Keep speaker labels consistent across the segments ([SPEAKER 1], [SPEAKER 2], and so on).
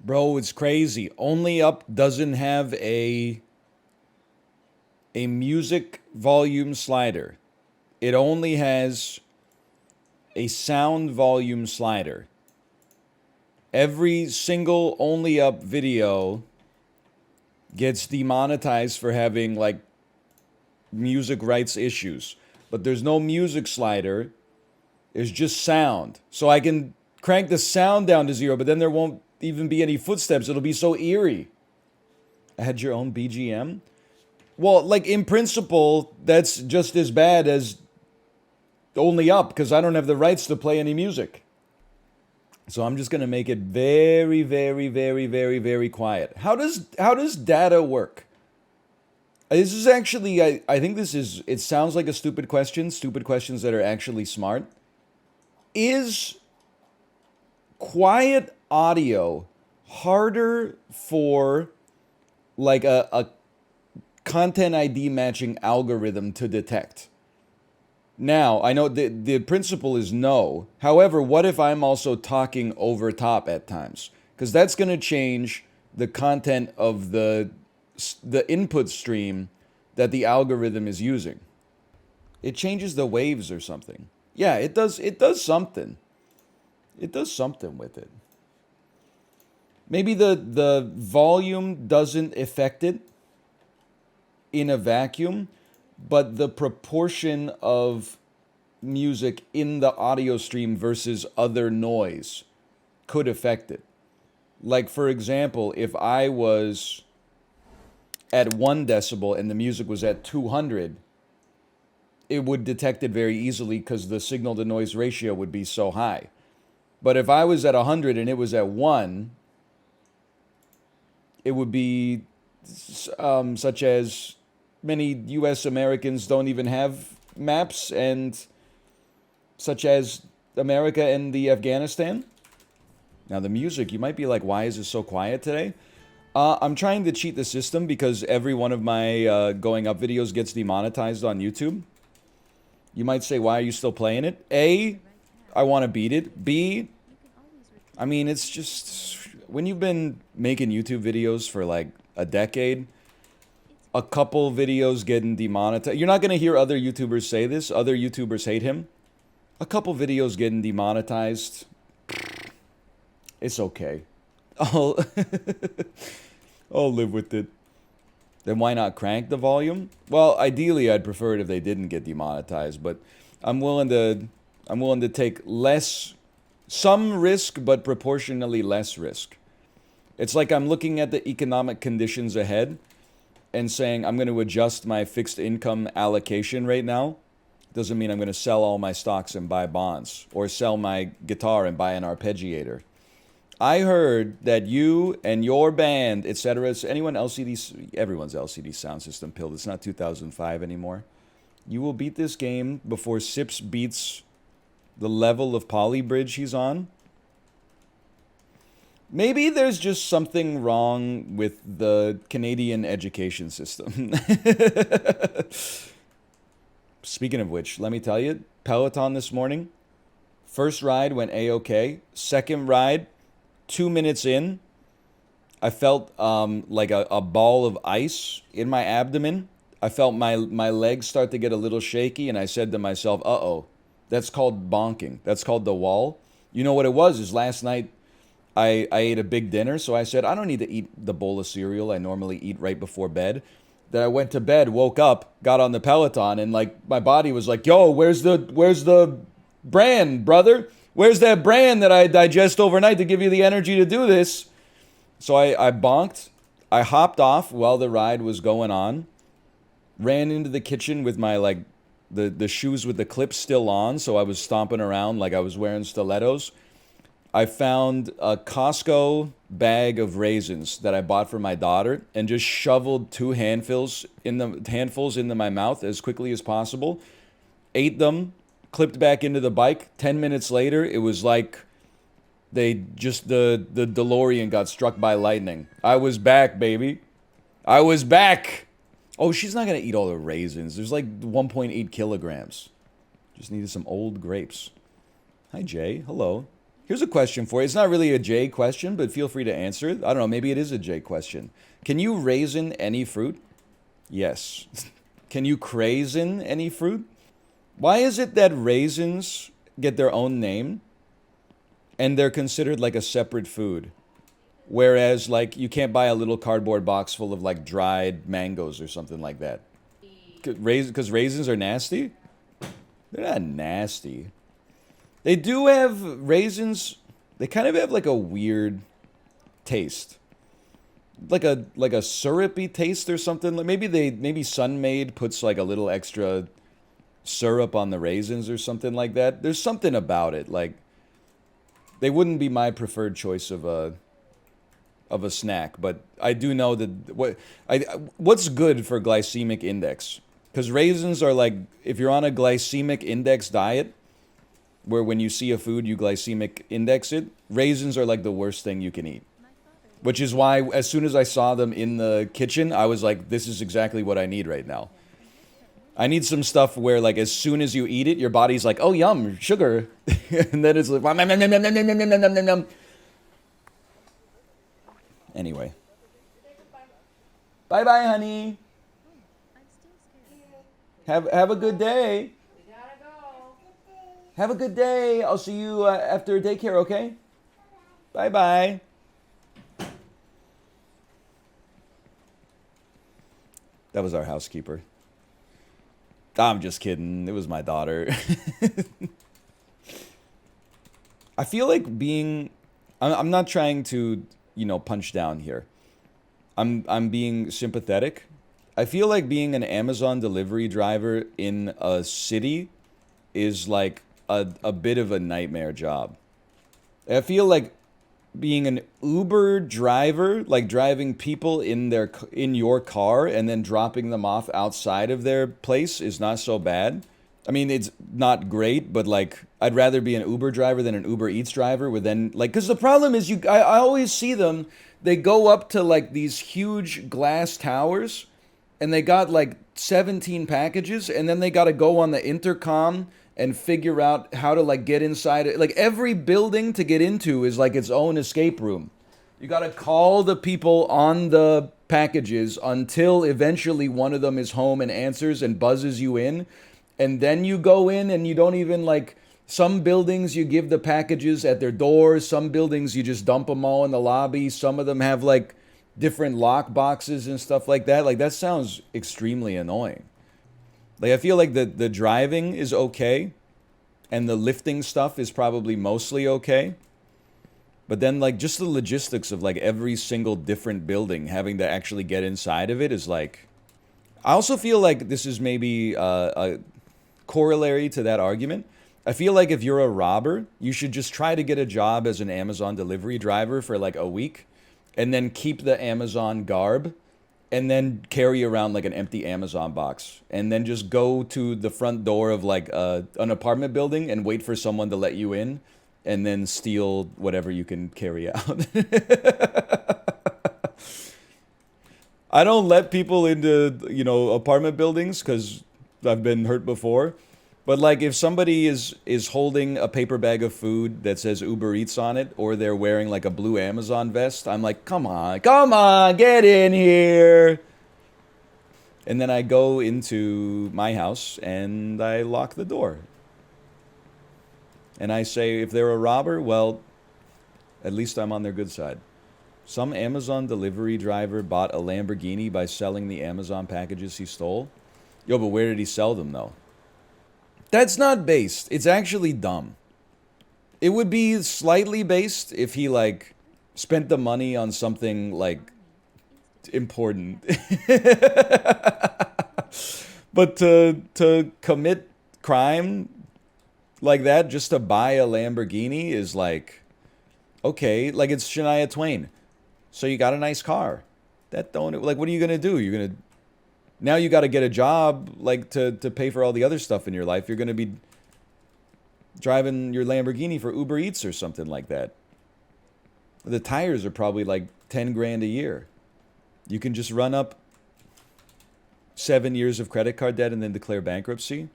[SPEAKER 1] Bro, it's crazy. Only Up doesn't have a music volume slider. It only has a sound volume slider. Every single Only Up video gets demonetized for having like music rights issues. But there's no music slider. There's just sound. So I can crank the sound down to 0, but then there won't even be any footsteps. It'll be so eerie. Add your own BGM? Well, like in principle, that's just as bad as Only Up because I don't have the rights to play any music. So I'm just gonna make it very, very, very, very, very quiet. How does data work? This is actually, I think this is, it sounds like a stupid question, stupid questions that are actually smart. Is quiet audio harder for like a content ID matching algorithm to detect? Now, I know the principle is no. However, what if I'm also talking over top at times? Because that's going to change the content of the input stream that the algorithm is using. It changes the waves or something. Yeah, it does something. It does something with it. Maybe the volume doesn't affect it in a vacuum, but the proportion of music in the audio stream versus other noise could affect it. Like, for example, if I was at 1 decibel and the music was at 200, it would detect it very easily because the signal to noise ratio would be so high. But if I was at 100 and it was at 1, it would be such as many US Americans don't even have maps, and such as America and the Afghanistan. Now the music, you might be like, why is it so quiet today? I'm trying to cheat the system because every one of my going up videos gets demonetized on YouTube. You might say, why are you still playing it? A, I want to beat it. B, I mean, it's just, when you've been making YouTube videos for like a decade, a couple videos getting demonetized. You're not going to hear other YouTubers say this. Other YouTubers hate him. A couple videos getting demonetized. It's okay. I'll, I'll live with it. Then why not crank the volume? Well, ideally, I'd prefer it if they didn't get demonetized, but I'm willing to take some risk, but proportionally less risk. It's like I'm looking at the economic conditions ahead and saying I'm going to adjust my fixed income allocation right now. Doesn't mean I'm going to sell all my stocks and buy bonds, or sell my guitar and buy an arpeggiator. I heard that you and your band, etc., everyone's LCD sound system pilled. It's not 2005 anymore. You will beat this game before Sips beats the level of Polybridge he's on. Maybe there's just something wrong with the Canadian education system. Speaking of which, let me tell you, Peloton this morning, first ride went A-OK. Second ride, 2 minutes in, I felt like a ball of ice in my abdomen. I felt my legs start to get a little shaky, and I said to myself, uh-oh, that's called bonking. That's called the wall. You know what it was is last night I ate a big dinner, so I said, I don't need to eat the bowl of cereal I normally eat right before bed. Then I went to bed, woke up, got on the Peloton, and like my body was like, yo, where's the bran, brother? Where's that bran that I digest overnight to give you the energy to do this? So I bonked. I hopped off while the ride was going on. Ran into the kitchen with my like the shoes with the clips still on, so I was stomping around like I was wearing stilettos. I found a Costco bag of raisins that I bought for my daughter and just shoveled 2 handfuls into my mouth as quickly as possible. Ate them, clipped back into the bike. 10 minutes later, it was like the DeLorean got struck by lightning. I was back, baby. I was back. Oh, she's not going to eat all the raisins. There's like 1.8 kilograms. Just needed some old grapes. Hi, Jay. Hello. Here's a question for you. It's not really a J question, but feel free to answer it. I don't know, maybe it is a J question. Can you raisin any fruit? Yes. Can you craisin any fruit? Why is it that raisins get their own name and they're considered like a separate food? Whereas, like, you can't buy a little cardboard box full of, like, dried mangoes or something like that. Because raisins are nasty? They're not nasty. They do have raisins. They kind of have, like, a weird taste. Like a syrupy taste or something. Like maybe Sunmaid puts, like, a little extra syrup on the raisins or something like that. There's something about it. Like, they wouldn't be my preferred choice of a snack, but I do know that what's good for glycemic index, because raisins are like, if you're on a glycemic index diet where when you see a food you glycemic index it, raisins are like the worst thing you can eat, which is why as soon as I saw them in the kitchen I was like, this is exactly what I need right now. I need some stuff where, like, as soon as you eat it your body's like, oh yum, sugar. And then it's like anyway. Bye bye, honey. Have a good day. Have a good day. I'll see you after daycare, okay? Bye bye. That was our housekeeper. I'm just kidding. It was my daughter. I feel like being... I'm not trying to, punch down here. I'm being sympathetic. I feel like being an Amazon delivery driver in a city is like a bit of a nightmare job. I feel like being an Uber driver, like driving people in your car and then dropping them off outside of their place, is not so bad. I mean, it's not great, but, like, I'd rather be an Uber driver than an Uber Eats driver. Where then, like, because the problem is, I always see them. They go up to, like, these huge glass towers, and they got, like, 17 packages, and then they got to go on the intercom and figure out how to, like, get inside it. Like, every building to get into is like its own escape room. You got to call the people on the packages until eventually one of them is home and answers and buzzes you in. And then you go in and you don't even, like, some buildings you give the packages at their doors. Some buildings you just dump them all in the lobby. Some of them have, like, different lock boxes and stuff like that. Like, that sounds extremely annoying. Like, I feel like the driving is okay, and the lifting stuff is probably mostly okay. But then, like, just the logistics of, like, every single different building, having to actually get inside of it is, like... I also feel like this is maybe a corollary to that argument. I feel like if you're a robber, you should just try to get a job as an Amazon delivery driver for, like, a week, and then keep the Amazon garb, and then carry around, like, an empty Amazon box, and then just go to the front door of, like, an apartment building and wait for someone to let you in, and then steal whatever you can carry out. I don't let people into, apartment buildings because I've been hurt before. But, like, if somebody is holding a paper bag of food that says Uber Eats on it, or they're wearing, like, a blue Amazon vest, I'm like, come on, get in here. And then I go into my house and I lock the door. And I say, if they're a robber, well, at least I'm on their good side. Some Amazon delivery driver bought a Lamborghini by selling the Amazon packages he stole. Yo, but where did he sell them, though? That's not based. It's actually dumb. It would be slightly based if he, like, spent the money on something, like, important. But to commit crime like that just to buy a Lamborghini is like, okay, like, it's Shania Twain. So you got a nice car. That don't, like, what are you gonna do? You're gonna... Now you got to get a job, like, to pay for all the other stuff in your life. You're going to be driving your Lamborghini for Uber Eats or something like that. The tires are probably like 10 grand a year. You can just run up 7 years of credit card debt and then declare bankruptcy.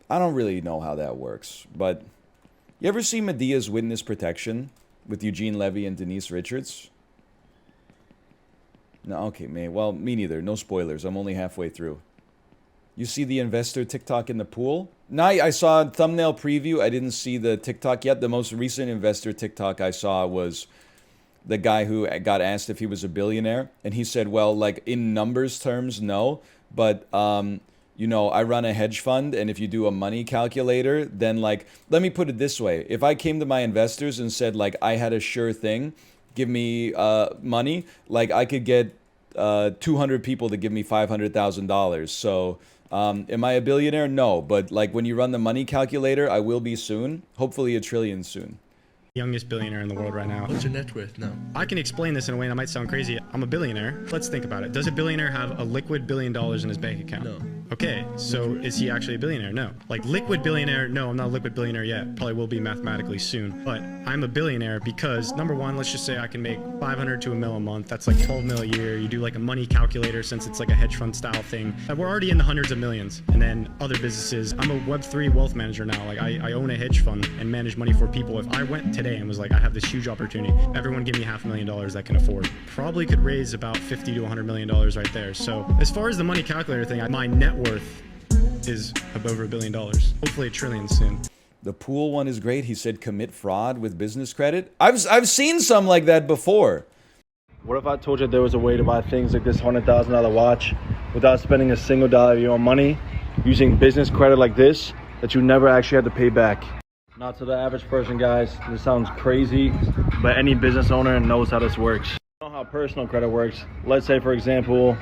[SPEAKER 1] I don't really know how that works, but You ever see Medea's Witness Protection with Eugene Levy and Denise Richards? No, okay, man. Well, me neither. No spoilers. I'm only halfway through. You see the investor TikTok in the pool? No, I saw a thumbnail preview. I didn't see the TikTok yet. The most recent investor TikTok I saw was the guy who got asked if he was a billionaire. And he said, well, like in numbers terms, no. But, you know, I run a hedge fund. And if you do a money calculator, then like, let me put it this way. If I came to my investors and said, like, I had a sure thing, give me money, like I could get 200 people to give me $500,000. So am I a billionaire? No. But like when you run the money calculator, I will be soon. Hopefully $1 trillion soon.
[SPEAKER 2] Youngest billionaire in the world right now.
[SPEAKER 3] What's your net worth now?
[SPEAKER 2] I can explain this in a way that might sound crazy. I'm a billionaire. Let's think about it. Does a billionaire have a liquid $1 billion in his bank account?
[SPEAKER 3] No.
[SPEAKER 2] Okay, so is he actually a billionaire? No. Like liquid billionaire? No, I'm not a liquid billionaire yet. Probably will be mathematically soon. But I'm a billionaire because number one, let's just say I can make 500 to $1 million a month. That's like 12 mil a year. You do like a money calculator since it's like a hedge fund style thing. We're already in the hundreds of millions. And then other businesses. I'm a Web3 wealth manager now. Like I own a hedge fund and manage money for people. If I went today and was like, I have this huge opportunity, everyone give me $500,000 that can afford. Probably could raise about $50 to $100 million right there. So as far as the money calculator thing, my net worth is above $1 billion. Hopefully $1 trillion soon.
[SPEAKER 1] The pool one is great. He said commit fraud with business credit. I've seen some like that before.
[SPEAKER 4] What if I told you there was a way to buy things like this $100,000 watch without spending a single dollar of your own money, using business credit like this, that you never actually had to pay back? Not to the average person, guys. This sounds crazy, but any business owner knows how this works. You know how personal credit works. Let's say, for example,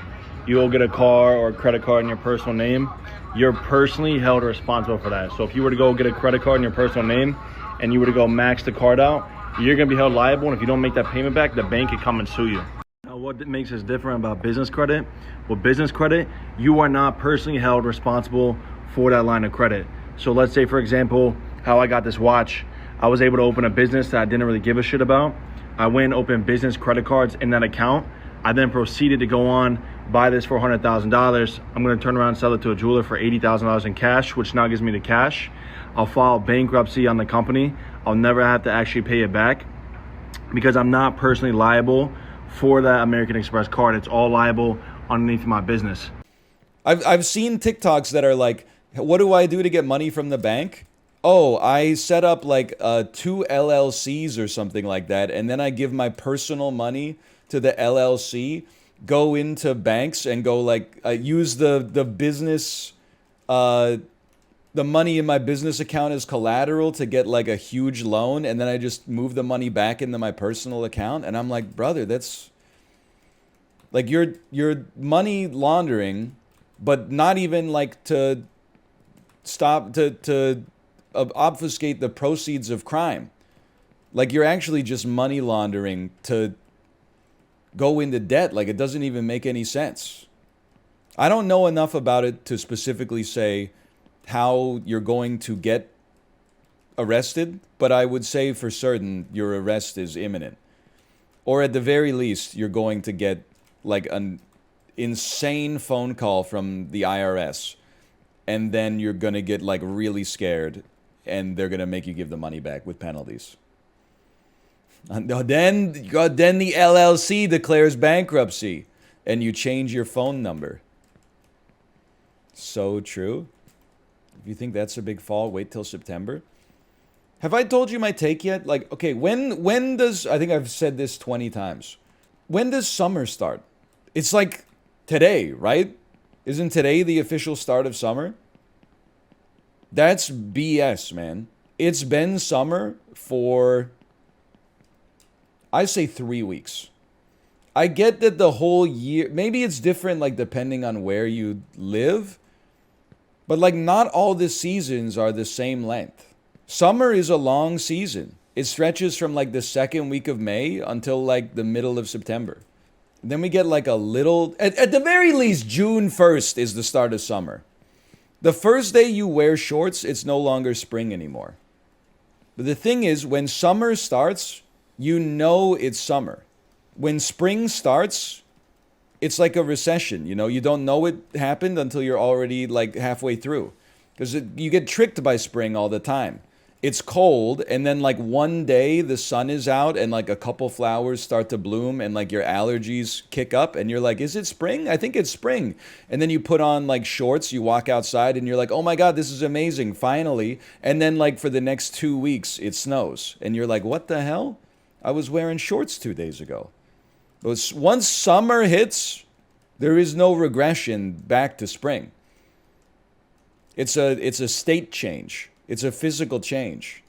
[SPEAKER 4] you'll get a car or a credit card in your personal name. You're personally held responsible for that. So if you were to go get a credit card in your personal name and you were to go max the card out, you're going to be held liable. And if you don't make that payment back, the bank can come and sue you. Now, what makes this different about business credit? With business credit, you are not personally held responsible for that line of credit. So let's say, for example, how I got this watch. I was able to open a business that I didn't really give a shit about. I went and opened business credit cards in that account. I then proceeded to go on, buy this for $100,000. I'm going to turn around and sell it to a jeweler for $80,000 in cash, which now gives me the cash. I'll file bankruptcy on the company. I'll never have to actually pay it back because I'm not personally liable for that American Express card. It's all liable underneath my business.
[SPEAKER 1] I've seen TikToks that are like, what do I do to get money from the bank? Oh, I set up like 2 LLCs or something like that, and then I give my personal money to the LLC, go into banks and go like use the business, the money in my business account as collateral to get like a huge loan, and then I just move the money back into my personal account. And I'm like, brother, that's like you're money laundering, but not even like to stop to obfuscate the proceeds of crime. Like you're actually just money laundering to go into debt. Like it doesn't even make any sense. I don't know enough about it to specifically say how you're going to get arrested, but I would say for certain your arrest is imminent. Or at the very least, you're going to get like an insane phone call from the IRS, and then you're going to get like really scared, and they're going to make you give the money back with penalties. And then the LLC declares bankruptcy, and you change your phone number. So true. If you think that's a big fall, wait till September. Have I told you my take yet? Like, okay, when does, I think I've said this 20 times. When does summer start? It's like today, right? Isn't today the official start of summer? That's BS, man. It's been summer for, I say 3 weeks. I get that the whole year, maybe it's different like depending on where you live, but like not all the seasons are the same length. Summer is a long season. It stretches from like the second week of May until like the middle of September. Then we get like a little, at the very least, June 1st is the start of summer. The first day you wear shorts, it's no longer spring anymore. But the thing is, when summer starts, you know it's summer. When spring starts, it's like a recession. You know, you don't know it happened until you're already like halfway through. Because you get tricked by spring all the time. it's cold, and then like one day the sun is out and like a couple flowers start to bloom and like your allergies kick up and you're like, is it spring? I think it's spring. And then you put on like shorts, you walk outside and you're like, oh my God, this is amazing, finally. And then like for the next 2 weeks it snows and you're like, what the hell? I was wearing shorts 2 days ago. But once summer hits, there is no regression back to spring. It's a state change. It's a physical change.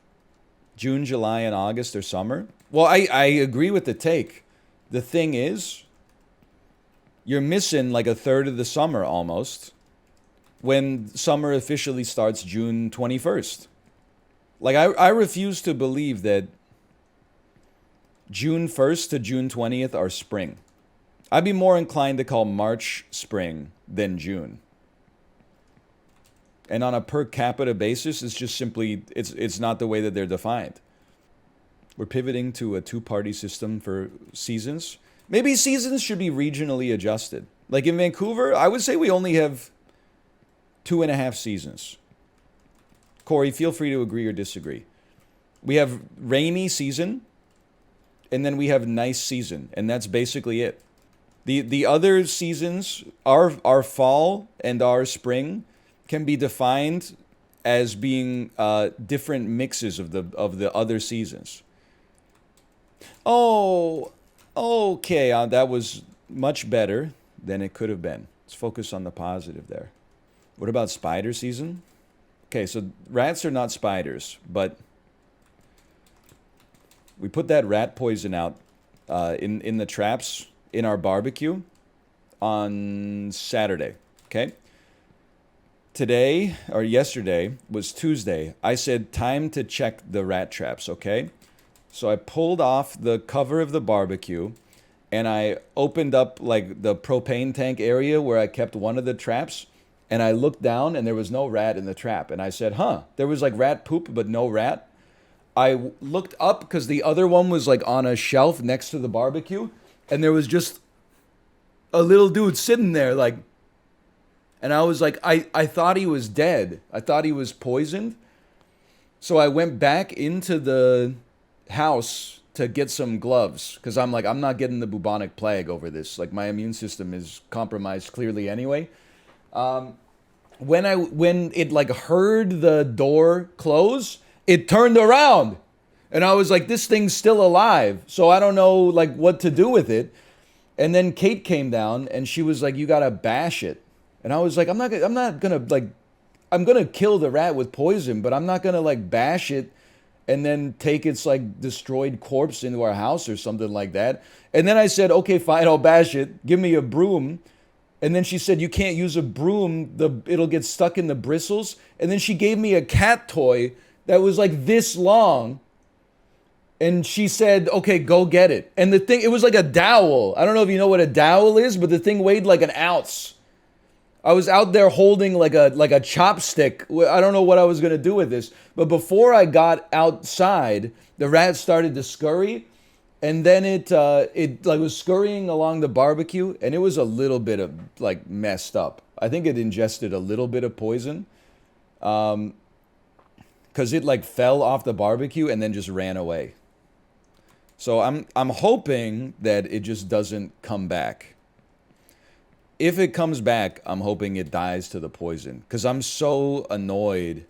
[SPEAKER 1] June, July, and August are summer. Well, I agree with the take. The thing is, you're missing like a third of the summer almost when summer officially starts June 21st. Like, I refuse to believe that June 1st to June 20th are spring. I'd be more inclined to call March spring than June. And on a per capita basis, it's just simply, it's not the way that they're defined. We're pivoting to a two-party system for seasons. Maybe seasons should be regionally adjusted. Like in Vancouver, I would say we only have 2.5 seasons. Corey, feel free to agree or disagree. We have rainy season, and then we have nice season, and that's basically it. The other seasons, our fall and our spring, can be defined as being different mixes of the other seasons. Oh, okay, that was much better than it could have been. Let's focus on the positive there. What about spider season? Okay, so rats are not spiders, but we put that rat poison out in the traps in our barbecue on Saturday, okay? Today, or yesterday, was Tuesday. I said, time to check the rat traps, okay? So I pulled off the cover of the barbecue, and I opened up, like, the propane tank area where I kept one of the traps, and I looked down, and there was no rat in the trap. And I said, huh, there was, like, rat poop, but no rat. I looked up, because the other one was, like, on a shelf next to the barbecue, and there was just a little dude sitting there, like, and I was like, I thought he was dead. I thought he was poisoned. So I went back into the house to get some gloves because I'm like, I'm not getting the bubonic plague over this. Like, my immune system is compromised clearly anyway. When it like heard the door close, it turned around. And I was like, this thing's still alive. So I don't know like what to do with it. And then Kate came down and she was like, you got to bash it. And I was like, I'm not gonna like, I'm gonna kill the rat with poison, but I'm not gonna like bash it and then take its like destroyed corpse into our house or something like that. And then I said, okay, fine, I'll bash it. Give me a broom. And then she said, you can't use a broom. It'll get stuck in the bristles. And then she gave me a cat toy that was like this long. And she said, okay, go get it. And the thing, it was like a dowel. I don't know if you know what a dowel is, but the thing weighed like an ounce. I was out there holding like a chopstick. I don't know what I was going to do with this. But before I got outside, the rat started to scurry. And then it like was scurrying along the barbecue. And it was a little bit of like messed up. I think it ingested a little bit of poison. Because it like fell off the barbecue and then just ran away. So I'm hoping that it just doesn't come back. If it comes back, I'm hoping it dies to the poison. Because I'm so annoyed.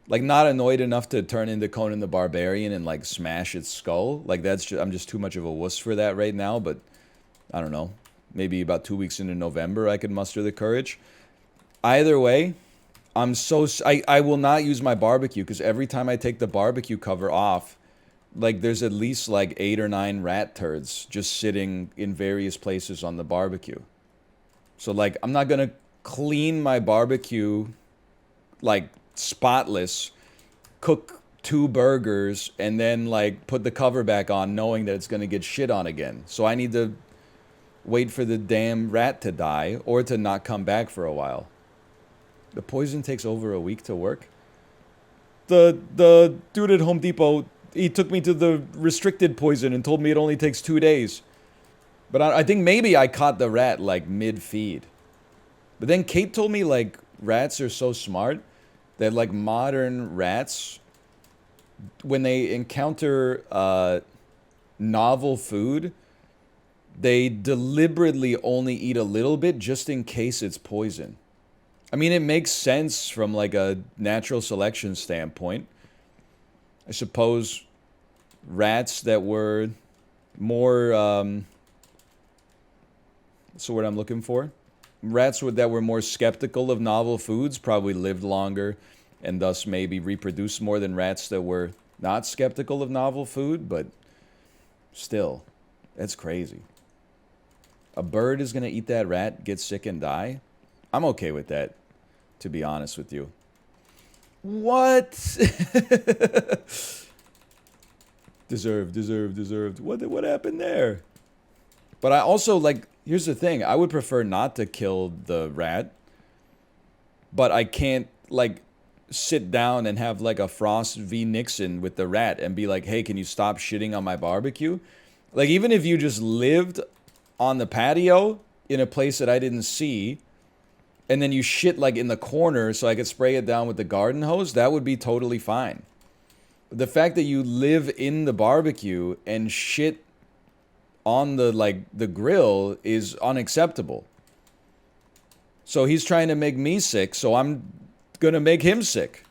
[SPEAKER 1] Like, not annoyed enough to turn into Conan the Barbarian and, like, smash its skull. Like, I'm just too much of a wuss for that right now. But, I don't know. Maybe about 2 weeks into November, I could muster the courage. Either way, I will not use my barbecue. Because every time I take the barbecue cover off, like, there's at least, like, 8 or 9 rat turds just sitting in various places on the barbecue. So, like, I'm not going to clean my barbecue, like, spotless, cook 2 burgers, and then, like, put the cover back on knowing that it's going to get shit on again. So I need to wait for the damn rat to die or to not come back for a while. The poison takes over a week to work. The dude at Home Depot, he took me to the restricted poison and told me it only takes 2 days. But I think maybe I caught the rat, like, mid-feed. But then Kate told me, like, rats are so smart that like modern rats, when they encounter novel food, they deliberately only eat a little bit just in case it's poison. I mean, it makes sense from like a natural selection standpoint. I suppose rats that were more, what's the word I'm looking for? Rats that were more skeptical of novel foods probably lived longer and thus maybe reproduced more than rats that were not skeptical of novel food, but still, that's crazy. A bird is going to eat that rat, get sick and die? I'm okay with that, to be honest with you. What? Deserved. What happened there? But I also, like, here's the thing. I would prefer not to kill the rat. But I can't, like, sit down and have, like, a Frost v. Nixon with the rat and be like, hey, can you stop shitting on my barbecue? Like, even if you just lived on the patio in a place that I didn't see, and then you shit, like, in the corner so I could spray it down with the garden hose, that would be totally fine. The fact that you live in the barbecue and shit on the, like, the grill is unacceptable. So he's trying to make me sick, so I'm gonna make him sick.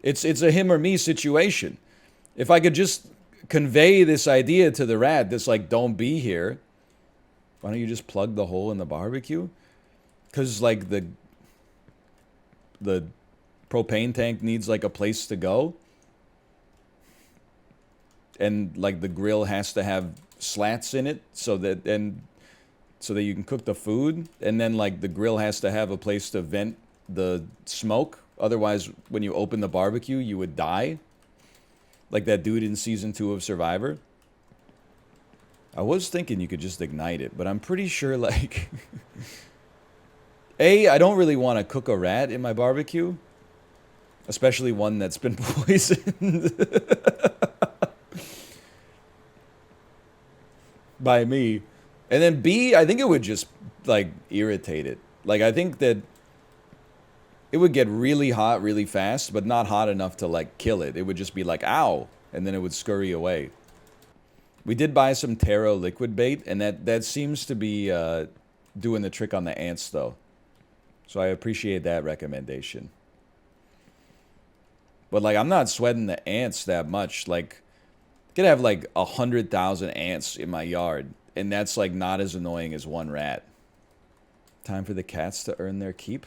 [SPEAKER 1] It's a him or me situation. If I could just convey this idea to the rat that's like, don't be here, why don't you just plug the hole in the barbecue? Because, like, the propane tank needs, like, a place to go. And, like, the grill has to have slats in it so that you can cook the food. And then, like, the grill has to have a place to vent the smoke. Otherwise, when you open the barbecue, you would die. Like that dude in season 2 of Survivor. I was thinking you could just ignite it, but I'm pretty sure, like... I don't really want to cook a rat in my barbecue. Especially one that's been poisoned. By me. And then B, I think it would just, like, irritate it. Like, I think that it would get really hot really fast, but not hot enough to, like, kill it. It would just be like, ow, and then it would scurry away. We did buy some taro liquid bait, and that seems to be doing the trick on the ants, though. So I appreciate that recommendation. But, like, I'm not sweating the ants that much. Like, I could have, like, 100,000 ants in my yard, and that's, like, not as annoying as one rat. Time for the cats to earn their keep.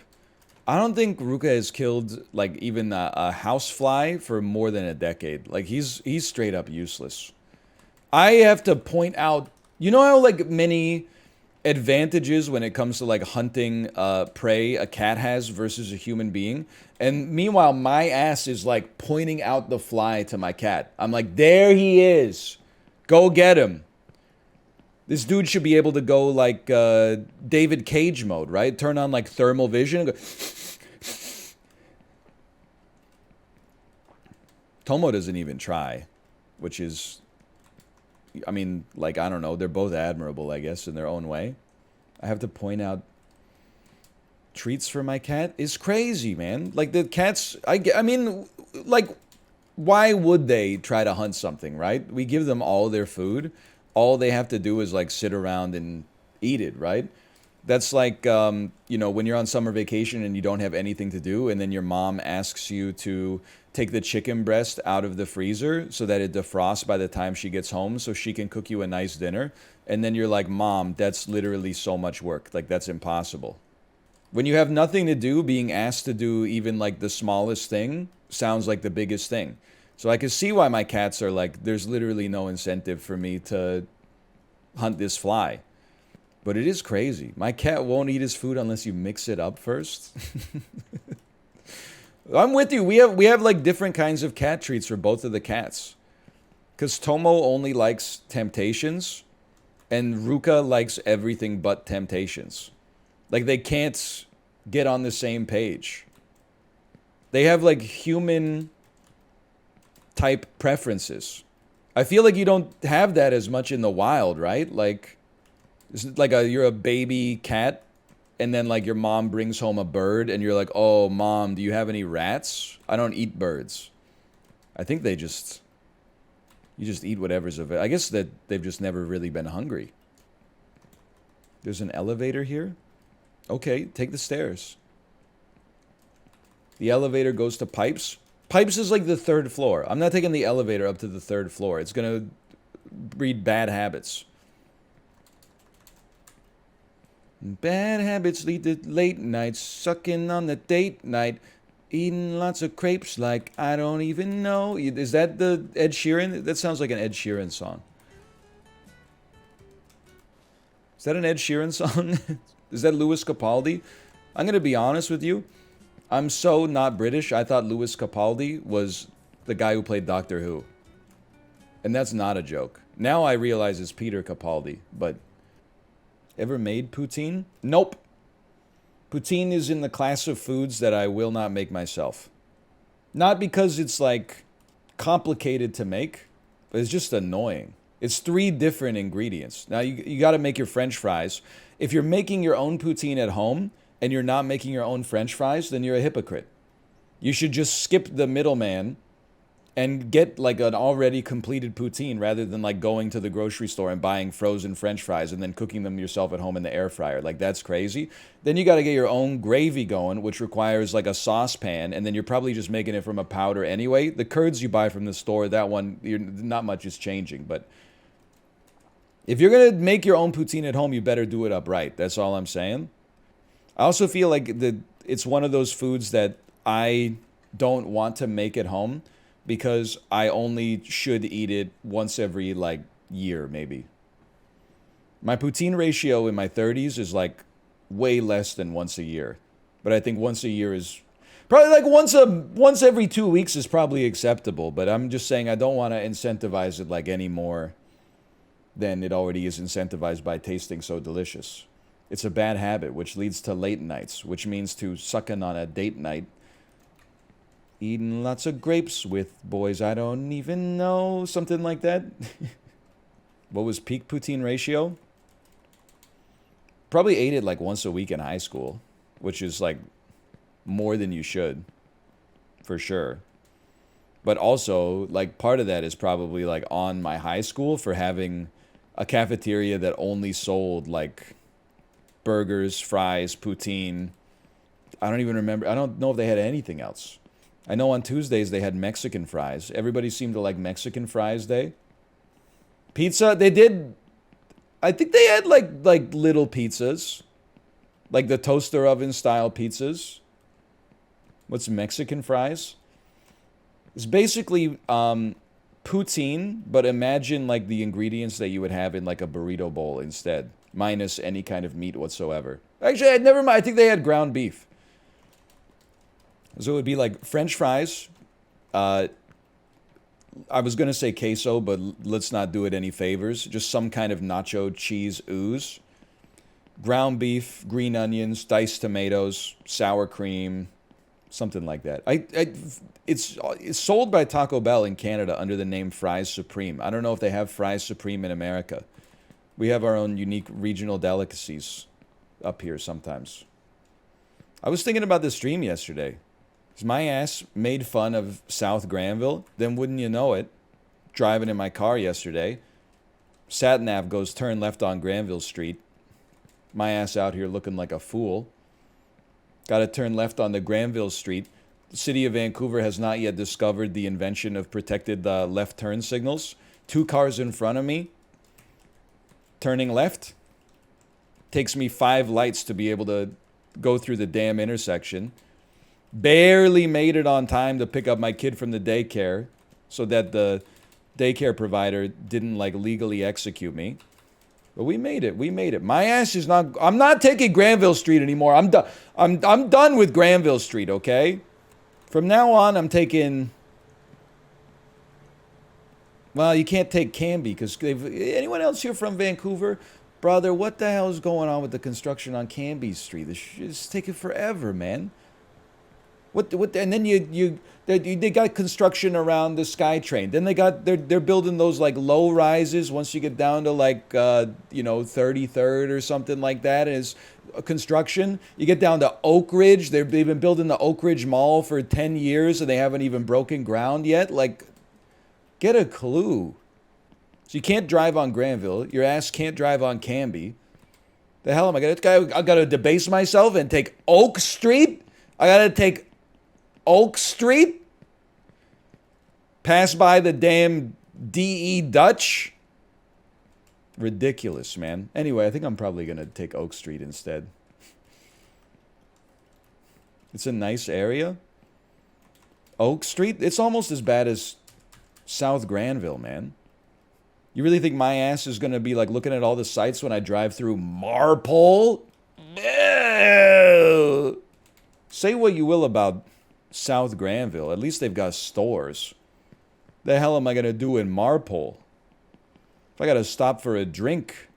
[SPEAKER 1] I don't think Ruka has killed, like, even a housefly for more than a decade. Like, he's straight up useless. I have to point out, you know how, like, many advantages when it comes to, like, hunting prey a cat has versus a human being? And meanwhile, my ass is, like, pointing out the fly to my cat. I'm like, there he is. Go get him. This dude should be able to go, like, David Cage mode, right? Turn on, like, thermal vision and go... Tomo doesn't even try, which is... I mean, like, I don't know. They're both admirable, I guess, in their own way. I have to point out treats for my cat is crazy, man. Like, the cats... I mean, like, why would they try to hunt something, right? We give them all their food. All they have to do is, like, sit around and eat it, right? That's like, you know, when you're on summer vacation and you don't have anything to do, and then your mom asks you to take the chicken breast out of the freezer so that it defrosts by the time she gets home so she can cook you a nice dinner. And then you're like, Mom, that's literally so much work. Like, that's impossible. When you have nothing to do, being asked to do even, like, the smallest thing sounds like the biggest thing. So I can see why my cats are like, there's literally no incentive for me to hunt this fly. But it is crazy. My cat won't eat his food unless you mix it up first. I'm with you. We have like different kinds of cat treats for both of the cats. Because Tomo only likes Temptations, and Ruka likes everything but Temptations. Like, they can't get on the same page. They have, like, human type preferences. I feel like you don't have that as much in the wild, right? Like, isn't it like you're a baby cat and then like your mom brings home a bird and you're like, oh, Mom, do you have any rats? I don't eat birds. I think you just eat whatever's available. I guess that they've just never really been hungry. There's an elevator here. Okay, take the stairs. The elevator goes to pipes. Pipes is like the 3rd floor. I'm not taking the elevator up to the 3rd floor. It's gonna breed bad habits. Bad habits lead to late nights, sucking on the date night, eating lots of crepes like I don't even know. Is that the Ed Sheeran? That sounds like an Ed Sheeran song. Is that an Ed Sheeran song? Is that Louis Capaldi? I'm going to be honest with you. I'm so not British. I thought Louis Capaldi was the guy who played Doctor Who. And that's not a joke. Now I realize it's Peter Capaldi, but... Ever made poutine? Nope. Poutine is in the class of foods that I will not make myself. Not because it's, like, complicated to make, but it's just annoying. It's 3 different ingredients. Now, you got to make your French fries. If you're making your own poutine at home and you're not making your own French fries, then you're a hypocrite. You should just skip the middleman and get like an already completed poutine rather than like going to the grocery store and buying frozen French fries and then cooking them yourself at home in the air fryer. Like, that's crazy. Then you got to get your own gravy going, which requires like a saucepan, and then you're probably just making it from a powder anyway. The curds you buy from the store, that one, not much is changing. But if you're going to make your own poutine at home, you better do it upright. That's all I'm saying. I also feel like it's one of those foods that I don't want to make at home, because I only should eat it once every, like, year, maybe. My poutine ratio in my 30s is, like, way less than once a year. But I think once a year is... Probably, like, once every 2 weeks is probably acceptable. But I'm just saying I don't want to incentivize it, like, any more than it already is incentivized by tasting so delicious. It's a bad habit, which leads to late nights, which means to sucking on a date night. Eating lots of grapes with boys I don't even know. Something like that. What was peak poutine ratio? Probably ate it like once a week in high school, which is like more than you should, for sure. But also, like, part of that is probably like on my high school for having a cafeteria that only sold like burgers, fries, poutine. I don't even remember. I don't know if they had anything else. I know on Tuesdays they had Mexican fries. Everybody seemed to like Mexican fries day. Pizza, they did. I think they had like little pizzas. Like the toaster oven style pizzas. What's Mexican fries? It's basically poutine, but imagine like the ingredients that you would have in like a burrito bowl instead, minus any kind of meat whatsoever. Actually, never mind. I think they had ground beef. So it would be like French fries. I was going to say queso, but let's not do it any favors. Just some kind of nacho cheese ooze. Ground beef, green onions, diced tomatoes, sour cream, something like that. It's sold by Taco Bell in Canada under the name Fries Supreme. I don't know if they have Fries Supreme in America. We have our own unique regional delicacies up here sometimes. I was thinking about this stream yesterday. My ass made fun of South Granville. Then wouldn't you know it, driving in my car yesterday, sat-nav goes turn left on Granville Street. My ass out here looking like a fool. Got to turn left on the Granville Street. The city of Vancouver has not yet discovered the invention of protected left turn signals. 2 cars in front of me, turning left. Takes me 5 lights to be able to go through the damn intersection. Barely made it on time to pick up my kid from the daycare so that the daycare provider didn't like legally execute me. But we made it. We made it. My ass is not... I'm not taking Granville Street anymore. I'm done. I'm done with Granville Street, okay? From now on, I'm taking... Well, you can't take Canby because... Anyone else here from Vancouver? Brother, what the hell is going on with the construction on Canby Street? This is taking forever, man. What? And then they got construction around the SkyTrain. Then they're building those like low rises. Once you get down to like 33rd or something like that is construction. You get down to Oak Ridge. They've been building the Oak Ridge Mall for 10 years and they haven't even broken ground yet. Like, get a clue. So you can't drive on Granville. Your ass can't drive on Canby. The hell am I gonna? I gotta debase myself and take Oak Street. I gotta take Oak Street? Pass by the damn DE Dutch? Ridiculous, man. Anyway, I think I'm probably going to take Oak Street instead. It's a nice area. Oak Street? It's almost as bad as South Granville, man. You really think my ass is going to be like looking at all the sights when I drive through Marpole? No! Say what you will about South Granville. At least they've got stores. The hell am I going to do in Marpole? If I got to stop for a drink,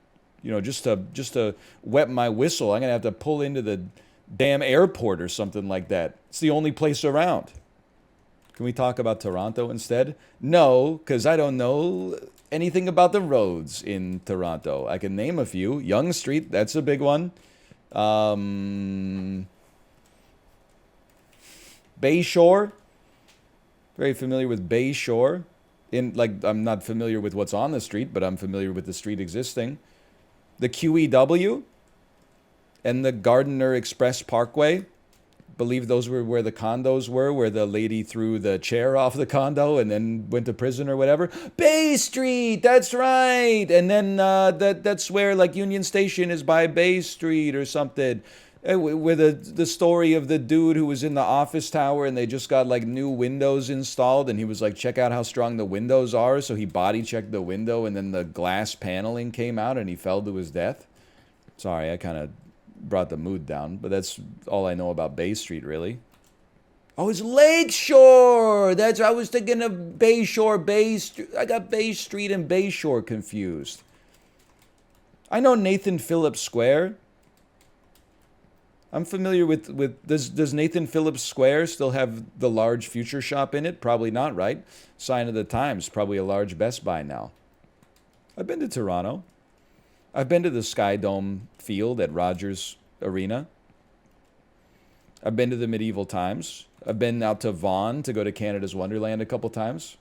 [SPEAKER 1] just to wet my whistle, I'm going to have to pull into the damn airport or something like that. It's the only place around. Can we talk about Toronto instead? No, because I don't know anything about the roads in Toronto. I can name a few. Yonge Street, that's a big one. Bayshore. Very familiar with Bayshore. I'm not familiar with what's on the street, but I'm familiar with the street existing. The QEW and the Gardiner Express Parkway. Believe those were where the condos were, where the lady threw the chair off the condo and then went to prison or whatever. Bay Street, that's right. And then that's where like Union Station is by Bay Street or something. Where the story of the dude who was in the office tower and they just got like new windows installed and he was like, check out how strong the windows are. So he body checked the window and then the glass paneling came out and he fell to his death. Sorry, I kind of brought the mood down, but that's all I know about Bay Street, really. Oh, it's Lakeshore. I was thinking of Bayshore, Bay Street. I got Bay Street and Bayshore confused. I know Nathan Phillips Square. I'm familiar with does Nathan Phillips Square still have the large Future Shop in it? Probably not, right? Sign of the Times, probably a large Best Buy now. I've been to Toronto. I've been to the Sky Dome field at Rogers Arena. I've been to the Medieval Times. I've been out to Vaughan to go to Canada's Wonderland a couple times.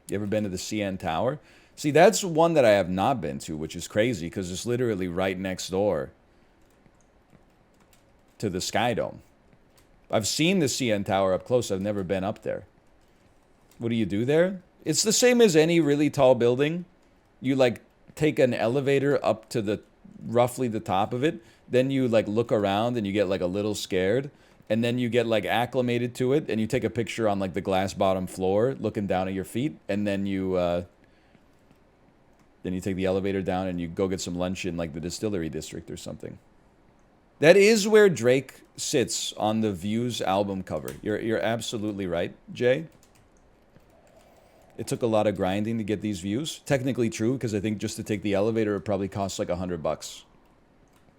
[SPEAKER 1] You ever been to the CN Tower? See, that's one that I have not been to, which is crazy because it's literally right next door to the Sky Dome. I've seen the CN Tower up close. I've never been up there. What do you do there? It's the same as any really tall building. You like take an elevator up to roughly the top of it. Then you like look around and you get like a little scared. And then you get like acclimated to it and you take a picture on like the glass bottom floor looking down at your feet. And then you take the elevator down and you go get some lunch in like the Distillery District or something. That is where Drake sits on the Views album cover. You're absolutely right, Jay. It took a lot of grinding to get these views. Technically true, because I think just to take the elevator, it probably costs like $100.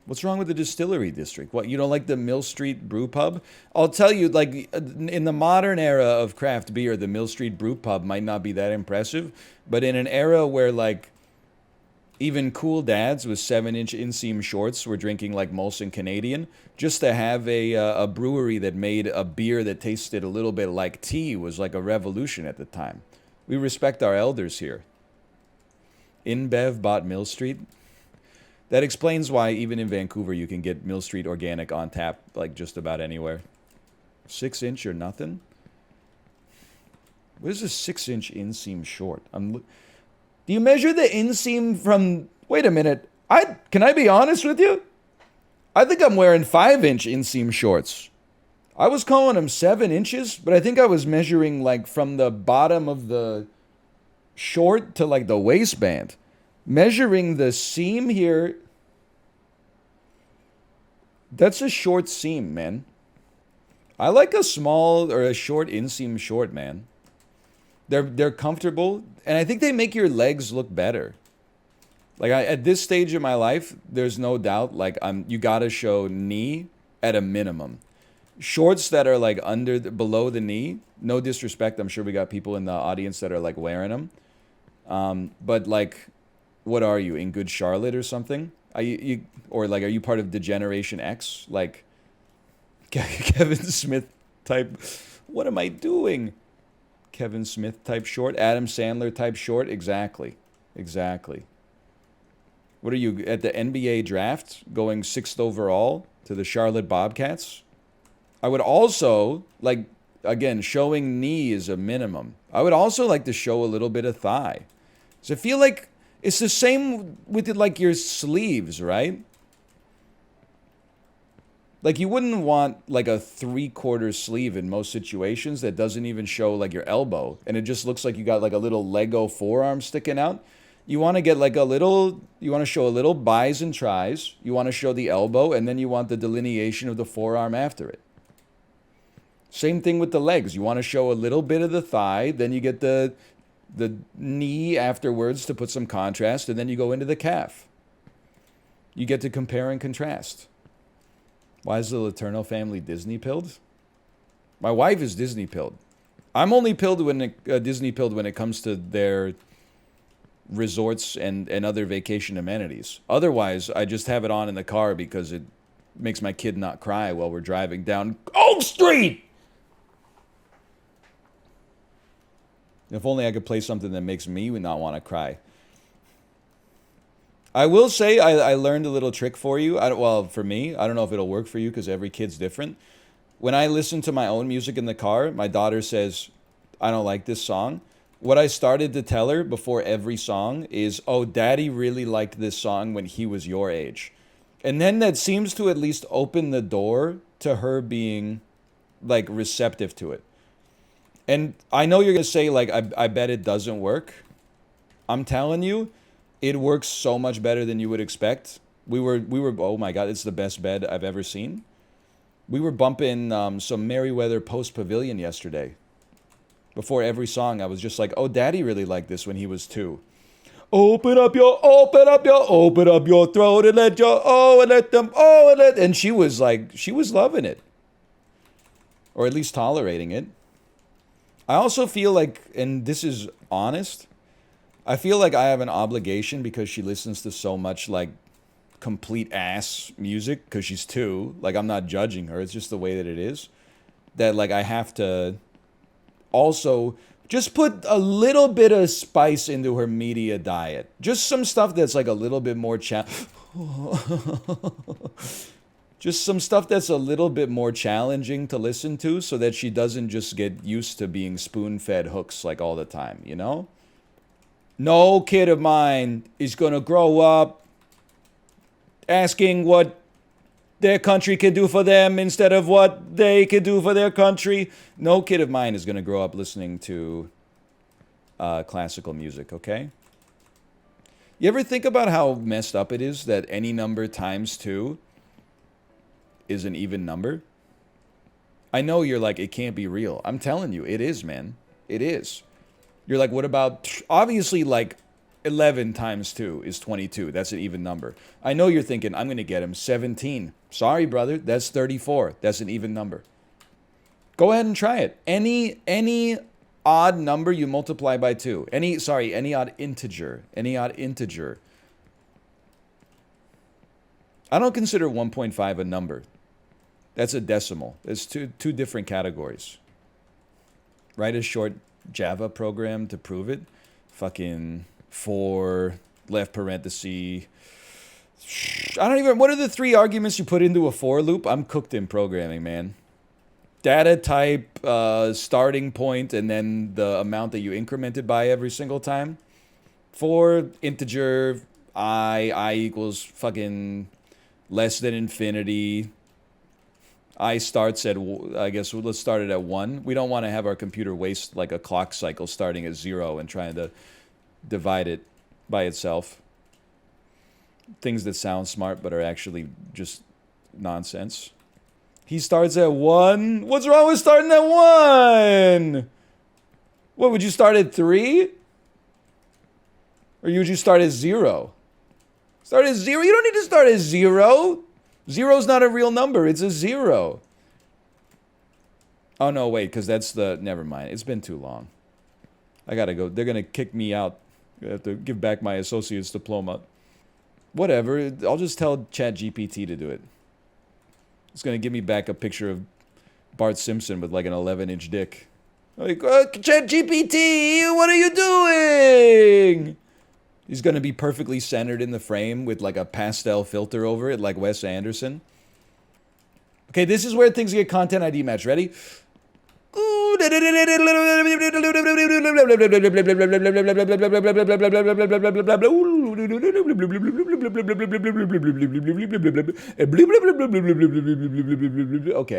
[SPEAKER 1] What's wrong with the Distillery District? What, you don't like the Mill Street Brew Pub? I'll tell you, like, in the modern era of craft beer, the Mill Street Brew Pub might not be that impressive. But in an era where, like, even cool dads with 7-inch inseam shorts were drinking like Molson Canadian, just to have a brewery that made a beer that tasted a little bit like tea was like a revolution at the time. We respect our elders here. InBev bought Mill Street. That explains why even in Vancouver you can get Mill Street Organic on tap like just about anywhere. 6-inch or nothing? What is a 6-inch inseam short? Do you measure the inseam from... Wait a minute. Can I be honest with you? I think I'm wearing 5-inch inseam shorts. I was calling them 7 inches, but I think I was measuring like from the bottom of the short to like the waistband. Measuring the seam here... That's a short seam, man. I like a small or a short inseam short, man. They're comfortable, and I think they make your legs look better. Like at this stage of my life, there's no doubt. Like you gotta show knee at a minimum. shorts that are like below the knee. No disrespect, I'm sure we got people in the audience that are like wearing them. But like, what are you, in Good Charlotte or something? Are are you part of Degeneration X? Like Kevin Smith type. What am I doing? Kevin Smith type short, Adam Sandler type short. Exactly. What are you at the NBA draft going 6th overall to the Charlotte Bobcats? I would also like, again, showing knee is a minimum. I would also like to show a little bit of thigh. So I feel like it's the same with like your sleeves, right? Like you wouldn't want like a 3/4 sleeve in most situations that doesn't even show like your elbow and it just looks like you got like a little Lego forearm sticking out. You want to get like you want to show a little bis and tris, you want to show the elbow, and then you want the delineation of the forearm after it. Same thing with the legs. You want to show a little bit of the thigh, then you get the knee afterwards to put some contrast, and then you go into the calf. You get to compare and contrast. Why is the Letourneau family Disney pilled? My wife is Disney pilled. I'm only Disney pilled when it comes to their resorts and other vacation amenities. Otherwise, I just have it on in the car because it makes my kid not cry while we're driving down Oak Street. If only I could play something that makes me not want to cry. I will say I learned a little trick for you. Well, for me, I don't know if it'll work for you because every kid's different. When I listen to my own music in the car, my daughter says, I don't like this song. What I started to tell her before every song is, oh, Daddy really liked this song when he was your age. And then that seems to at least open the door to her being like receptive to it. And I know you're going to say, like, I bet it doesn't work. I'm telling you, it works so much better than you would expect. We were, oh my God, it's the best bed I've ever seen. We were bumping some Merriweather Post Pavilion yesterday. Before every song, I was just like, oh, Daddy really liked this when he was 2. Open up your throat and let them, and she was like, she was loving it. Or at least tolerating it. I also feel like, and this is honest, I feel like I have an obligation because she listens to so much like complete ass music because she's 2. Like, I'm not judging her. It's just the way that it is. That like I have to also just put a little bit of spice into her media diet. Just some stuff that's like a little bit more just some stuff that's a little bit more challenging to listen to so that she doesn't just get used to being spoon-fed hooks like all the time, you know? No kid of mine is going to grow up asking what their country can do for them instead of what they can do for their country. No kid of mine is going to grow up listening to classical music, okay? You ever think about how messed up it is that any number times 2 is an even number? I know you're like, it can't be real. I'm telling you, it is, man. It is. You're like, what about, obviously, like, 11 times 2 is 22. That's an even number. I know you're thinking, I'm going to get him 17. Sorry, brother. That's 34. That's an even number. Go ahead and try it. Any odd number you multiply by 2. Any odd integer. Any odd integer. I don't consider 1.5 a number. That's a decimal. It's two different categories. Write a short Java program to prove it. Fucking 4, left parenthesis. I don't even, what are the 3 arguments you put into a for loop? I'm cooked in programming, man. Data type, starting point, and then the amount that you increment it by every single time. 4, integer, I equals fucking less than infinity. I starts at, I guess let's start it at 1. We don't want to have our computer waste like a clock cycle starting at 0 and trying to divide it by itself. Things that sound smart but are actually just nonsense. He starts at 1. What's wrong with starting at 1? What, would you start at 3? Or would you start at 0? Start at 0? You don't need to start at 0. 0 is not a real number. It's a 0. Oh, no, wait, because that's the... Never mind. It's been too long. I gotta go. They're gonna kick me out. I have to give back my associate's diploma. Whatever. I'll just tell ChatGPT to do it. It's gonna give me back a picture of Bart Simpson with like an 11-inch dick. Like, ChatGPT, what are you doing? He's gonna be perfectly centered in the frame with like a pastel filter over it, like Wes Anderson. Okay, this is where things get content ID match. Ready? Okay,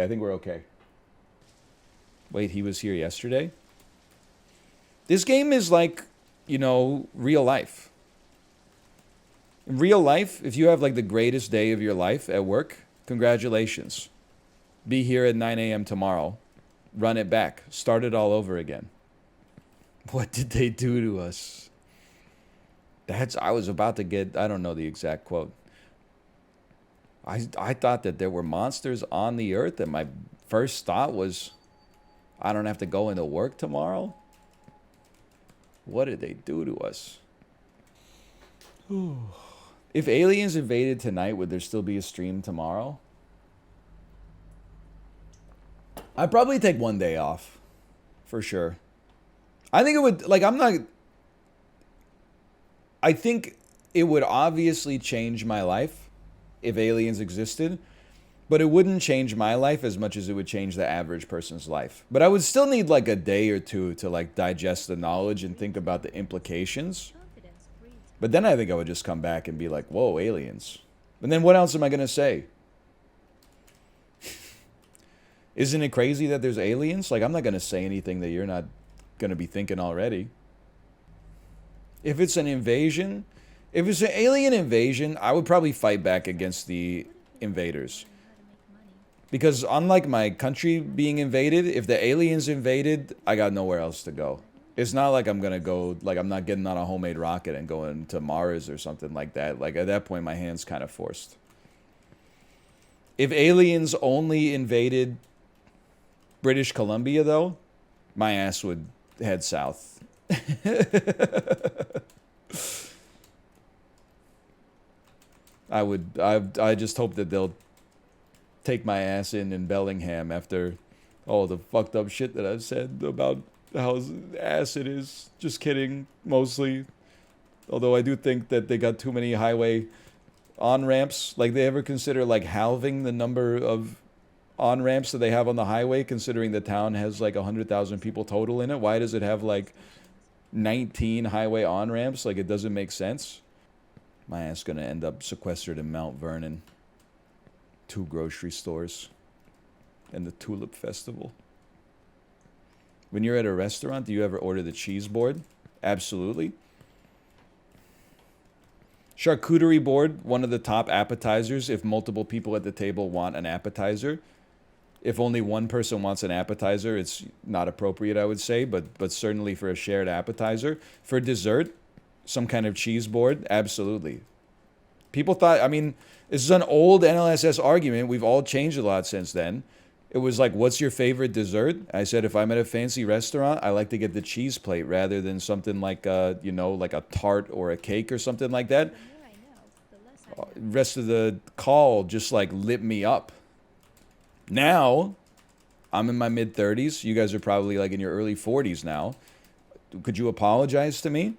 [SPEAKER 1] I think we're okay. Wait, he was here yesterday? This game is like, you know, real life. In real life, if you have like the greatest day of your life at work, congratulations. Be here at 9 a.m. tomorrow. Run it back. Start it all over again. What did they do to us? I was about to get, I don't know the exact quote. I thought that there were monsters on the earth, and my first thought was, I don't have to go into work tomorrow? What did they do to us? If aliens invaded tonight, would there still be a stream tomorrow? I'd probably take one day off. For sure. I think it would, like, I think it would obviously change my life if aliens existed, but it wouldn't change my life as much as it would change the average person's life. But I would still need like a day or two to like digest the knowledge and think about the implications. But then I think I would just come back and be like, whoa, aliens. And then what else am I going to say? Isn't it crazy that there's aliens? Like, I'm not going to say anything that you're not going to be thinking already. If it's an invasion, if it's an alien invasion, I would probably fight back against the invaders. Because unlike my country being invaded, if the aliens invaded, I got nowhere else to go. It's not like I'm going to go, like I'm not getting on a homemade rocket and going to Mars or something like that. Like at that point, my hand's kind of forced. If aliens only invaded British Columbia, though, my ass would head south. I just hope that they'll take my ass in Bellingham after all the fucked up shit that I've said about how ass it is. Just kidding, mostly. Although I do think that they got too many highway on-ramps. Like, they ever consider, like, halving the number of on-ramps that they have on the highway, considering the town has, like, 100,000 people total in it? Why does it have, like, 19 highway on-ramps? Like, it doesn't make sense. My ass gonna end up sequestered in Mount Vernon. 2 grocery stores. And the Tulip Festival. When you're at a restaurant, do you ever order the cheese board? Absolutely. Charcuterie board, one of the top appetizers if multiple people at the table want an appetizer. If only one person wants an appetizer, it's not appropriate, I would say, but certainly for a shared appetizer. For dessert, some kind of cheese board, absolutely. People thought, I mean, this is an old NLSS argument. We've all changed a lot since then. It was like, what's your favorite dessert? I said, if I'm at a fancy restaurant, I like to get the cheese plate rather than something like, you know, like a tart or a cake or something like that. Rest of the call just like lit me up. Now, I'm in my mid-30s. You guys are probably like in your early 40s now. Could you apologize to me?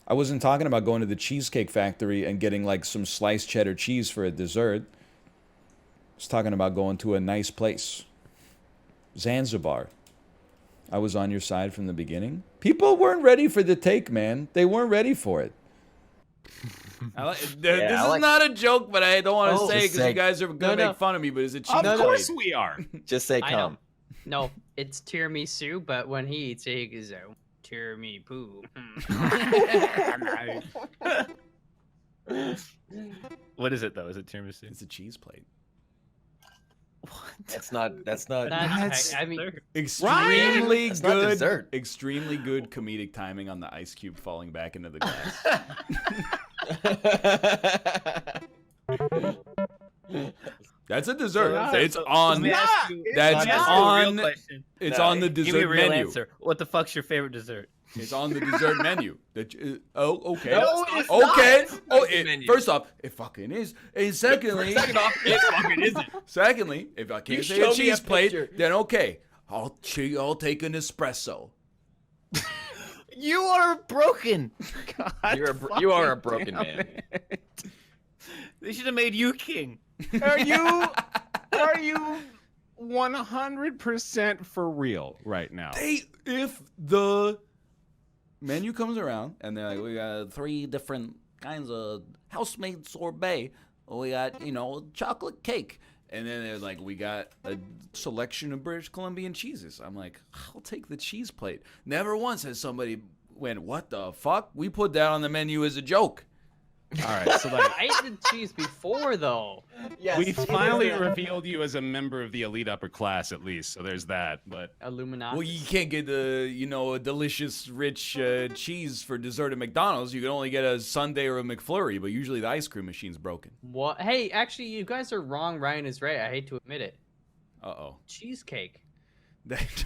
[SPEAKER 1] I wasn't talking about going to the Cheesecake Factory and getting like some sliced cheddar cheese for a dessert. I was talking about going to a nice place. Zanzibar. I was on your side from the beginning. People weren't ready for the take, man. They weren't ready for it.
[SPEAKER 3] This is not a joke, but I don't want to say it because you guys are going to make fun of me, but is it cheese?
[SPEAKER 5] Of course we are.
[SPEAKER 6] Just say come.
[SPEAKER 5] No, it's tiramisu, but when he eats it, he goes, oh, tiramisu.
[SPEAKER 3] What is it, though? Is it tiramisu?
[SPEAKER 1] It's a cheese plate.
[SPEAKER 6] What? That's not.
[SPEAKER 5] I mean,
[SPEAKER 1] Extremely
[SPEAKER 6] That's not
[SPEAKER 1] good.
[SPEAKER 6] dessert.
[SPEAKER 1] Extremely good comedic timing on the ice cube falling back into the glass. That's a dessert.
[SPEAKER 3] Yeah.
[SPEAKER 1] It's on.
[SPEAKER 3] That's on. It's on the
[SPEAKER 7] Give me a
[SPEAKER 3] dessert
[SPEAKER 7] real
[SPEAKER 3] menu.
[SPEAKER 7] answer. What the fuck's your favorite dessert?
[SPEAKER 3] It's on the dessert menu. Okay.
[SPEAKER 6] No, it's
[SPEAKER 3] Okay.
[SPEAKER 6] not.
[SPEAKER 3] Oh,
[SPEAKER 6] Menu.
[SPEAKER 3] first off, it fucking is. And secondly,
[SPEAKER 6] Second off, it fucking isn't.
[SPEAKER 3] secondly, if I can't say
[SPEAKER 6] show
[SPEAKER 3] a
[SPEAKER 6] me a
[SPEAKER 3] cheese plate,
[SPEAKER 6] picture.
[SPEAKER 3] then okay, I'll take an espresso.
[SPEAKER 7] You are broken. God,
[SPEAKER 6] You are a broken man.
[SPEAKER 7] They should have made you king.
[SPEAKER 8] Are you 100% for real right now?
[SPEAKER 3] If the menu comes around and they're like, we got 3 different kinds of house-made sorbet, we got chocolate cake, and then they're like, we got a selection of British Columbian cheeses. I'm like, I'll take the cheese plate. Never once has somebody went, what the fuck? We put that on the menu as a joke.
[SPEAKER 8] All right, so like
[SPEAKER 5] I ate the cheese before, though.
[SPEAKER 9] Yes.
[SPEAKER 8] we finally revealed you as a member of the elite upper class, at least. So there's that. But
[SPEAKER 5] Illuminati.
[SPEAKER 3] Well, you can't get a delicious, rich cheese for dessert at McDonald's. You can only get a sundae or a McFlurry, but usually the ice cream machine's broken.
[SPEAKER 5] What? Hey, actually, you guys are wrong. Ryan is right. I hate to admit it.
[SPEAKER 3] Uh-oh.
[SPEAKER 5] Cheesecake.
[SPEAKER 8] it's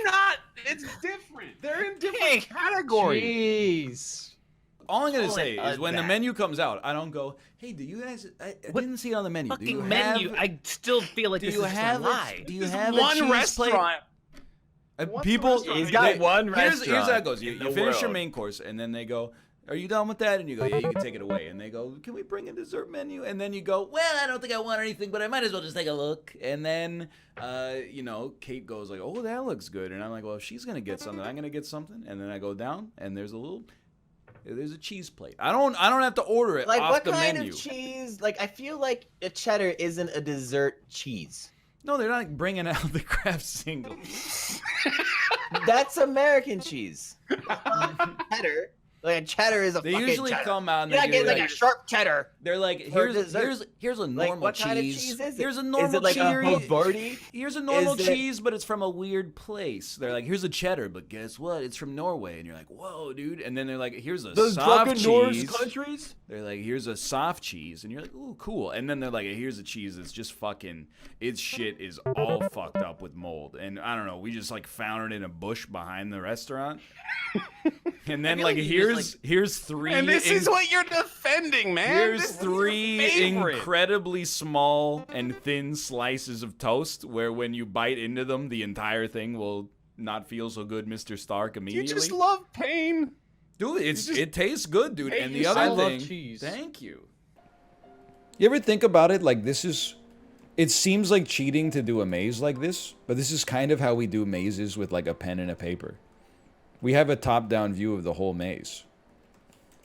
[SPEAKER 8] not. It's different. They're in different categories.
[SPEAKER 5] Jeez.
[SPEAKER 3] All I'm gonna say is when the menu comes out, I don't go, "Hey, do you guys? I didn't see it on the menu.
[SPEAKER 7] Fucking
[SPEAKER 3] do you
[SPEAKER 7] menu.
[SPEAKER 3] Have,
[SPEAKER 7] I still feel like
[SPEAKER 3] do
[SPEAKER 7] this
[SPEAKER 3] you
[SPEAKER 7] is
[SPEAKER 3] have
[SPEAKER 7] a lie.
[SPEAKER 3] Do you have
[SPEAKER 8] one
[SPEAKER 3] a cheese
[SPEAKER 8] restaurant.
[SPEAKER 3] Plate? People,
[SPEAKER 6] He's got one
[SPEAKER 3] Here's
[SPEAKER 6] restaurant.
[SPEAKER 3] how it goes. You
[SPEAKER 6] in the
[SPEAKER 3] finish your
[SPEAKER 6] world.
[SPEAKER 3] main course, and then they go, "Are you done with that?" And you go, "Yeah, you can take it away." And they go, "Can we bring a dessert menu?" And then you go, "Well, I don't think I want anything, but I might as well just take a look." And then, Kate goes like, "Oh, that looks good." And I'm like, "Well, if she's gonna get something, I'm gonna get something." And then I go down, and there's a cheese plate. I don't have to order it
[SPEAKER 9] Like
[SPEAKER 3] off
[SPEAKER 9] what
[SPEAKER 3] the
[SPEAKER 9] kind
[SPEAKER 3] menu.
[SPEAKER 9] of cheese? Like I feel like a cheddar isn't a dessert cheese.
[SPEAKER 3] No, they're not bringing out the Kraft singles.
[SPEAKER 9] That's American cheese. Cheddar. Like a cheddar is a
[SPEAKER 3] They
[SPEAKER 9] fucking
[SPEAKER 3] usually
[SPEAKER 9] cheddar.
[SPEAKER 3] come out and
[SPEAKER 9] You're
[SPEAKER 3] they
[SPEAKER 9] not
[SPEAKER 3] do
[SPEAKER 9] getting like a sharp cheddar.
[SPEAKER 3] They're like,
[SPEAKER 9] for
[SPEAKER 3] here's
[SPEAKER 9] dessert.
[SPEAKER 3] a normal
[SPEAKER 9] Like what
[SPEAKER 3] cheese.
[SPEAKER 9] kind of cheese is it?
[SPEAKER 3] Here's a normal
[SPEAKER 9] Is it like
[SPEAKER 3] cheese.
[SPEAKER 9] a Havarti?
[SPEAKER 3] Here's a normal
[SPEAKER 9] Is it-
[SPEAKER 3] cheese, but it's from a weird place. They're like, here's a cheddar, but guess what? It's from Norway. And you're like, whoa, dude. And then they're like, here's a
[SPEAKER 9] Those
[SPEAKER 3] soft
[SPEAKER 9] fucking Norse
[SPEAKER 3] cheese.
[SPEAKER 9] countries?
[SPEAKER 3] They're like, here's a soft cheese. And you're like, ooh, cool. And then they're like, here's a cheese that's just fucking, its shit is all fucked up with mold. And I don't know, we just like found it in a bush behind the restaurant. And then like, here's 3.
[SPEAKER 8] And this is what you're defending, man.
[SPEAKER 3] Here's
[SPEAKER 8] This is
[SPEAKER 3] 3
[SPEAKER 8] your favorite.
[SPEAKER 3] incredibly small and thin slices of toast where when you bite into them, the entire thing will not feel so good, Mr. Stark, immediately.
[SPEAKER 8] You just love pain.
[SPEAKER 3] Dude, it tastes good, dude.
[SPEAKER 8] Hate
[SPEAKER 3] And the
[SPEAKER 8] yourself.
[SPEAKER 3] other
[SPEAKER 5] I love
[SPEAKER 3] thing,
[SPEAKER 5] cheese.
[SPEAKER 3] thank you. You ever think about it like it seems like cheating to do a maze like this, but this is kind of how we do mazes with like a pen and a paper. We have a top-down view of the whole maze.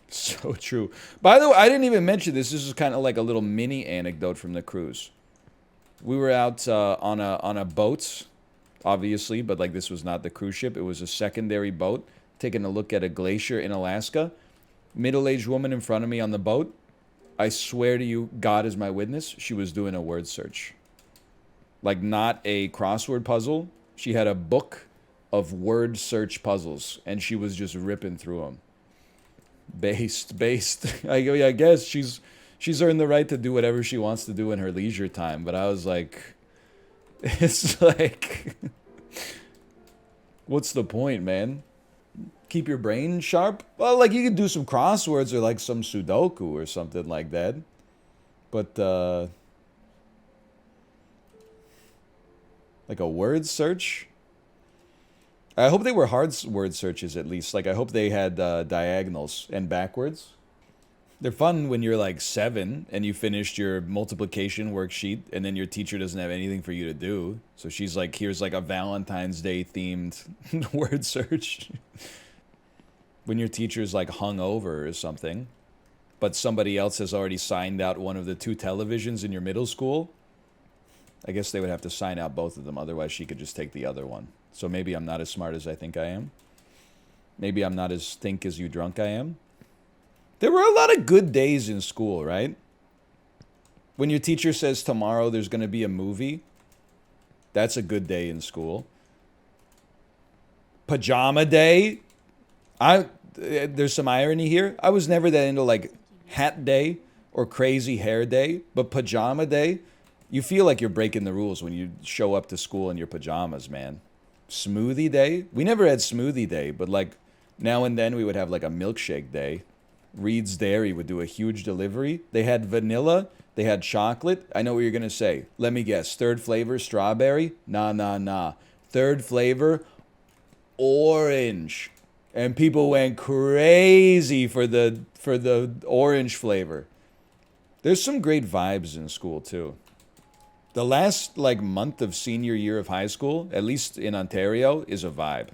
[SPEAKER 3] So true. By the way, I didn't even mention this. This is kind of like a little mini anecdote from the cruise. We were out on a boat, obviously, but like this was not the cruise ship. It was a secondary boat, taking a look at a glacier in Alaska. Middle-aged woman in front of me on the boat. I swear to you, God is my witness, she was doing a word search. Like not a crossword puzzle. She had a book of word search puzzles, and she was just ripping through them. Based. I go, yeah, I guess she's earned the right to do whatever she wants to do in her leisure time. But I was like, it's like, what's the point, man? Keep your brain sharp? Well, like you could do some crosswords or like some Sudoku or something like that. But like a word search? I hope they were hard word searches at least. Like, I hope they had diagonals and backwards. They're fun when you're like 7 and you finished your multiplication worksheet and then your teacher doesn't have anything for you to do. So she's like, here's like a Valentine's Day themed word search. When your teacher's like hungover or something, but somebody else has already signed out one of the 2 televisions in your middle school. I guess they would have to sign out both of them. Otherwise, she could just take the other one. So maybe I'm not as smart as I think I am. Maybe I'm not as think as you drunk I am. There were a lot of good days in school, right? When your teacher says tomorrow there's going to be a movie, that's a good day in school. Pajama day. There's some irony here. I was never that into like hat day or crazy hair day, but pajama day, You feel like you're breaking the rules when you show up to school in your pajamas, man. Smoothie day? We never had smoothie day, but like now and then we would have like a milkshake day. Reed's Dairy would do a huge delivery. They had vanilla, they had chocolate. I know what you're gonna say. Let me guess. Third flavor, strawberry? Nah, nah, nah. Third flavor, orange. And people went crazy for the orange flavor. There's some great vibes in school too. The last like month of senior year of high school, at least in Ontario, is a vibe.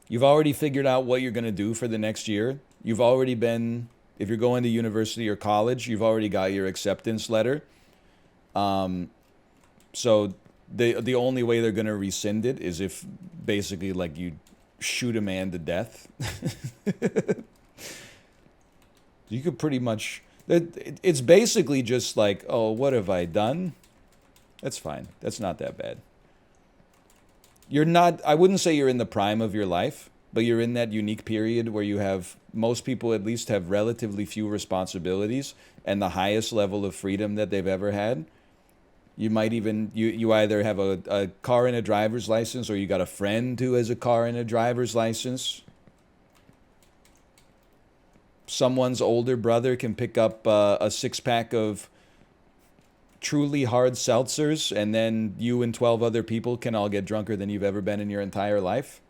[SPEAKER 3] You've already figured out what you're going to do for the next year. You've already been, if you're going to university or college, you've already got your acceptance letter. So the only way they're going to rescind it is if basically like you shoot a man to death. You could pretty much, it's basically just like, oh, what have I done? That's fine. That's not that bad. You're not, I wouldn't say you're in the prime of your life, but you're in that unique period where you have, most people at least have relatively few responsibilities and the highest level of freedom that they've ever had. You might even, you either have a car and a driver's license or you got a friend who has a car and a driver's license. Someone's older brother can pick up a six-pack of truly hard seltzers, and then you and 12 other people can all get drunker than you've ever been in your entire life.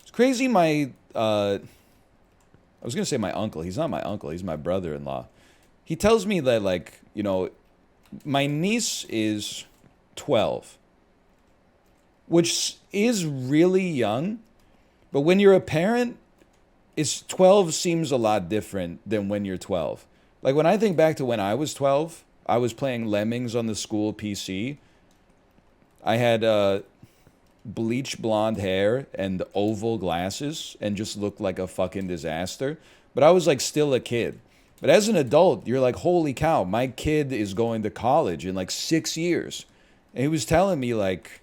[SPEAKER 3] It's crazy. I was going to say my uncle. He's not my uncle. He's my brother-in-law. He tells me that, like, you know, my niece is 12, which is really young, but when you're a parent, 12 seems a lot different than when you're 12. Like, when I think back to when I was 12, I was playing Lemmings on the school PC. I had bleach blonde hair and oval glasses and just looked like a fucking disaster. But I was like still a kid. But as an adult, you're like, holy cow, my kid is going to college in like 6 years. And he was telling me like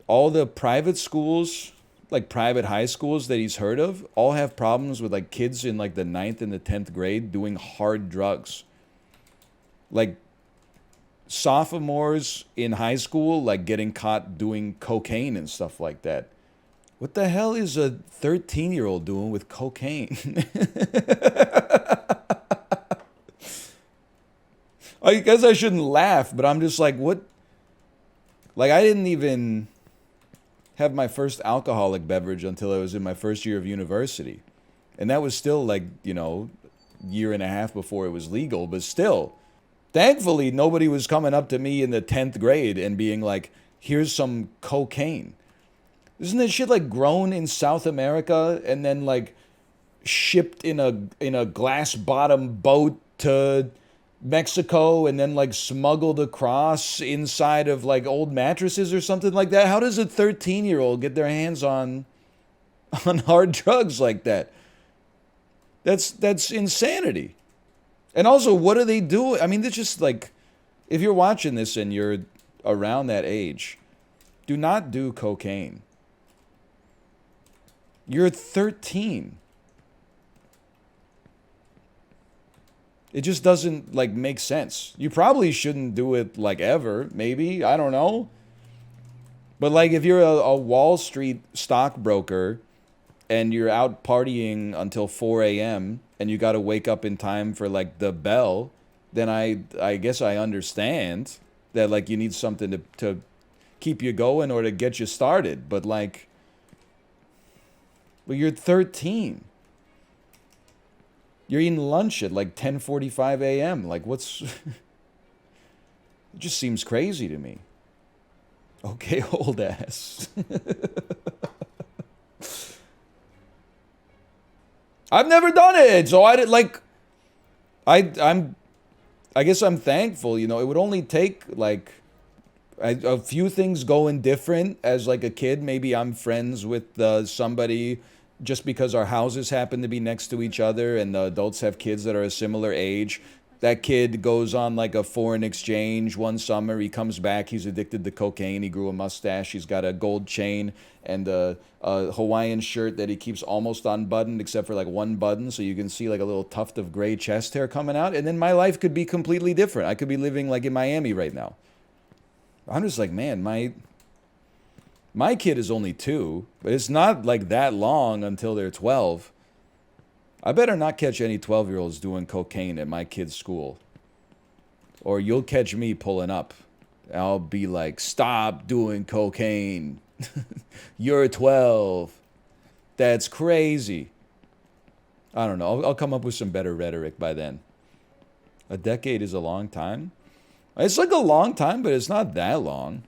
[SPEAKER 3] all the private schools, like private high schools that he's heard of, all have problems with like kids in like the 9th and the 10th grade doing hard drugs. Like sophomores in high school, like getting caught doing cocaine and stuff like that. What the hell is a 13-year-old doing with cocaine? I guess I shouldn't laugh, but I'm just like, what? Like, I didn't even have my first alcoholic beverage until I was in my first year of university. And that was still like, you know, year and a half before it was legal, but still. Thankfully, nobody was coming up to me in the 10th grade and being like, here's some cocaine. Isn't this shit like grown in South America and then like shipped in a glass bottom boat to Mexico and then like smuggled across inside of like old mattresses or something like that? How does a 13-year-old get their hands on hard drugs like that? That's insanity. And also, what are they doing? I mean, it's just like, if you're watching this and you're around that age, do not do cocaine. You're 13. It just doesn't, like, make sense. You probably shouldn't do it, like, ever, maybe. I don't know. But, like, if you're a Wall Street stockbroker and you're out partying until 4 a.m., and you got to wake up in time for like the bell, then I guess I understand that like you need something to keep you going or to get you started. But like, well, you're 13. You're eating lunch at like 10:45 a.m. Like what's? It just seems crazy to me. Okay, old ass. I've never done it, so I did like. I guess I'm thankful. You know, it would only take like a few things going different as like a kid. Maybe I'm friends with somebody just because our houses happen to be next to each other, and the adults have kids that are a similar age. That kid goes on like a foreign exchange one summer. He comes back. He's addicted to cocaine. He grew a mustache. He's got a gold chain and a Hawaiian shirt that he keeps almost unbuttoned except for like one button. So you can see like a little tuft of gray chest hair coming out. And then my life could be completely different. I could be living like in Miami right now. I'm just like, man, my kid is only 2, but it's not like that long until they're 12. I better not catch any 12-year-olds doing cocaine at my kid's school. Or you'll catch me pulling up. I'll be like, stop doing cocaine. You're 12. That's crazy. I don't know. I'll come up with some better rhetoric by then. A decade is a long time. It's like a long time, but it's not that long.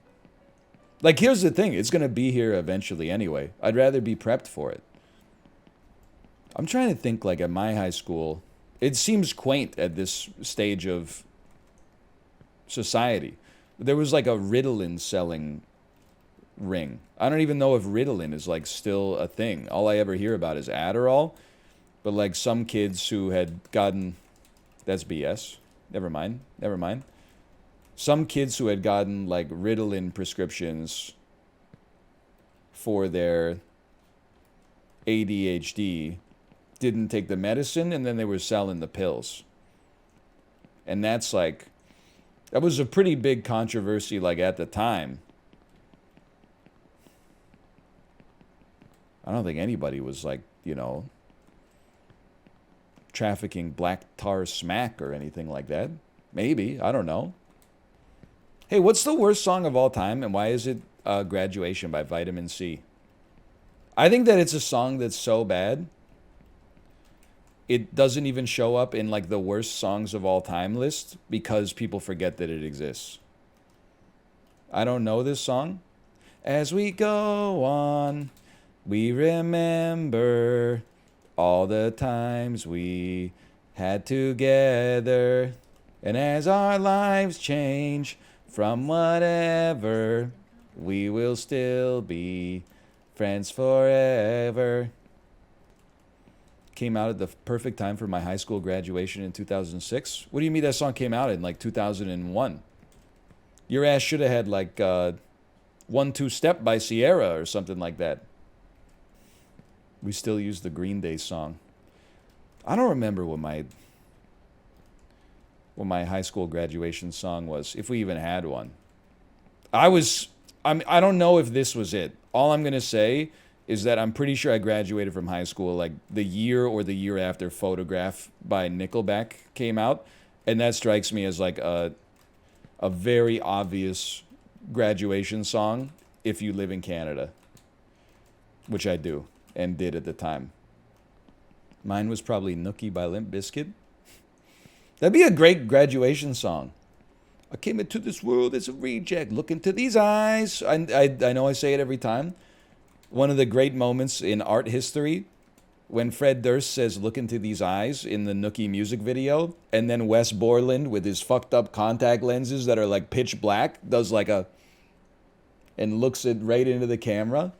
[SPEAKER 3] Like, here's the thing. It's going to be here eventually anyway. I'd rather be prepped for it. I'm trying to think, like, at my high school, it seems quaint at this stage of society. There was, like, a Ritalin selling ring. I don't even know if Ritalin is, like, still a thing. All I ever hear about is Adderall. But, like, some kids who had gotten... That's BS. Never mind. Never mind. Some kids who had gotten, like, Ritalin prescriptions for their ADHD didn't take the medicine, and then they were selling the pills. And that's, like... That was a pretty big controversy, like, at the time. I don't think anybody was, like, you know... trafficking black tar smack or anything like that. Maybe. I don't know. Hey, what's the worst song of all time, and why is it Graduation by Vitamin C? I think that it's a song that's so bad, it doesn't even show up in, like, the worst songs of all time list because people forget that it exists. I don't know this song. As we go on, we remember all the times we had together. And as our lives change from whatever, we will still be friends forever. Came out at the perfect time for my high school graduation in 2006. What do you mean that song came out in, like, 2001? Your ass should have had, like, 1-2 Step by Sierra or something like that. We still use the Green Day song. I don't remember what my high school graduation song was, if we even had one. I don't know if this was it. All I'm going to say is that I'm pretty sure I graduated from high school like the year or the year after Photograph by Nickelback came out. And that strikes me as like a very obvious graduation song if you live in Canada. Which I do and did at the time. Mine was probably Nookie by Limp Bizkit. That'd be a great graduation song. I came into this world as a reject. Look into these eyes. I know I say it every time. One of the great moments in art history, when Fred Durst says, look into these eyes in the Nookie music video, and then Wes Borland with his fucked up contact lenses that are like pitch black, does like a, and looks it right into the camera.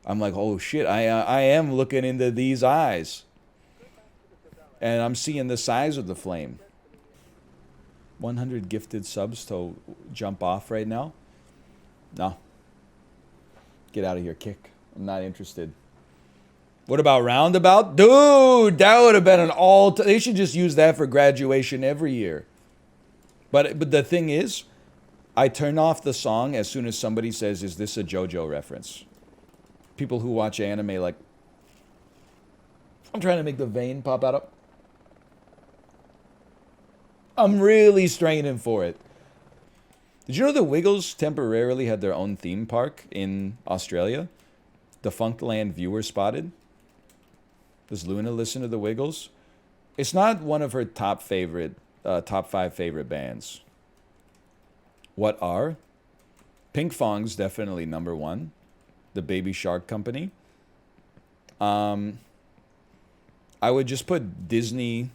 [SPEAKER 3] I'm like, oh shit, I am looking into these eyes. And I'm seeing the size of the flame. 100 gifted subs to jump off right now? No. Get out of here, kick. I'm not interested. What about Roundabout? Dude, that would have been an they should just use that for graduation every year. But the thing is, I turn off the song as soon as somebody says, is this a JoJo reference? People who watch anime like, I'm trying to make the vein pop out of. I'm really straining for it. Did you know the Wiggles temporarily had their own theme park in Australia? Defunctland viewer spotted. Does Luna listen to the Wiggles? It's not one of her top 5 favorite bands. What are? Pink Fong's definitely number 1. The Baby Shark Company. I would just put Disney,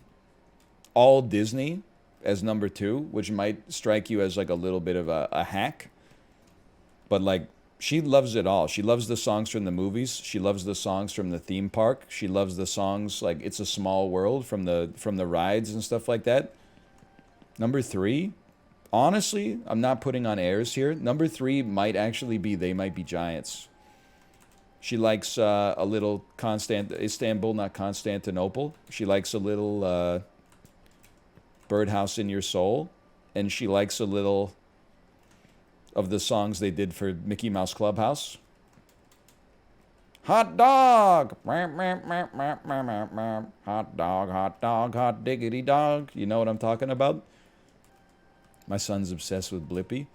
[SPEAKER 3] all Disney, as number 2, which might strike you as like a little bit of a hack. But like, she loves it all. She loves the songs from the movies. She loves the songs from the theme park. She loves the songs like It's a Small World from the rides and stuff like that. Number 3, honestly, I'm not putting on airs here. Number 3 might actually be They Might Be Giants. She likes a little Istanbul, not Constantinople. She likes a little Birdhouse in Your Soul. And she likes a little of the songs they did for Mickey Mouse Clubhouse. Hot dog! Hot dog, hot diggity dog. You know what I'm talking about? My son's obsessed with Blippi.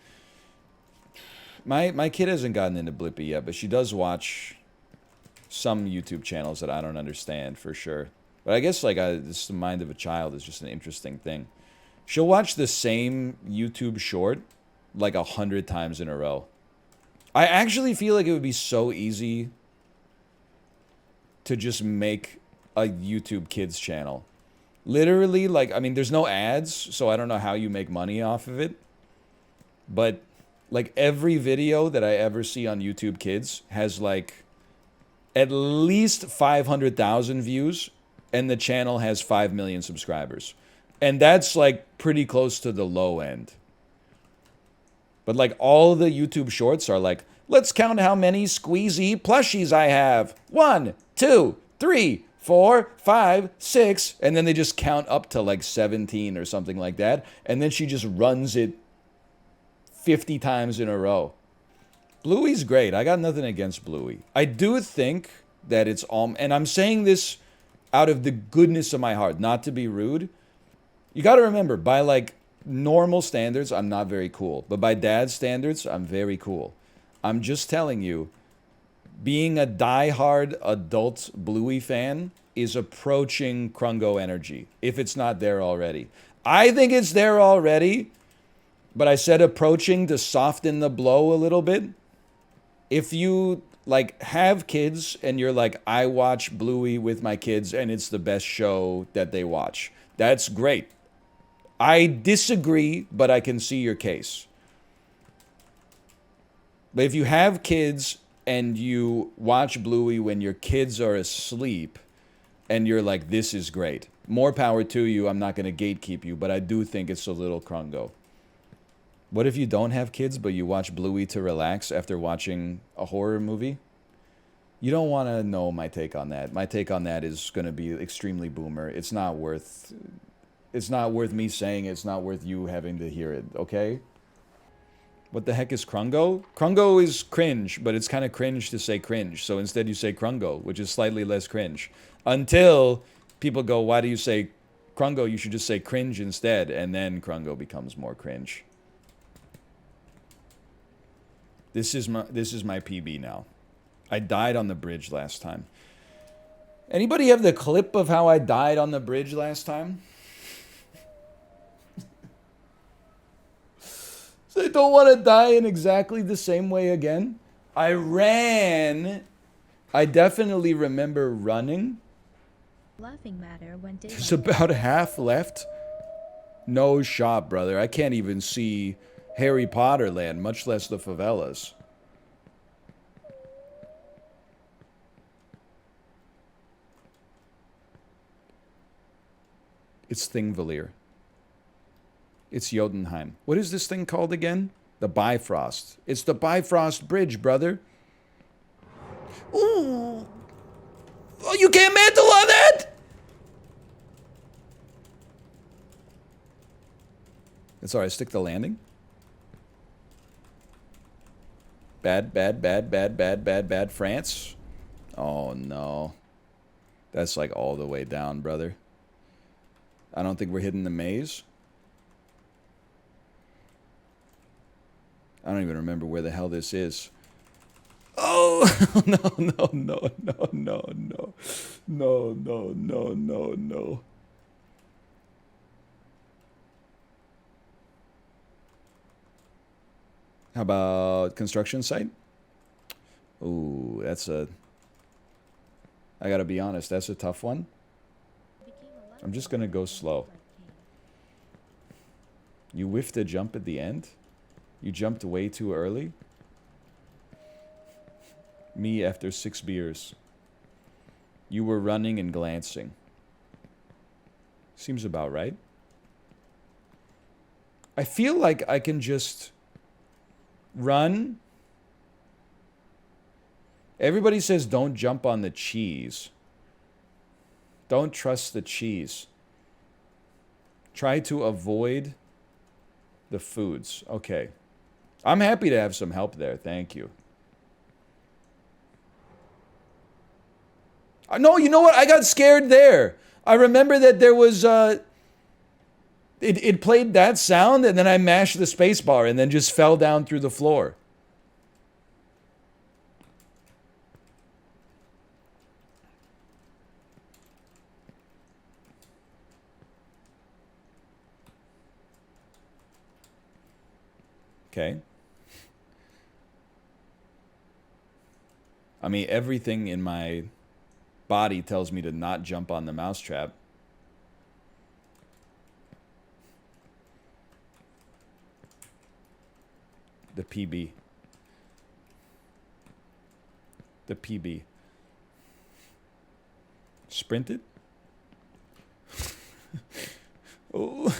[SPEAKER 3] My kid hasn't gotten into Blippi yet, but she does watch some YouTube channels that I don't understand for sure. But I guess like this the mind of a child is just an interesting thing. She'll watch the same YouTube short like 100 times in a row. I actually feel like it would be so easy to just make a YouTube Kids channel. Literally, like, I mean, there's no ads, so I don't know how you make money off of it. But, like, every video that I ever see on YouTube Kids has, like, at least 500,000 views, and the channel has 5 million subscribers. And that's, like, pretty close to the low end. But, like, all the YouTube shorts are like, let's count how many squeezy plushies I have. 1, 2, 3, 4, 5, 6. And then they just count up to like 17 or something like that. And then she just runs it 50 times in a row. Bluey's great. I got nothing against Bluey. I do think that it's all... And I'm saying this out of the goodness of my heart, not to be rude. You got to remember, by like normal standards, I'm not very cool. But by dad's standards, I'm very cool. I'm just telling you, being a diehard adult Bluey fan is approaching Krungo energy, if it's not there already. I think it's there already, but I said approaching to soften the blow a little bit. If you, like, have kids and you're like, I watch Bluey with my kids and it's the best show that they watch, that's great. I disagree, but I can see your case. But if you have kids and you watch Bluey when your kids are asleep and you're like, this is great, more power to you. I'm not going to gatekeep you, but I do think it's a little Krungo. What if you don't have kids, but you watch Bluey to relax after watching a horror movie? You don't want to know my take on that. My take on that is going to be extremely boomer. It's not worth me saying it. It's not worth you having to hear it, okay? What the heck is Krungo? Krungo is cringe, but it's kind of cringe to say cringe. So instead you say Krungo, which is slightly less cringe. Until people go, why do you say Krungo? You should just say cringe instead. And then Krungo becomes more cringe. This is my PB now. I died on the bridge last time. Anybody have the clip of how I died on the bridge last time? So I don't want to die in exactly the same way again. I ran. I definitely remember running.
[SPEAKER 10] Laughing matter when
[SPEAKER 3] There's about half left. No shot, brother. I can't even see Harry Potter land, much less the favelas. It's Thingvellir. It's Jotunheim. What is this thing called again? The Bifrost. It's the Bifrost Bridge, brother. Ooh. Oh, you can't mantle on that? It's alright. Stick the landing. Bad, bad, bad, bad, bad, bad, bad. France. Oh, no. That's like all the way down, brother. I don't think we're hitting the maze. I don't even remember where the hell this is. Oh, no, no, no, no, no, no. No, no, no, no, no. How about construction site? Ooh, that's a... I gotta be honest, that's a tough one. I'm just gonna go slow. You whiffed a jump at the end? You jumped way too early? Me after 6 beers. You were running and glancing. Seems about right. I feel like I can just run. Everybody says don't jump on the cheese. Don't trust the cheese. Try to avoid the foods. Okay. I'm happy to have some help there. Thank you. No, you know what? I got scared there. I remember that there was... It played that sound, and then I mashed the space bar and then just fell down through the floor. Okay. I mean, everything in my body tells me to not jump on the mousetrap. The PB. The PB. Sprinted? Oh.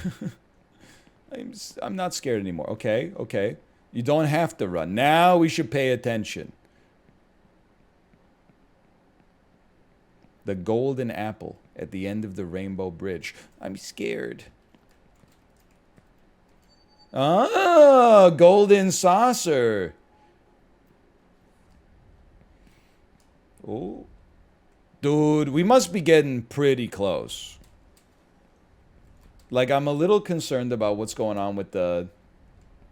[SPEAKER 3] I'm not scared anymore. Okay, okay. You don't have to run. Now we should pay attention. The golden apple at the end of the rainbow bridge. I'm scared. Ah, golden saucer. Oh. Dude, we must be getting pretty close. Like, I'm a little concerned about what's going on with the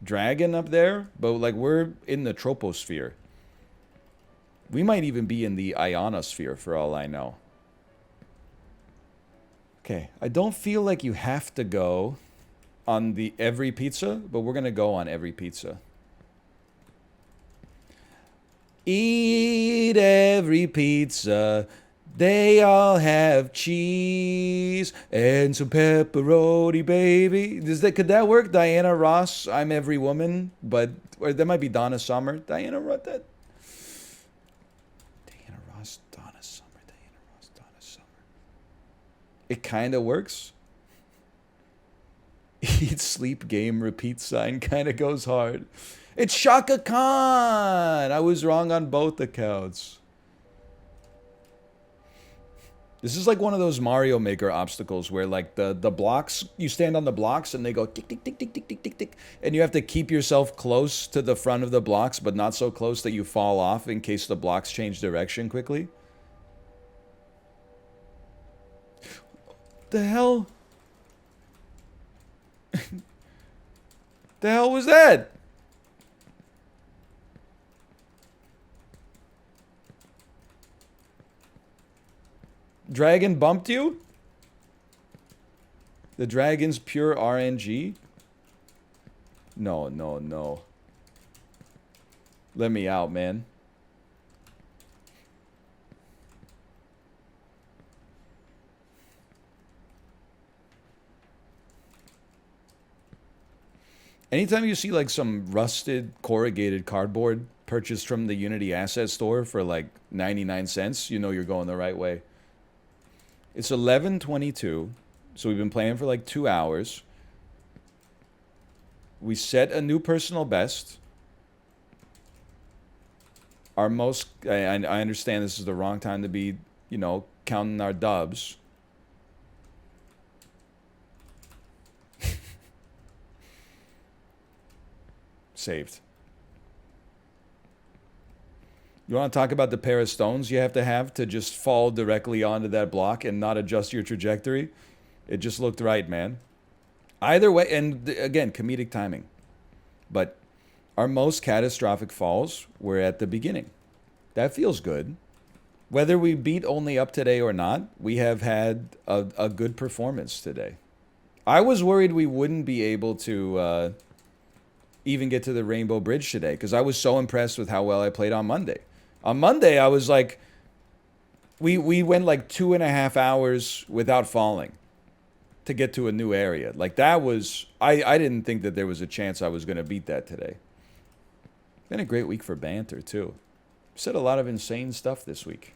[SPEAKER 3] dragon up there, but, like, we're in the troposphere. We might even be in the ionosphere, for all I know. Okay, I don't feel like you have to go on the every pizza, but we're gonna go on every pizza. Eat every pizza. They all have cheese and some pepperoni, baby. Could that work? Diana Ross, I'm every woman, but or that might be Donna Summer. Diana Ross, Donna Summer. It kind of works. Eat, sleep, game, repeat sign kind of goes hard. It's Shaka Khan. I was wrong on both accounts. This is like one of those Mario Maker obstacles where like the blocks, you stand on the blocks and they go tick, tick, tick, tick, tick, tick, tick, tick. And you have to keep yourself close to the front of the blocks, but not so close that you fall off in case the blocks change direction quickly. The hell? The hell was that? Dragon bumped you? The dragon's pure RNG? No, no, no. Let me out, man. Anytime you see like some rusted corrugated cardboard purchased from the Unity Asset Store for like 99 cents, you know you're going the right way. It's 11:22, so we've been playing for like 2 hours. We set a new personal best. Our most... I understand this is the wrong time to be, you know, counting our dubs. Saved. You want to talk about the pair of stones you have to just fall directly onto that block and not adjust your trajectory? It just looked right, man. Either way, and again, comedic timing. But our most catastrophic falls were at the beginning. That feels good. Whether we beat only up today or not, we have had a good performance today. I was worried we wouldn't be able to even get to the Rainbow Bridge today because I was so impressed with how well I played on Monday. On Monday, I was like, we went like 2.5 hours without falling to get to a new area. Like that was, I didn't think that there was a chance I was going to beat that today. Been a great week for Banter too. Said a lot of insane stuff this week.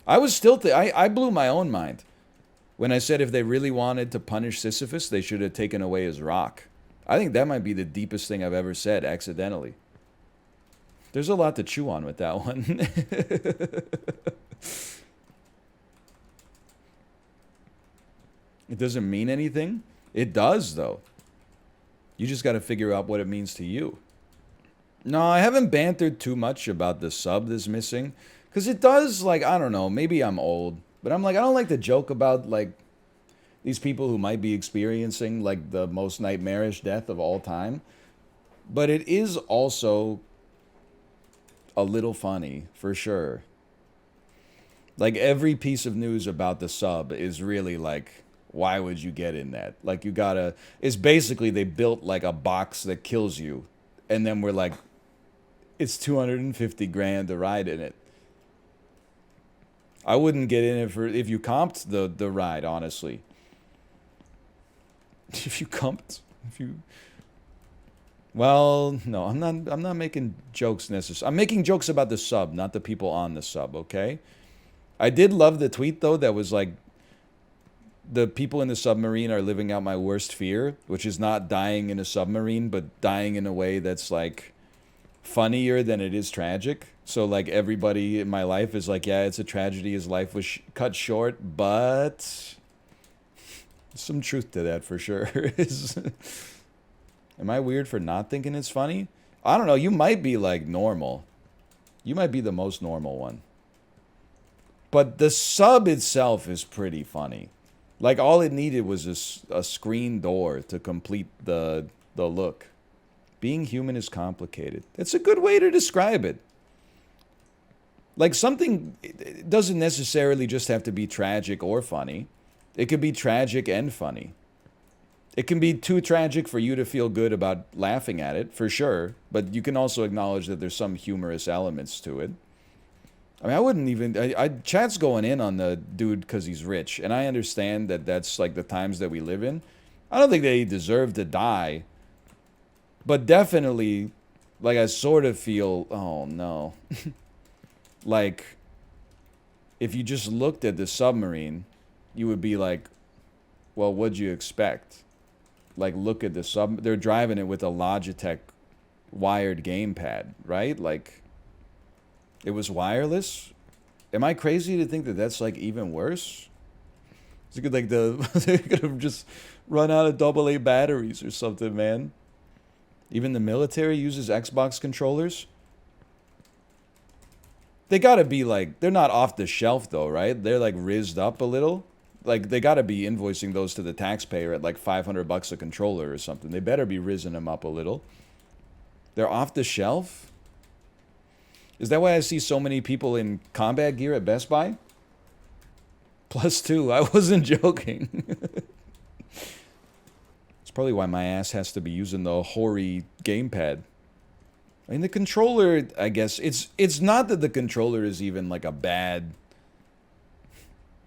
[SPEAKER 3] I was still, I blew my own mind when I said if they really wanted to punish Sisyphus, they should have taken away his rock. I think that might be the deepest thing I've ever said accidentally. There's a lot to chew on with that one. It doesn't mean anything? It does, though. You just got to figure out what it means to you. No, I haven't bantered too much about the sub that's missing. Because it does, like, I don't know, maybe I'm old. But I'm like, I don't like to joke about, like, these people who might be experiencing, like, the most nightmarish death of all time. But it is also a little funny, for sure. Like, every piece of news about the sub is really, like, why would you get in that? Like, you gotta... It's basically they built, like, a box that kills you. And then we're like, it's 250 grand to ride in it. I wouldn't get in it for... If you comped the ride, honestly. If you comped... If you... Well, no, I'm not making jokes necessarily. I'm making jokes about the sub, not the people on the sub, okay? I did love the tweet, though, that was like, the people in the submarine are living out my worst fear, which is not dying in a submarine, but dying in a way that's, like, funnier than it is tragic. So, like, everybody in my life is like, yeah, it's a tragedy. His life was cut short, but... some truth to that, for sure. Am I weird for not thinking it's funny? I don't know. You might be, like, normal. You might be the most normal one. But the sub itself is pretty funny. Like, all it needed was a screen door to complete the look. Being human is complicated. It's a good way to describe it. Like, something... It doesn't necessarily just have to be tragic or funny. It could be tragic and funny. It can be too tragic for you to feel good about laughing at it, for sure. But you can also acknowledge that there's some humorous elements to it. I mean, I wouldn't even... Chat's going in on the dude because he's rich. And I understand that that's, like, the times that we live in. I don't think they deserve to die. But definitely, like, I sort of feel... Oh, no. Like, if you just looked at the submarine, you would be like, well, what'd you expect? Like, look at the sub... They're driving it with a Logitech wired gamepad, right? Like... It was wireless? Am I crazy to think that that's, like, even worse? It's like they could have just run out of AA batteries or something, man. Even the military uses Xbox controllers? They gotta be, like... They're not off the shelf, though, right? They're, like, rizzed up a little. Like, they gotta be invoicing those to the taxpayer at, like, $500 a controller or something. They better be rizzing them up a little. They're off the shelf? Is that why I see so many people in combat gear at Best Buy? +2. I wasn't joking. It's probably why my ass has to be using the hoary gamepad. I mean, the controller, I guess, it's not that the controller is even, like, a bad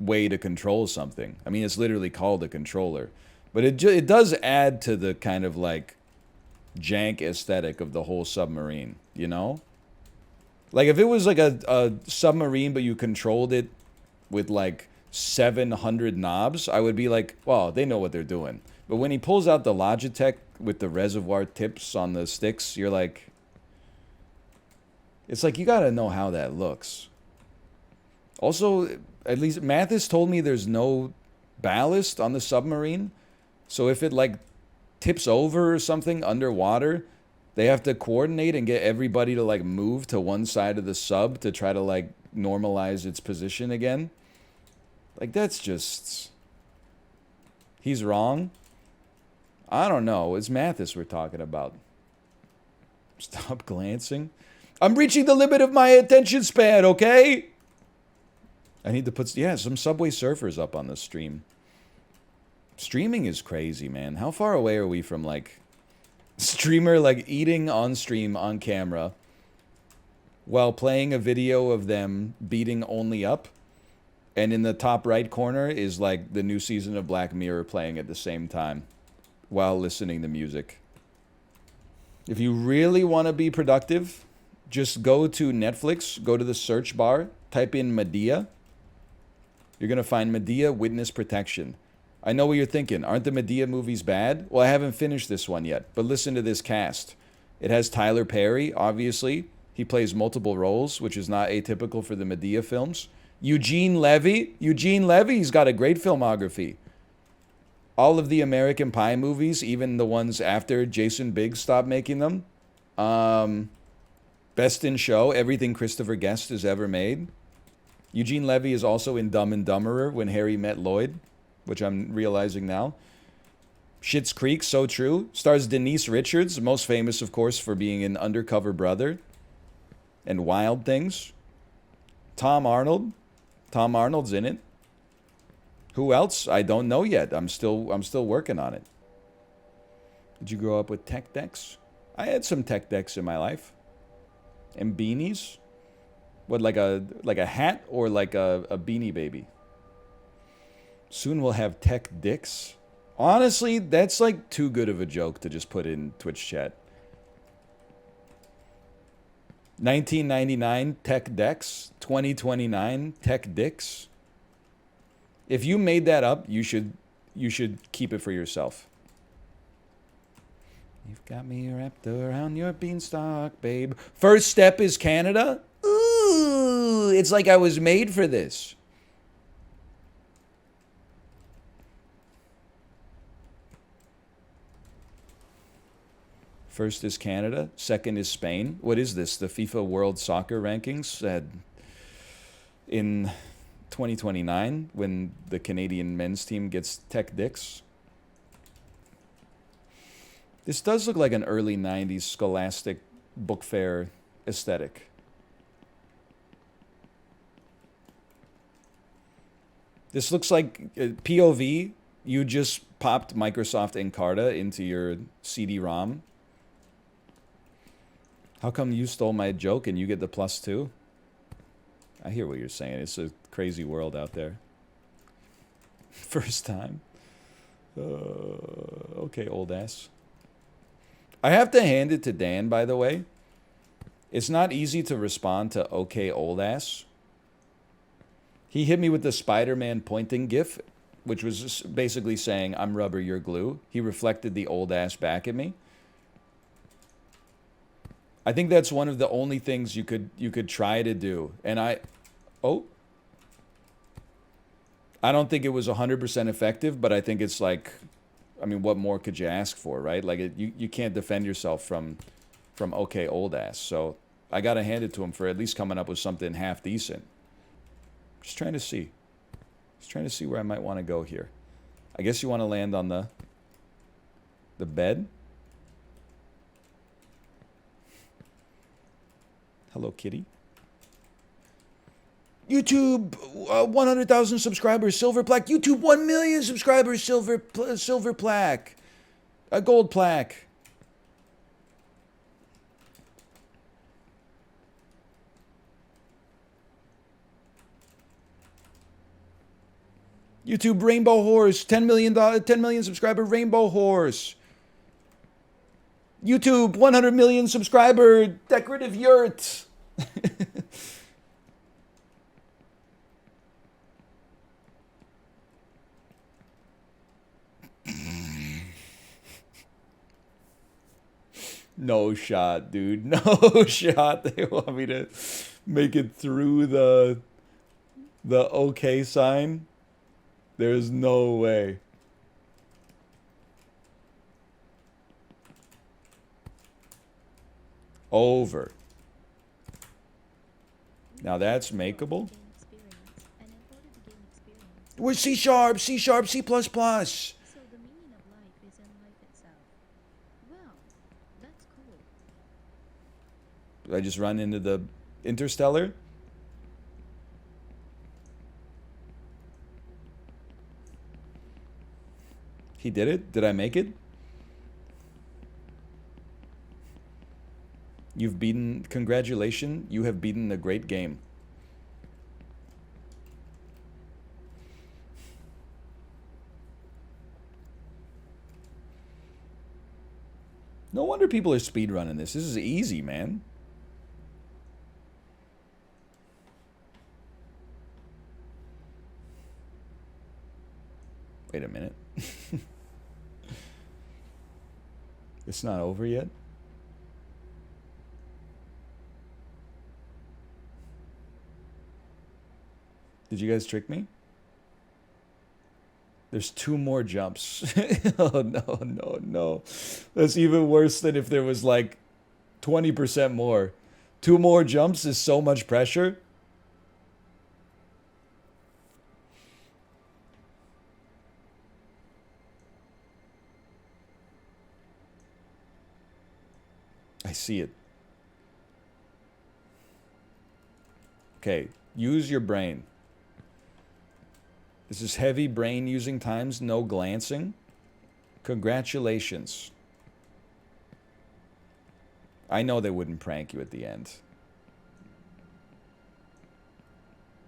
[SPEAKER 3] way to control something. I mean, it's literally called a controller. But it does add to the kind of, like, jank aesthetic of the whole submarine, you know? Like, if it was, like, a submarine, but you controlled it with, like, 700 knobs, I would be like, well, they know what they're doing. But when he pulls out the Logitech with the reservoir tips on the sticks, you're like... It's like, you gotta know how that looks. Also, at least Mathis told me there's no ballast on the submarine. So if it, like, tips over or something underwater... They have to coordinate and get everybody to, like, move to one side of the sub to try to, like, normalize its position again. Like, that's just... He's wrong? I don't know. It's Mathis we're talking about. Stop glancing. I'm reaching the limit of my attention span, okay? I need to put... Yeah, some Subway Surfers up on the stream. Streaming is crazy, man. How far away are we from, like... Streamer, like, eating on stream on camera while playing a video of them beating only up, and in the top right corner is, like, the new season of Black Mirror playing at the same time while listening to music. If you really want to be productive, just go to Netflix, go to the search bar, type in Medea. You're going to find Medea Witness Protection. I know what you're thinking. Aren't the Medea movies bad? Well, I haven't finished this one yet, but listen to this cast. It has Tyler Perry, obviously. He plays multiple roles, which is not atypical for the Medea films. Eugene Levy. Eugene Levy's got a great filmography. All of the American Pie movies, even the ones after Jason Biggs stopped making them. Best in Show, everything Christopher Guest has ever made. Eugene Levy is also in Dumb and Dumberer, When Harry Met Lloyd, which I'm realizing now. Schitt's Creek, so true. Stars Denise Richards, most famous, of course, for being in Undercover Brother and Wild Things. Tom Arnold. Tom Arnold's in it. Who else? I don't know yet. I'm still working on it. Did you grow up with tech decks? I had some tech decks in my life. And beanies? What, like a hat or like a beanie baby? Soon we'll have tech dicks. Honestly, that's like too good of a joke to just put in Twitch chat. 1999 tech decks, 2029 tech dicks. If you made that up, you should keep it for yourself. You've got me wrapped around your beanstalk, babe. First step is Canada? Ooh, it's like I was made for this. First is Canada. Second is Spain. What is this? The FIFA World Soccer Rankings in 2029 when the Canadian men's team gets tech dicks. This does look like an early 90s Scholastic book fair aesthetic. This looks like POV. You just popped Microsoft Encarta into your CD-ROM. How come you stole my joke and you get the +2? I hear what you're saying. It's a crazy world out there. First time. Okay, old ass. I have to hand it to Dan, by the way. It's not easy to respond to okay, old ass. He hit me with the Spider-Man pointing gif, which was just basically saying, I'm rubber, you're glue. He reflected the old ass back at me. I think that's one of the only things you could try to do. And I don't think it was 100% effective, but I think it's like, I mean, what more could you ask for, right? Like, you can't defend yourself from okay, old ass. So I got to hand it to him for at least coming up with something half decent. Just trying to see. Just trying to see where I might want to go here. I guess you want to land on the bed. Hello, kitty. YouTube, 100,000 subscribers, silver plaque. YouTube, 1 million subscribers, silver plaque. A gold plaque. YouTube, Rainbow Horse, 10 million subscriber, Rainbow Horse. YouTube, 100 million subscriber, decorative yurt. No shot, dude. No shot. They want me to make it through the okay sign. There's no way. Over. Now that's makeable. We're C#, C#, C++.
[SPEAKER 10] So the meaning of life is in life itself. Well, that's cool.
[SPEAKER 3] Did I just run into the Interstellar? He did it? Did I make it? You've beaten... Congratulations. You have beaten the great game. No wonder people are speedrunning this. This is easy, man. Wait a minute. It's not over yet? Did you guys trick me? There's 2 more jumps. Oh, no, no, no. That's even worse than if there was like 20% more. 2 more jumps is so much pressure. I see it. Okay, use your brain. This is heavy brain using times, no glancing. Congratulations. I know they wouldn't prank you at the end.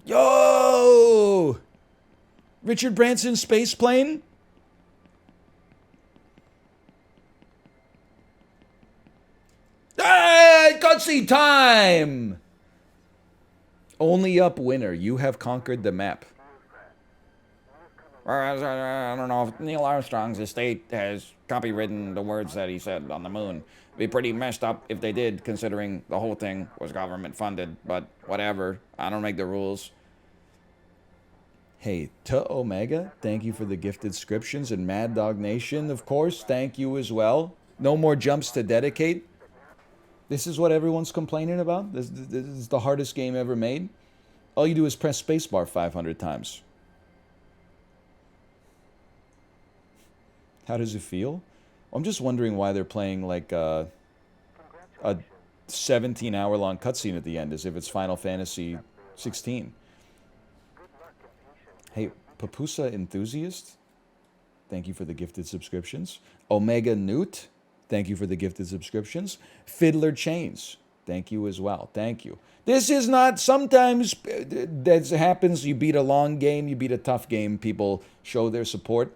[SPEAKER 3] Yo! Richard Branson space plane? Hey, cutscene time! Only up winner. You have conquered the map. I don't know if Neil Armstrong's estate has copywritten the words that he said on the moon. It'd be pretty messed up if they did, considering the whole thing was government funded. But whatever. I don't make the rules. Hey, to Omega, thank you for the gifted subscriptions. And Mad Dog Nation, of course, thank you as well. No more jumps to dedicate. This is what everyone's complaining about? This is the hardest game ever made? All you do is press spacebar 500 times. How does it feel? I'm just wondering why they're playing like a 17-hour-long cutscene at the end, as if it's Final Fantasy 16. Hey, Papusa Enthusiast, thank you for the gifted subscriptions. Omega Newt, thank you for the gifted subscriptions. Fiddler Chains, thank you as well. Thank you. This is not, sometimes that happens, you beat a long game, you beat a tough game, people show their support.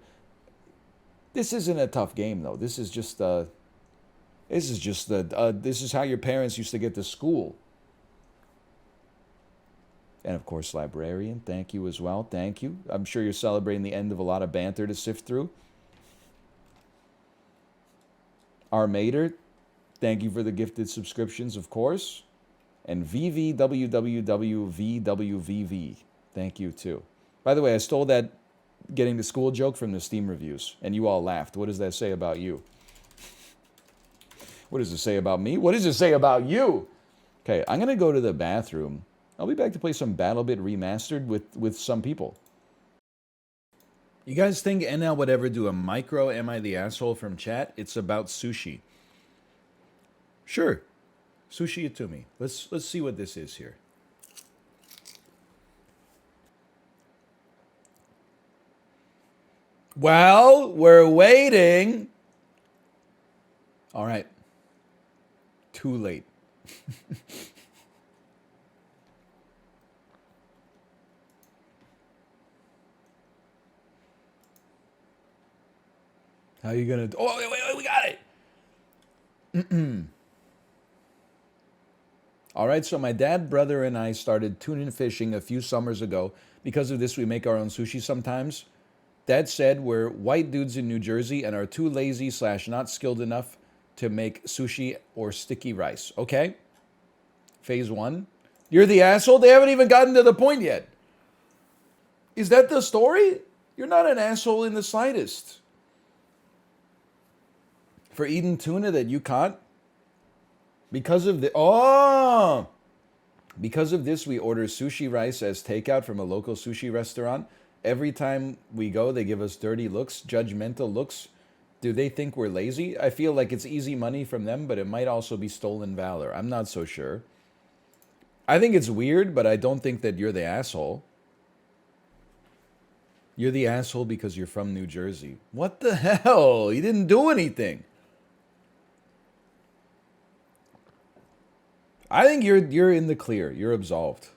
[SPEAKER 3] This isn't a tough game, though. This is just this is how your parents used to get to school. And of course, Librarian, thank you as well. Thank you. I'm sure you're celebrating the end of a lot of banter to sift through. Armator, thank you for the gifted subscriptions, of course. And VVWWWVWVV, thank you too. By the way, I stole that getting to school joke from the Steam reviews, and you all laughed. What does that say about you? What does it say about me? What does it say about you? Okay, I'm going to go to the bathroom. I'll be back to play some BattleBit Remastered with some people. You guys think NL would ever do a micro Am I the Asshole from chat? It's about sushi. Sure. Sushi it to me. Let's see what this is here. Well, we're waiting. All right. Too late. How are you gonna? Oh, wait, we got it. All right, so my dad, brother, and I started tuna fishing a few summers ago. Because of this, we make our own sushi sometimes. That said, we're white dudes in New Jersey and are too lazy / not skilled enough to make sushi or sticky rice. Okay? Phase 1. You're the asshole? They haven't even gotten to the point yet. Is that the story? You're not an asshole in the slightest. For eating tuna that you caught? Because of because of this, we order sushi rice as takeout from a local sushi restaurant. Every time we go, they give us dirty looks, judgmental looks. Do they think we're lazy? I feel like it's easy money from them, but it might also be stolen valor. I'm not so sure. I think it's weird, but I don't think that you're the asshole. You're the asshole because you're from New Jersey. What the hell? You didn't do anything. I think you're in the clear. You're absolved.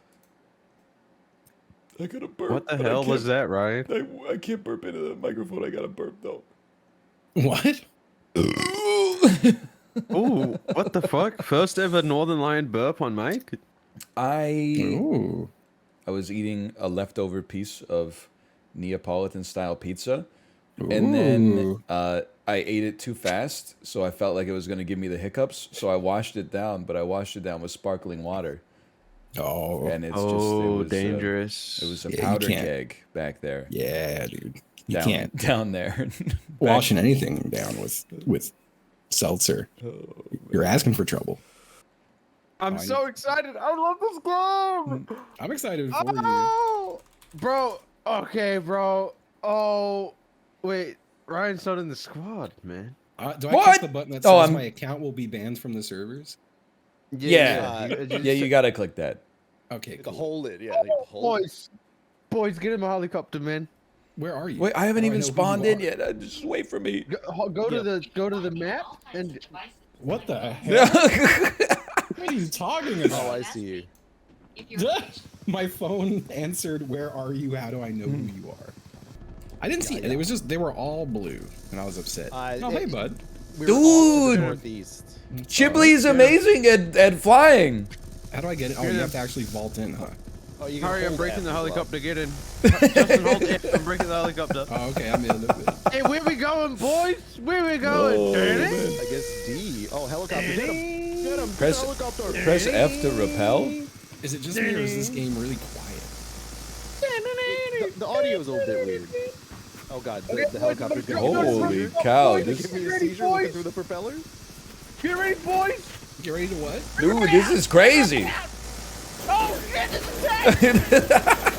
[SPEAKER 3] I got a burp.
[SPEAKER 11] What the hell was that, Ryan?
[SPEAKER 3] I can't burp into the microphone. I got a burp, though.
[SPEAKER 11] What? Ooh, what the fuck? First ever Northernlion burp on mic?
[SPEAKER 3] I was eating a leftover piece of Neapolitan-style pizza, and then I ate it too fast, so I felt like it was going to give me the hiccups. So I washed it down, but I washed it down with sparkling water.
[SPEAKER 11] Oh,
[SPEAKER 3] And it's just it was,
[SPEAKER 11] dangerous.
[SPEAKER 3] it was a
[SPEAKER 11] Yeah, you
[SPEAKER 3] powder
[SPEAKER 11] can't.
[SPEAKER 3] keg back there.
[SPEAKER 11] Yeah, dude. You
[SPEAKER 3] Down,
[SPEAKER 11] can't
[SPEAKER 3] down there.
[SPEAKER 11] washing anything down with seltzer. You're asking for trouble.
[SPEAKER 6] I'm so excited. I love this game.
[SPEAKER 11] I'm excited for
[SPEAKER 6] Oh, bro. Okay, bro. Oh, wait. Ryan's not in the squad, man.
[SPEAKER 11] you. Do I
[SPEAKER 3] What?
[SPEAKER 11] click the button that says
[SPEAKER 3] Oh, I'm-
[SPEAKER 11] my account will be banned from the servers?
[SPEAKER 3] Yeah.
[SPEAKER 6] Yeah.
[SPEAKER 3] Yeah, you got to click that.
[SPEAKER 11] Okay,
[SPEAKER 12] To
[SPEAKER 11] cool.
[SPEAKER 12] hold it, yeah. Hold it.
[SPEAKER 6] Boys, get in my helicopter, man.
[SPEAKER 11] Where are you?
[SPEAKER 3] Wait, I haven't
[SPEAKER 11] How do
[SPEAKER 3] even
[SPEAKER 11] know who
[SPEAKER 3] spawned
[SPEAKER 11] you
[SPEAKER 3] in
[SPEAKER 11] are?
[SPEAKER 3] yet. Just wait for me.
[SPEAKER 6] Go to the map and
[SPEAKER 11] What the hell? What are you talking about?
[SPEAKER 12] Oh, I see you.
[SPEAKER 11] My phone answered, "Where are you? How do I know who you are?" I didn't see it. It was just they were all blue, and I was upset. Oh, hey, bud.
[SPEAKER 12] We were all to the
[SPEAKER 3] Dude!
[SPEAKER 12] northeast.
[SPEAKER 3] Chibley's amazing at flying.
[SPEAKER 11] How do I get it? Oh, you have to actually vault in, huh?
[SPEAKER 12] Oh, you
[SPEAKER 6] hurry! I'm
[SPEAKER 12] hold
[SPEAKER 6] breaking
[SPEAKER 12] F
[SPEAKER 6] the
[SPEAKER 12] as well.
[SPEAKER 6] helicopter. Get in. Justin, hold it. I'm breaking the helicopter.
[SPEAKER 11] Oh, okay, I'm in.
[SPEAKER 6] Hey, where we going, boys? Where we going?
[SPEAKER 12] I guess D. Oh, helicopter. Get him. Get him.
[SPEAKER 3] Press-
[SPEAKER 12] helicopter.
[SPEAKER 3] Press F to repel.
[SPEAKER 11] Is it just me, or is this game really quiet?
[SPEAKER 12] The audio is a little bit weird. Oh god, the helicopter's gonna
[SPEAKER 3] Holy cow!
[SPEAKER 12] give
[SPEAKER 3] This,
[SPEAKER 12] me a seizure looking through the propellers.
[SPEAKER 6] Get ready, boys!
[SPEAKER 11] Get ready to what?
[SPEAKER 3] dude, this is crazy.
[SPEAKER 6] Oh shit! This is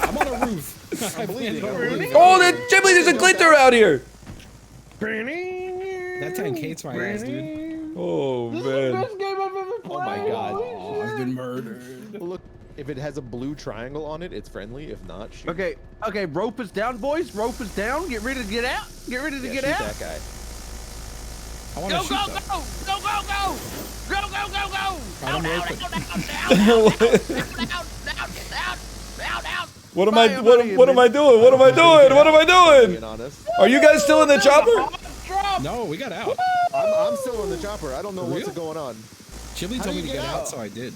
[SPEAKER 11] I'm on a roof. I'm
[SPEAKER 12] bleeding.
[SPEAKER 11] on a roof.
[SPEAKER 3] Oh, Chibley, there's a glitter out here.
[SPEAKER 11] That tank hates my ass, dude.
[SPEAKER 3] Oh man.
[SPEAKER 6] game I've ever played.
[SPEAKER 12] Oh my god.
[SPEAKER 11] Oh, I've been murdered.
[SPEAKER 12] Look, if it has a blue triangle on it, it's friendly. If not, shoot.
[SPEAKER 6] Okay, rope is down, boys. Rope is down. Get ready to get out. Get ready to
[SPEAKER 12] Yeah,
[SPEAKER 6] get
[SPEAKER 12] shoot
[SPEAKER 6] out.
[SPEAKER 12] that guy.
[SPEAKER 11] I want to shoot them.
[SPEAKER 3] What am I? What am I doing? What am I doing? What am I doing?
[SPEAKER 12] Being honest,
[SPEAKER 3] Are you guys still in the chopper?
[SPEAKER 11] No, we got out.
[SPEAKER 12] I'm still in the chopper. I don't know what's
[SPEAKER 11] real?
[SPEAKER 12] going on.
[SPEAKER 11] Chibley
[SPEAKER 12] How
[SPEAKER 11] told
[SPEAKER 12] do
[SPEAKER 11] me
[SPEAKER 12] you
[SPEAKER 11] to
[SPEAKER 12] get
[SPEAKER 11] get out,
[SPEAKER 12] out?
[SPEAKER 11] so I did.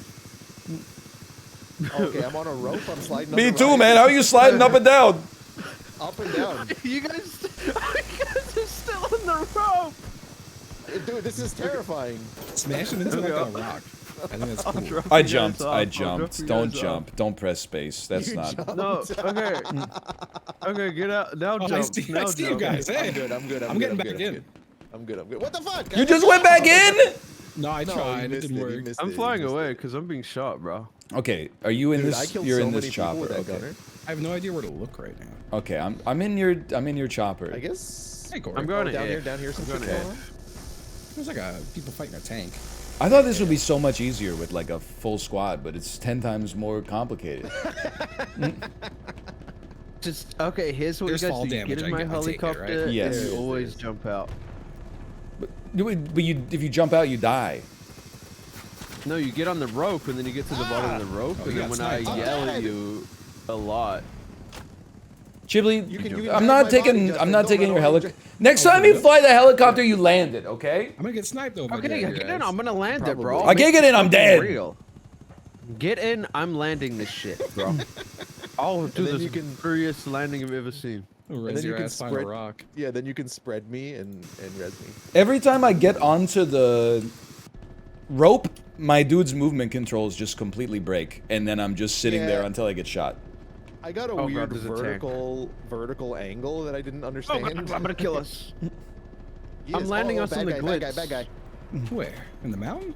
[SPEAKER 12] Okay, I'm on a rope. I'm sliding.
[SPEAKER 3] Me
[SPEAKER 12] on the
[SPEAKER 3] too,
[SPEAKER 12] right.
[SPEAKER 3] man. How are you sliding up and down?
[SPEAKER 12] Up and down.
[SPEAKER 6] You guys are still in the rope.
[SPEAKER 12] Dude, this is terrifying.
[SPEAKER 11] Smash him into like a rock. I think that's cool.
[SPEAKER 3] I jumped. I jumped. Don't jump. Don't press space. That's
[SPEAKER 12] You
[SPEAKER 3] not.
[SPEAKER 12] jumped.
[SPEAKER 6] No. Okay. Okay, get out. Now
[SPEAKER 11] Oh,
[SPEAKER 6] jump.
[SPEAKER 11] I see
[SPEAKER 6] now
[SPEAKER 11] you
[SPEAKER 6] jump.
[SPEAKER 11] guys. Hey,
[SPEAKER 12] I'm good. I'm good.
[SPEAKER 11] I'm getting
[SPEAKER 12] good,
[SPEAKER 11] back
[SPEAKER 12] I'm
[SPEAKER 11] in.
[SPEAKER 12] good. I'm good. I'm good. What the fuck?
[SPEAKER 3] You just went back in?
[SPEAKER 11] No, I
[SPEAKER 12] No,
[SPEAKER 11] tried.
[SPEAKER 12] you
[SPEAKER 11] It
[SPEAKER 12] missed
[SPEAKER 11] didn't
[SPEAKER 12] You
[SPEAKER 11] work.
[SPEAKER 12] missed
[SPEAKER 6] I'm
[SPEAKER 12] it, you
[SPEAKER 6] flying
[SPEAKER 12] missed
[SPEAKER 6] away
[SPEAKER 12] it.
[SPEAKER 6] because I'm being shot, bro.
[SPEAKER 3] Okay. Are you in
[SPEAKER 12] Dude, I
[SPEAKER 3] this?
[SPEAKER 12] killed
[SPEAKER 3] You're
[SPEAKER 12] so
[SPEAKER 3] in
[SPEAKER 12] many
[SPEAKER 3] this
[SPEAKER 12] people
[SPEAKER 3] chopper.
[SPEAKER 12] with that
[SPEAKER 3] Okay.
[SPEAKER 12] gunner.
[SPEAKER 11] I have no idea where to look right now.
[SPEAKER 3] Okay. I'm in your chopper.
[SPEAKER 12] I guess.
[SPEAKER 11] Hey, Corey.
[SPEAKER 6] I'm going to
[SPEAKER 12] down here.
[SPEAKER 6] F.
[SPEAKER 12] Down here. Some
[SPEAKER 6] I'm
[SPEAKER 12] shit
[SPEAKER 6] going
[SPEAKER 12] going on.
[SPEAKER 11] There's like a people fighting a tank.
[SPEAKER 3] I thought this would be so much easier with like a full squad, but it's 10 times more complicated.
[SPEAKER 6] Just okay. Here's what
[SPEAKER 11] There's
[SPEAKER 6] you guys
[SPEAKER 11] fall
[SPEAKER 6] do. You
[SPEAKER 11] damage,
[SPEAKER 6] get in
[SPEAKER 11] I
[SPEAKER 6] my
[SPEAKER 11] take it, right?
[SPEAKER 6] helicopter,
[SPEAKER 3] Yes.
[SPEAKER 6] and
[SPEAKER 3] There
[SPEAKER 6] you
[SPEAKER 3] is,
[SPEAKER 6] always jump out.
[SPEAKER 3] But if you jump out, you die.
[SPEAKER 6] No, you get on the rope, and then you get to the bottom of the rope,
[SPEAKER 11] Oh,
[SPEAKER 6] and
[SPEAKER 11] you
[SPEAKER 6] then
[SPEAKER 11] got
[SPEAKER 6] when I
[SPEAKER 11] sniped.
[SPEAKER 6] yell at you a lot,
[SPEAKER 3] Chibley,
[SPEAKER 12] You can
[SPEAKER 3] I'm
[SPEAKER 12] drag
[SPEAKER 3] not
[SPEAKER 12] my
[SPEAKER 3] taking.
[SPEAKER 12] body,
[SPEAKER 3] I'm
[SPEAKER 12] Justin.
[SPEAKER 3] not
[SPEAKER 12] Don't
[SPEAKER 3] taking
[SPEAKER 12] run
[SPEAKER 3] your
[SPEAKER 12] over
[SPEAKER 3] helicopter.
[SPEAKER 12] me.
[SPEAKER 3] Next time you fly the helicopter, you land it. Okay?
[SPEAKER 11] I'm gonna get sniped though. If I
[SPEAKER 6] okay,
[SPEAKER 11] get
[SPEAKER 6] get in. I'm gonna land it, bro.
[SPEAKER 12] Probably.
[SPEAKER 3] I can't get in. I'm
[SPEAKER 6] Fucking
[SPEAKER 3] dead.
[SPEAKER 6] Real. Get in. I'm landing this shit, bro. I'll do
[SPEAKER 12] then
[SPEAKER 6] this
[SPEAKER 12] you can-
[SPEAKER 6] freest landing I've ever seen.
[SPEAKER 11] Res
[SPEAKER 12] then you
[SPEAKER 11] your
[SPEAKER 12] can
[SPEAKER 11] ass behind a
[SPEAKER 12] spread-
[SPEAKER 11] rock.
[SPEAKER 12] Yeah, then you can spread me and res me.
[SPEAKER 3] Every time I get onto the rope, my dude's movement controls just completely break, and then I'm just sitting there
[SPEAKER 12] Yeah.
[SPEAKER 3] until I get shot.
[SPEAKER 12] I got a
[SPEAKER 6] Oh, God,
[SPEAKER 12] weird
[SPEAKER 6] there's a tank.
[SPEAKER 12] vertical angle that I didn't understand.
[SPEAKER 6] I'm gonna kill us.
[SPEAKER 12] Yes.
[SPEAKER 6] I'm landing us
[SPEAKER 12] bad
[SPEAKER 6] on the
[SPEAKER 12] guy,
[SPEAKER 6] glitz.
[SPEAKER 12] Bad guy.
[SPEAKER 11] Where? In the mountain?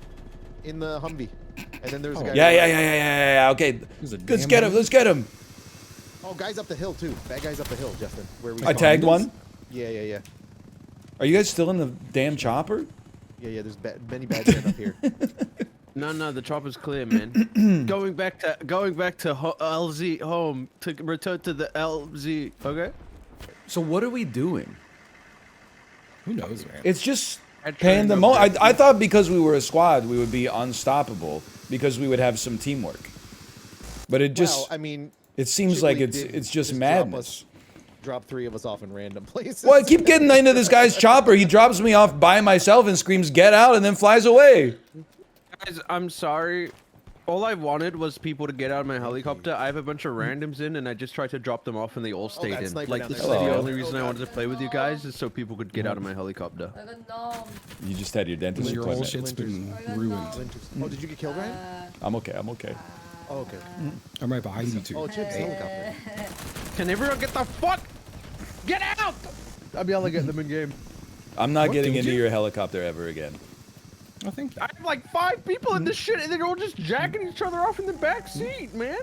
[SPEAKER 12] In the Humvee. And then there's a
[SPEAKER 11] Oh.
[SPEAKER 12] guy.
[SPEAKER 3] Yeah. Okay,
[SPEAKER 11] There's a
[SPEAKER 3] let's
[SPEAKER 11] damn
[SPEAKER 3] get him.
[SPEAKER 11] mountain?
[SPEAKER 3] Let's get him.
[SPEAKER 12] Oh, guys up the hill too. Bad guys up the hill, Justin. Where we
[SPEAKER 3] I tagged one.
[SPEAKER 12] Yeah.
[SPEAKER 3] Are you guys still in the damn chopper?
[SPEAKER 12] Yeah. There's many bad men up here.
[SPEAKER 6] No, the chopper's clear, man. going back to LZ home to return to the LZ. Okay.
[SPEAKER 3] So what are we doing?
[SPEAKER 11] Who knows, man?
[SPEAKER 3] It's just
[SPEAKER 6] I'd
[SPEAKER 3] paying the
[SPEAKER 6] try
[SPEAKER 3] mo.
[SPEAKER 6] and go
[SPEAKER 3] I thought because we were a squad, we would be unstoppable because we would have some teamwork. But it just
[SPEAKER 12] well, I mean,
[SPEAKER 3] it seems like
[SPEAKER 12] Chibley
[SPEAKER 3] it's
[SPEAKER 12] did
[SPEAKER 3] just
[SPEAKER 12] drop
[SPEAKER 3] madness.
[SPEAKER 12] Drop 3 of us off in random places.
[SPEAKER 3] Well, I keep getting into this guy's chopper. He drops me off by myself and screams, "Get out!" and then flies away.
[SPEAKER 6] Guys, I'm sorry. All I wanted was people to get out of my helicopter. I have a bunch of randoms in, and I just tried to drop them off, and they all stayed in.
[SPEAKER 12] sniper
[SPEAKER 6] Like,
[SPEAKER 12] down
[SPEAKER 6] this
[SPEAKER 12] there.
[SPEAKER 6] is the
[SPEAKER 3] Hello.
[SPEAKER 6] only reason I wanted to play with you guys is so people could get out of my helicopter.
[SPEAKER 10] I got numb.
[SPEAKER 3] You just had your dentist
[SPEAKER 11] Your whole
[SPEAKER 3] appointment.
[SPEAKER 11] shit's been
[SPEAKER 10] I got
[SPEAKER 11] ruined.
[SPEAKER 10] numb.
[SPEAKER 12] Oh, did you get killed, Ryan?
[SPEAKER 3] I'm okay. I'm okay.
[SPEAKER 12] Oh, okay.
[SPEAKER 11] I'm right behind you two.
[SPEAKER 12] Oh, Chib's helicopter.
[SPEAKER 6] Can everyone get the fuck? Get out! I'm yelling at them in game.
[SPEAKER 3] I'm not
[SPEAKER 11] What,
[SPEAKER 3] getting
[SPEAKER 11] didn't
[SPEAKER 3] into
[SPEAKER 11] you?
[SPEAKER 3] your helicopter ever again.
[SPEAKER 11] I think
[SPEAKER 6] I have like 5 people in this shit, and they're all just jacking each other off in the back seat, man.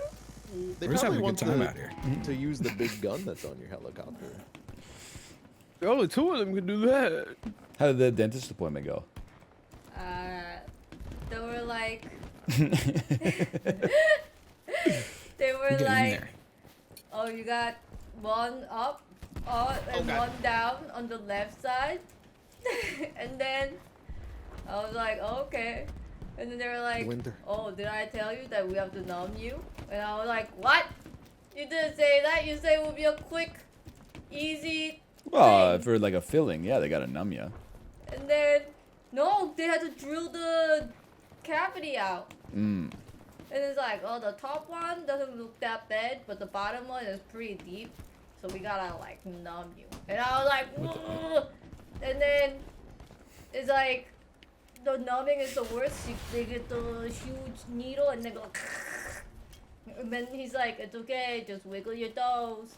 [SPEAKER 12] They
[SPEAKER 11] we're just having
[SPEAKER 12] probably
[SPEAKER 11] a good
[SPEAKER 12] want
[SPEAKER 11] time
[SPEAKER 12] to,
[SPEAKER 11] out here.
[SPEAKER 12] to use the big gun that's on your helicopter.
[SPEAKER 6] Only 2 of them can do that.
[SPEAKER 3] How did the dentist appointment go?
[SPEAKER 10] They were like,
[SPEAKER 11] Get in there.
[SPEAKER 10] oh, you got one up, and one down on the left side, and then I was like, oh, okay, and then they were like,
[SPEAKER 12] Winter.
[SPEAKER 10] oh, did I tell you that we have to numb you? And I was like, what? You didn't say that. You said it would be a quick, easy
[SPEAKER 3] Well,
[SPEAKER 10] thing.
[SPEAKER 3] for like a filling, yeah, they gotta numb you.
[SPEAKER 10] And then no, they had to drill the cavity out.
[SPEAKER 3] Mm.
[SPEAKER 10] And it's like, oh, the top one doesn't look that bad, but the bottom one is pretty deep. So we gotta, like, numb you. And I was like, ugh. And then it's like, the numbing is the worst. They get the huge needle and they go, and then he's like, it's okay, just wiggle your toes.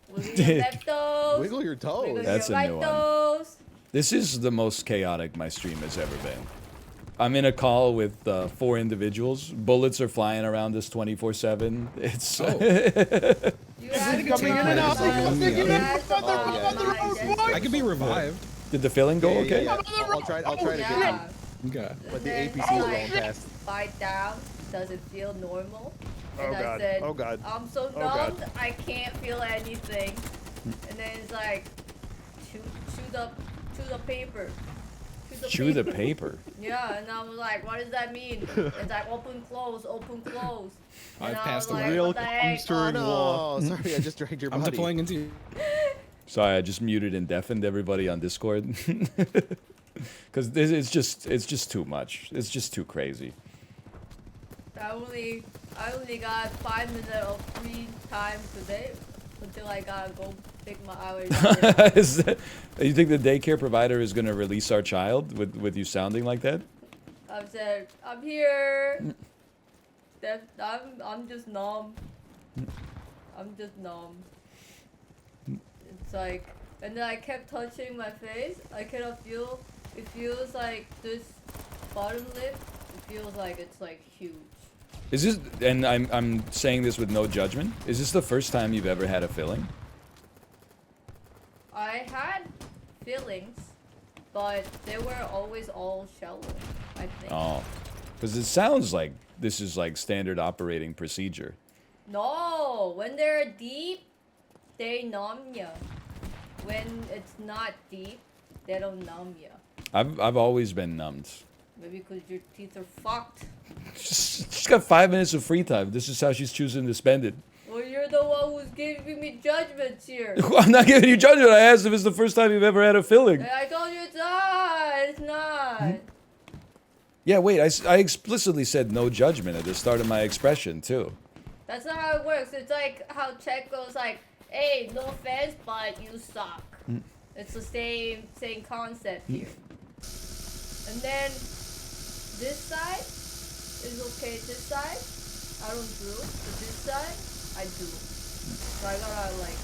[SPEAKER 10] Wiggle your left toes.
[SPEAKER 12] Wiggle your toes.
[SPEAKER 10] Wiggle
[SPEAKER 3] That's
[SPEAKER 10] your
[SPEAKER 3] a
[SPEAKER 10] right
[SPEAKER 3] new one.
[SPEAKER 10] toes.
[SPEAKER 3] This is the most chaotic my stream has ever been. I'm in a call with 4 individuals. Bullets are flying around us 24/7. It's
[SPEAKER 10] You guys
[SPEAKER 6] coming in and out.
[SPEAKER 11] I could be revived.
[SPEAKER 3] Did the filling go okay?
[SPEAKER 12] Yeah. I'll try to get
[SPEAKER 10] Yeah.
[SPEAKER 11] Okay.
[SPEAKER 12] But the
[SPEAKER 10] And
[SPEAKER 12] APC
[SPEAKER 10] then
[SPEAKER 12] is
[SPEAKER 10] he's
[SPEAKER 12] going past.
[SPEAKER 10] Bite down. Does it feel normal? And
[SPEAKER 12] Oh,
[SPEAKER 10] I
[SPEAKER 12] God.
[SPEAKER 10] said,
[SPEAKER 12] Oh, God.
[SPEAKER 10] I'm so
[SPEAKER 12] Oh, God.
[SPEAKER 10] numbed, I can't feel anything. And then it's like, chew the paper.
[SPEAKER 3] Chew the paper.
[SPEAKER 10] Yeah, and I was like, what does that mean? It's like open, close, open, close.
[SPEAKER 11] I've
[SPEAKER 10] And I
[SPEAKER 11] passed
[SPEAKER 10] was
[SPEAKER 11] the
[SPEAKER 10] like,
[SPEAKER 6] real
[SPEAKER 10] what the heck?
[SPEAKER 6] dumpster.
[SPEAKER 12] Oh, no. Sorry, I just dragged your
[SPEAKER 11] I'm
[SPEAKER 12] body.
[SPEAKER 11] deploying into you.
[SPEAKER 3] Sorry, I just muted and deafened everybody on Discord. Because it's just too much. It's just too crazy.
[SPEAKER 10] I only got 5 minutes of free time today until I gotta go pick my hours.
[SPEAKER 3] You think the daycare provider is going to release our child with you sounding like that?
[SPEAKER 10] I've said, I'm here. I'm just numb. I'm just numb. It's like, and then I kept touching my face. I cannot feel. It feels like this bottom lip. It feels like it's like huge.
[SPEAKER 3] Is this? And I'm saying this with no judgment. Is this the first time you've ever had a filling?
[SPEAKER 10] I had feelings, but they were always all shallow, I think.
[SPEAKER 3] Oh, because it sounds like this is like standard operating procedure.
[SPEAKER 10] No, when they're deep, they numb you. When it's not deep, they don't numb you.
[SPEAKER 3] I've always been numbed.
[SPEAKER 10] Maybe because your teeth are fucked.
[SPEAKER 3] She's got 5 minutes of free time. This is how she's choosing to spend it.
[SPEAKER 10] Well, you're the one who's giving me judgments here.
[SPEAKER 3] I'm not giving you judgment. I asked if it's the first time you've ever had a filling.
[SPEAKER 10] And I told you it's not. It's not.
[SPEAKER 3] Yeah, wait. I explicitly said no judgment at the start of my expression too.
[SPEAKER 10] That's not how it works. It's like how Czech goes like, hey, no offense, but you suck. It's the same concept here. And then this side is okay. This side, I don't do. But this side, I do. So I gotta like.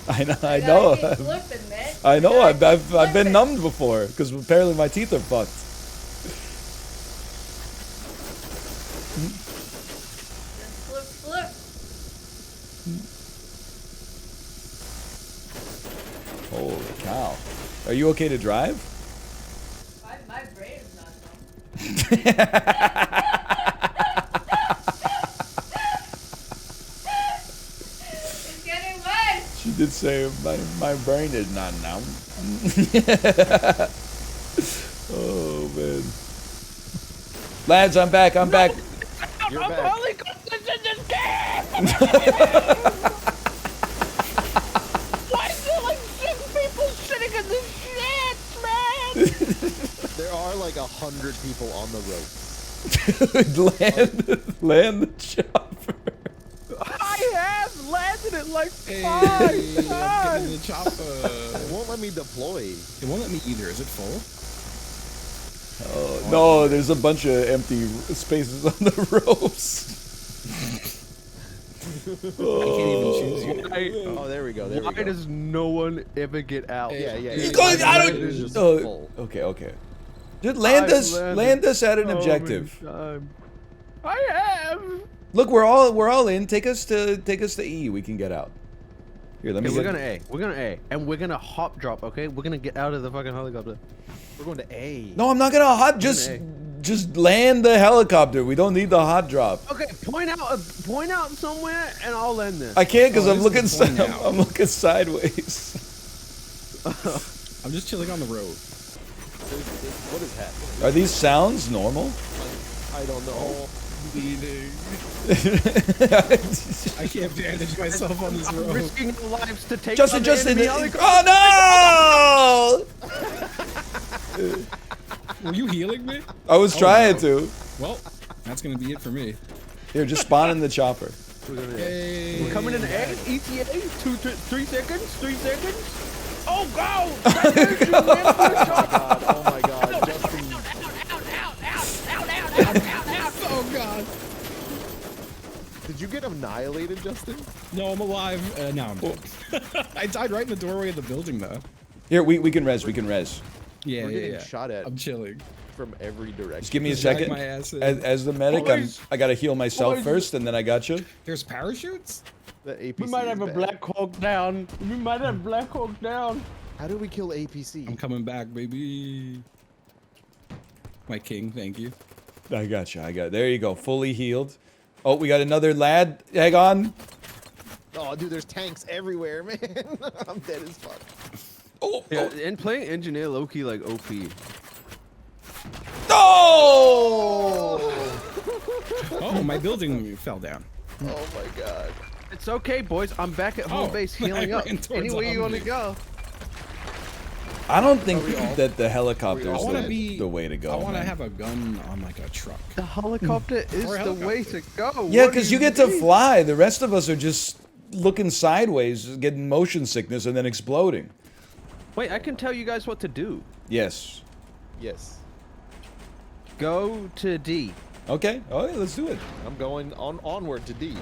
[SPEAKER 3] I know.
[SPEAKER 10] Keep flipping, man.
[SPEAKER 3] I know.
[SPEAKER 10] You gotta keep
[SPEAKER 3] I've been
[SPEAKER 10] flipping.
[SPEAKER 3] numbed before because apparently my teeth are fucked.
[SPEAKER 10] Just flip.
[SPEAKER 3] Holy cow! Are you okay to drive?
[SPEAKER 10] My brain is not numb. It's getting worse.
[SPEAKER 3] She did say my brain is not numb. Oh man. Lads, I'm back. I'm back.
[SPEAKER 12] You're back.
[SPEAKER 6] Why is there like 6 people sitting in this shit, man?
[SPEAKER 12] There are are like 100 people on the rope.
[SPEAKER 3] land the chopper.
[SPEAKER 6] I have landed it like
[SPEAKER 11] Hey,
[SPEAKER 6] 5
[SPEAKER 11] I'm getting
[SPEAKER 6] times.
[SPEAKER 11] the chopper.
[SPEAKER 12] It won't let me deploy.
[SPEAKER 11] It won't let me either. Is it full?
[SPEAKER 3] Oh, no, there's a bunch of empty spaces on the ropes.
[SPEAKER 11] I can't even choose you.
[SPEAKER 12] Oh, there we go. There we
[SPEAKER 6] Why
[SPEAKER 12] go.
[SPEAKER 6] does no one ever get out?
[SPEAKER 12] Yeah, yeah.
[SPEAKER 3] He's
[SPEAKER 12] yeah.
[SPEAKER 3] going
[SPEAKER 12] My
[SPEAKER 3] out
[SPEAKER 12] mind is just
[SPEAKER 3] of.
[SPEAKER 12] full.
[SPEAKER 3] Oh, okay. Just land us at an objective.
[SPEAKER 6] I have.
[SPEAKER 3] Look, we're all in. Take us to E. We can get out. Here, let me.
[SPEAKER 6] Okay, we're gonna A. We're gonna A, and we're gonna hop drop. Okay, we're gonna get out of the fucking helicopter.
[SPEAKER 12] We're going to A.
[SPEAKER 3] No, I'm not gonna hot. Just land the helicopter. We don't need the hot drop.
[SPEAKER 6] Okay, point out somewhere, and I'll land there.
[SPEAKER 3] I can't because I'm looking.
[SPEAKER 11] point out.
[SPEAKER 3] I'm looking sideways.
[SPEAKER 11] I'm just chilling on the road.
[SPEAKER 12] What is happening?
[SPEAKER 3] Are these sounds normal?
[SPEAKER 12] I don't know.
[SPEAKER 11] Bleeding. I can't bandage myself on this road.
[SPEAKER 6] Risking our lives to take
[SPEAKER 3] Justin,
[SPEAKER 6] on the
[SPEAKER 3] Justin!
[SPEAKER 6] enemy helicopter.
[SPEAKER 3] Oh no!
[SPEAKER 11] Were you healing me?
[SPEAKER 3] I was trying to.
[SPEAKER 11] Well, that's gonna be it for me.
[SPEAKER 3] Here, just spawn in the chopper.
[SPEAKER 6] We're coming in A, ETA, 3 seconds, 3 seconds. Oh, go!
[SPEAKER 12] Oh my god, Justin.
[SPEAKER 11] Oh god.
[SPEAKER 12] Did you get annihilated, Justin?
[SPEAKER 11] No, I'm alive. Now I'm dead. I died right in the doorway of the building, though.
[SPEAKER 3] Here, we can res. We can res.
[SPEAKER 11] Yeah,
[SPEAKER 12] We're
[SPEAKER 11] yeah,
[SPEAKER 12] getting
[SPEAKER 11] yeah.
[SPEAKER 12] shot at
[SPEAKER 11] I'm chilling.
[SPEAKER 12] from every direction.
[SPEAKER 3] Just give me a
[SPEAKER 11] Just drag
[SPEAKER 3] second.
[SPEAKER 11] my ass in.
[SPEAKER 3] As the medic, I gotta heal myself first, and then I got you.
[SPEAKER 11] There's parachutes?
[SPEAKER 12] The APC
[SPEAKER 6] We might
[SPEAKER 12] is
[SPEAKER 6] have a
[SPEAKER 12] bad.
[SPEAKER 6] Black Hawk down. We might have Black Hawk down.
[SPEAKER 12] How do we kill APC?
[SPEAKER 11] I'm coming back, baby. My king, thank you.
[SPEAKER 3] I got you. There you go. Fully healed. Oh, we got another lad. Hang on.
[SPEAKER 12] Oh, dude, there's tanks everywhere, man. I'm dead as fuck.
[SPEAKER 3] Oh,
[SPEAKER 6] Yeah, and playing engineer low-key like OP.
[SPEAKER 3] Oh!
[SPEAKER 11] Oh, my building fell down.
[SPEAKER 12] Oh my god.
[SPEAKER 6] It's okay, boys. I'm back at home base healing
[SPEAKER 11] I
[SPEAKER 6] up.
[SPEAKER 11] ran towards
[SPEAKER 6] Anywhere you want to
[SPEAKER 11] zombie.
[SPEAKER 6] go.
[SPEAKER 3] I don't think that the helicopter
[SPEAKER 11] I
[SPEAKER 3] is
[SPEAKER 11] want to be
[SPEAKER 3] the way to go.
[SPEAKER 11] I want to
[SPEAKER 3] man.
[SPEAKER 11] have a gun on like a truck.
[SPEAKER 6] The helicopter is
[SPEAKER 11] Or a
[SPEAKER 6] the way to go.
[SPEAKER 3] Yeah,
[SPEAKER 6] What do
[SPEAKER 3] because you get to
[SPEAKER 6] mean?
[SPEAKER 3] fly. The rest of us are just looking sideways, getting motion sickness, and then exploding.
[SPEAKER 6] Wait, I can tell you guys what to do.
[SPEAKER 3] Yes.
[SPEAKER 12] Yes.
[SPEAKER 6] Go to D.
[SPEAKER 3] Okay. Oh, yeah, let's do it.
[SPEAKER 12] I'm going onward to D.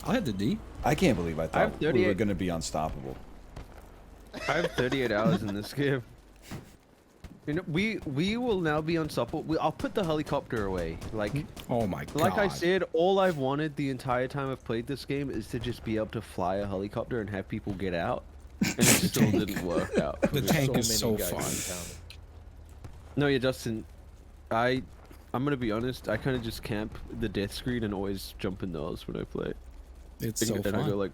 [SPEAKER 11] I'll head to D.
[SPEAKER 3] I can't believe I
[SPEAKER 6] have
[SPEAKER 3] thought we were
[SPEAKER 6] 38
[SPEAKER 3] going to be unstoppable.
[SPEAKER 6] I have 38 hours in this game. You know, we will now be unstoppable. I'll put the helicopter away. Like,
[SPEAKER 11] Oh my god.
[SPEAKER 6] like I said, all I've wanted the entire time I've played this game is to just be able to fly a helicopter and have people get out. And it still didn't work out.
[SPEAKER 11] The tank is so
[SPEAKER 12] many guys
[SPEAKER 11] fun.
[SPEAKER 12] in town.
[SPEAKER 6] No, yeah, Justin. I'm gonna be honest. I kind of just camp the death screen and always jump in those when I play.
[SPEAKER 11] It's so
[SPEAKER 6] and I go
[SPEAKER 11] fun.
[SPEAKER 6] like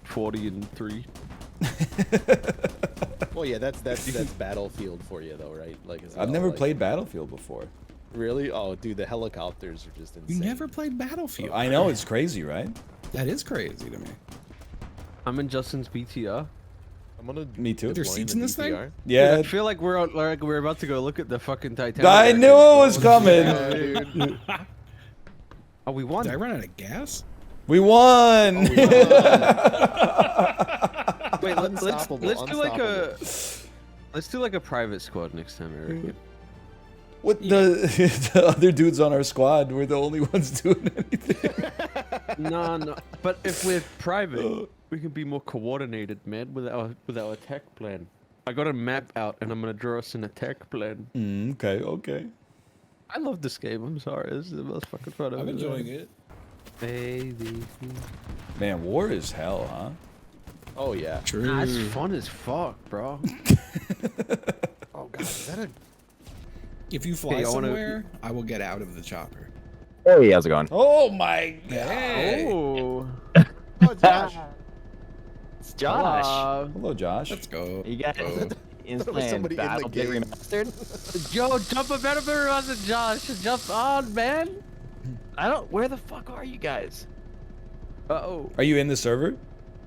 [SPEAKER 6] 40 and 3.
[SPEAKER 12] Well, yeah, that's Battlefield for you though, right? Like, as
[SPEAKER 3] I've
[SPEAKER 12] well,
[SPEAKER 3] never
[SPEAKER 12] like-
[SPEAKER 3] played Battlefield before.
[SPEAKER 12] Really? Oh, dude, the helicopters are just insane.
[SPEAKER 11] You never played Battlefield.
[SPEAKER 3] I know, it's crazy, right?
[SPEAKER 11] That is crazy to me.
[SPEAKER 6] I'm in Justin's BTR.
[SPEAKER 12] I'm gonna.
[SPEAKER 3] Me too.
[SPEAKER 11] Are there seats in this thing?
[SPEAKER 3] Yeah.
[SPEAKER 6] I feel like we're about to go look at the fucking Titanic.
[SPEAKER 3] I knew it was coming.
[SPEAKER 12] Yeah, dude.
[SPEAKER 6] Oh, we won.
[SPEAKER 11] Did I run out of gas?
[SPEAKER 3] We won.
[SPEAKER 6] Wait, let's
[SPEAKER 12] Unstoppable,
[SPEAKER 6] do like a private squad next time, Eric.
[SPEAKER 3] What the other dudes on our squad were the only ones doing anything.
[SPEAKER 6] No. But if we're private, we can be more coordinated, man, with our attack plan. I got a map out, and I'm gonna draw us an attack plan.
[SPEAKER 3] Okay.
[SPEAKER 6] I love this game. I'm sorry, this is the most fucking fun I've
[SPEAKER 11] I'm
[SPEAKER 6] ever
[SPEAKER 11] enjoying
[SPEAKER 6] had.
[SPEAKER 11] it.
[SPEAKER 6] Baby.
[SPEAKER 3] Man, war is hell, huh?
[SPEAKER 12] Oh yeah.
[SPEAKER 11] True.
[SPEAKER 6] Nah, it's fun as fuck, bro.
[SPEAKER 12] Oh god, is that a?
[SPEAKER 11] If you fly
[SPEAKER 6] Hey, I wanna-
[SPEAKER 11] somewhere, I will get out of the chopper.
[SPEAKER 13] Hey, how's it going?
[SPEAKER 3] Oh my god.
[SPEAKER 11] Hey.
[SPEAKER 6] Oh.
[SPEAKER 12] Oh, Josh.
[SPEAKER 13] It's Josh.
[SPEAKER 3] Hello, Josh.
[SPEAKER 11] Let's go.
[SPEAKER 13] You guys
[SPEAKER 12] Thought
[SPEAKER 13] in
[SPEAKER 12] it was
[SPEAKER 13] playing
[SPEAKER 12] somebody in the
[SPEAKER 13] BattleBit
[SPEAKER 12] game.
[SPEAKER 13] Remastered?
[SPEAKER 6] Yo, jump a better than Josh. Jump on, man.
[SPEAKER 13] I don't. Where the fuck are you guys?
[SPEAKER 6] Uh-oh.
[SPEAKER 3] Are you in the server?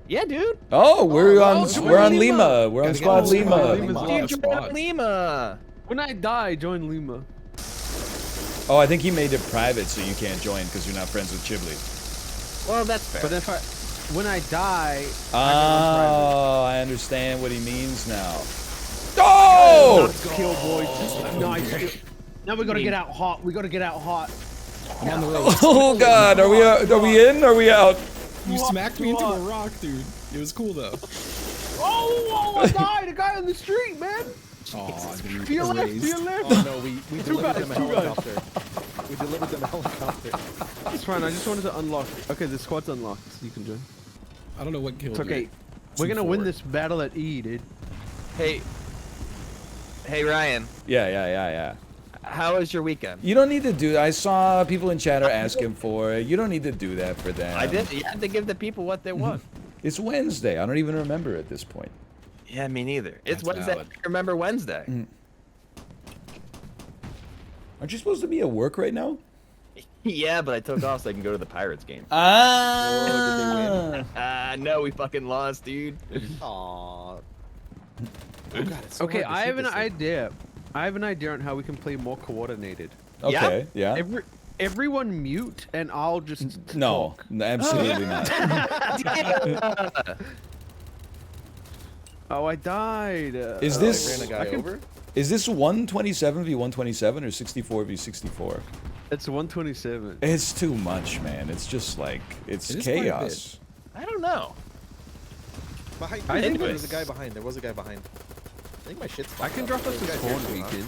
[SPEAKER 13] Yeah, dude.
[SPEAKER 3] Oh, we're on
[SPEAKER 11] oh,
[SPEAKER 3] we're on
[SPEAKER 11] Lima.
[SPEAKER 3] Lima. We're on
[SPEAKER 11] Gotta get
[SPEAKER 3] Squad
[SPEAKER 11] on
[SPEAKER 3] Lima.
[SPEAKER 11] Squad
[SPEAKER 6] Lima's
[SPEAKER 11] Lima.
[SPEAKER 13] Dude, you're on Lima.
[SPEAKER 6] When I die, join Lima.
[SPEAKER 3] Oh, I think he made it private so you can't join because you're not friends with Chibli.
[SPEAKER 13] Well, that's fair.
[SPEAKER 6] But when I die,
[SPEAKER 3] Oh, I understand what he means now. Oh!
[SPEAKER 6] let's kill boys. Nice. Now we gotta get out hot. We gotta get out hot.
[SPEAKER 11] I'm on the road.
[SPEAKER 3] Oh God, are we in? Are we out?
[SPEAKER 11] You smacked me into a rock, dude. It was cool though.
[SPEAKER 6] Oh, I died. A guy on the street, man.
[SPEAKER 11] Aw, dude.
[SPEAKER 6] To your left, to
[SPEAKER 11] Erased.
[SPEAKER 6] your left.
[SPEAKER 12] Oh no, we delivered them a
[SPEAKER 6] two guys.
[SPEAKER 12] helicopter. We delivered them a helicopter.
[SPEAKER 6] It's fine. I just wanted to unlock. Okay, the squad's unlocked. You can join.
[SPEAKER 11] I don't know what killed
[SPEAKER 6] It's okay.
[SPEAKER 11] me.
[SPEAKER 6] We're gonna win
[SPEAKER 11] 2-4.
[SPEAKER 6] this battle at E, dude.
[SPEAKER 13] Hey Ryan,
[SPEAKER 3] Yeah.
[SPEAKER 13] how was your weekend?
[SPEAKER 3] You don't need to do that. I saw people in chat are asking for it. You don't need to do that for them.
[SPEAKER 13] I did. You have to give the people what they want.
[SPEAKER 3] It's Wednesday. I don't even remember at this point.
[SPEAKER 13] Yeah, me neither. It's
[SPEAKER 11] That's
[SPEAKER 13] Wednesday.
[SPEAKER 11] valid.
[SPEAKER 13] Remember Wednesday?
[SPEAKER 3] Aren't you supposed to be at work right now?
[SPEAKER 13] Yeah, but I took off so I can go to the Pirates game.
[SPEAKER 3] Ah.
[SPEAKER 13] No, we fucking lost, dude.
[SPEAKER 12] Aww. Oh, God, it's so
[SPEAKER 6] Okay,
[SPEAKER 12] hard to
[SPEAKER 6] I
[SPEAKER 12] see
[SPEAKER 6] have an
[SPEAKER 12] this thing.
[SPEAKER 6] idea. I have an idea on how we can play more coordinated.
[SPEAKER 3] Okay. Yeah.
[SPEAKER 6] Everyone mute, and I'll just
[SPEAKER 3] No,
[SPEAKER 6] talk.
[SPEAKER 3] absolutely not.
[SPEAKER 6] Oh, I died.
[SPEAKER 3] Is
[SPEAKER 12] I
[SPEAKER 3] this
[SPEAKER 12] ran a guy over.
[SPEAKER 3] is this 127 v 127 or 64 v 64?
[SPEAKER 6] It's 127.
[SPEAKER 3] It's too much, man. It's just like it's
[SPEAKER 11] It is quite a
[SPEAKER 3] chaos.
[SPEAKER 13] I don't know.
[SPEAKER 12] Behind.
[SPEAKER 6] I think
[SPEAKER 12] there
[SPEAKER 13] it's-
[SPEAKER 12] was a guy behind. There was a guy behind. I think my shit's.
[SPEAKER 6] I can drop us a spawn weekend.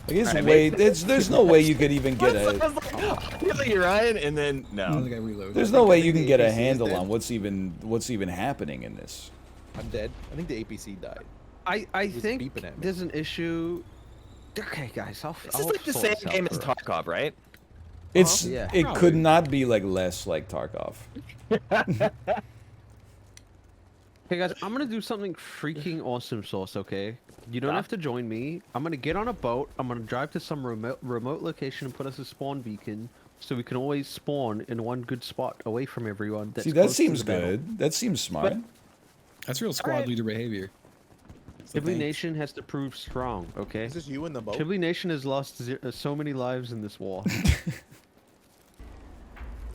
[SPEAKER 3] Like, it's
[SPEAKER 13] Alright,
[SPEAKER 3] way. There's no way you could even get
[SPEAKER 13] I was
[SPEAKER 3] a.
[SPEAKER 13] like, really, Ryan, and then
[SPEAKER 11] I
[SPEAKER 13] no.
[SPEAKER 11] think I reloaded.
[SPEAKER 3] There's no way
[SPEAKER 12] think
[SPEAKER 3] you can
[SPEAKER 12] the
[SPEAKER 3] get a
[SPEAKER 12] APC is
[SPEAKER 3] handle
[SPEAKER 12] dead.
[SPEAKER 3] on what's even happening in this.
[SPEAKER 12] I'm dead. I think the APC died.
[SPEAKER 6] I
[SPEAKER 12] was
[SPEAKER 6] think
[SPEAKER 12] beeping at me.
[SPEAKER 6] there's an issue. Okay, guys, I'll.
[SPEAKER 13] This is like the same game as Tarkov, right?
[SPEAKER 3] It's
[SPEAKER 6] Yeah.
[SPEAKER 3] it
[SPEAKER 11] Probably.
[SPEAKER 3] could not be like less like Tarkov.
[SPEAKER 6] Hey guys, I'm gonna do something freaking awesome, Sauce. Okay, you don't have to join me. I'm gonna get on a boat. I'm gonna drive to some remote location and put us a spawn beacon, so we can always spawn in one good spot away from everyone. That's
[SPEAKER 3] See, that
[SPEAKER 6] close to
[SPEAKER 3] seems
[SPEAKER 6] the battle.
[SPEAKER 3] good. That seems smart.
[SPEAKER 11] That's real squad leader behavior. So
[SPEAKER 6] Chibli
[SPEAKER 11] thanks.
[SPEAKER 6] Nation has to prove strong. Okay.
[SPEAKER 12] Is this you in the boat?
[SPEAKER 6] Chibli Nation has lost so many lives in this war.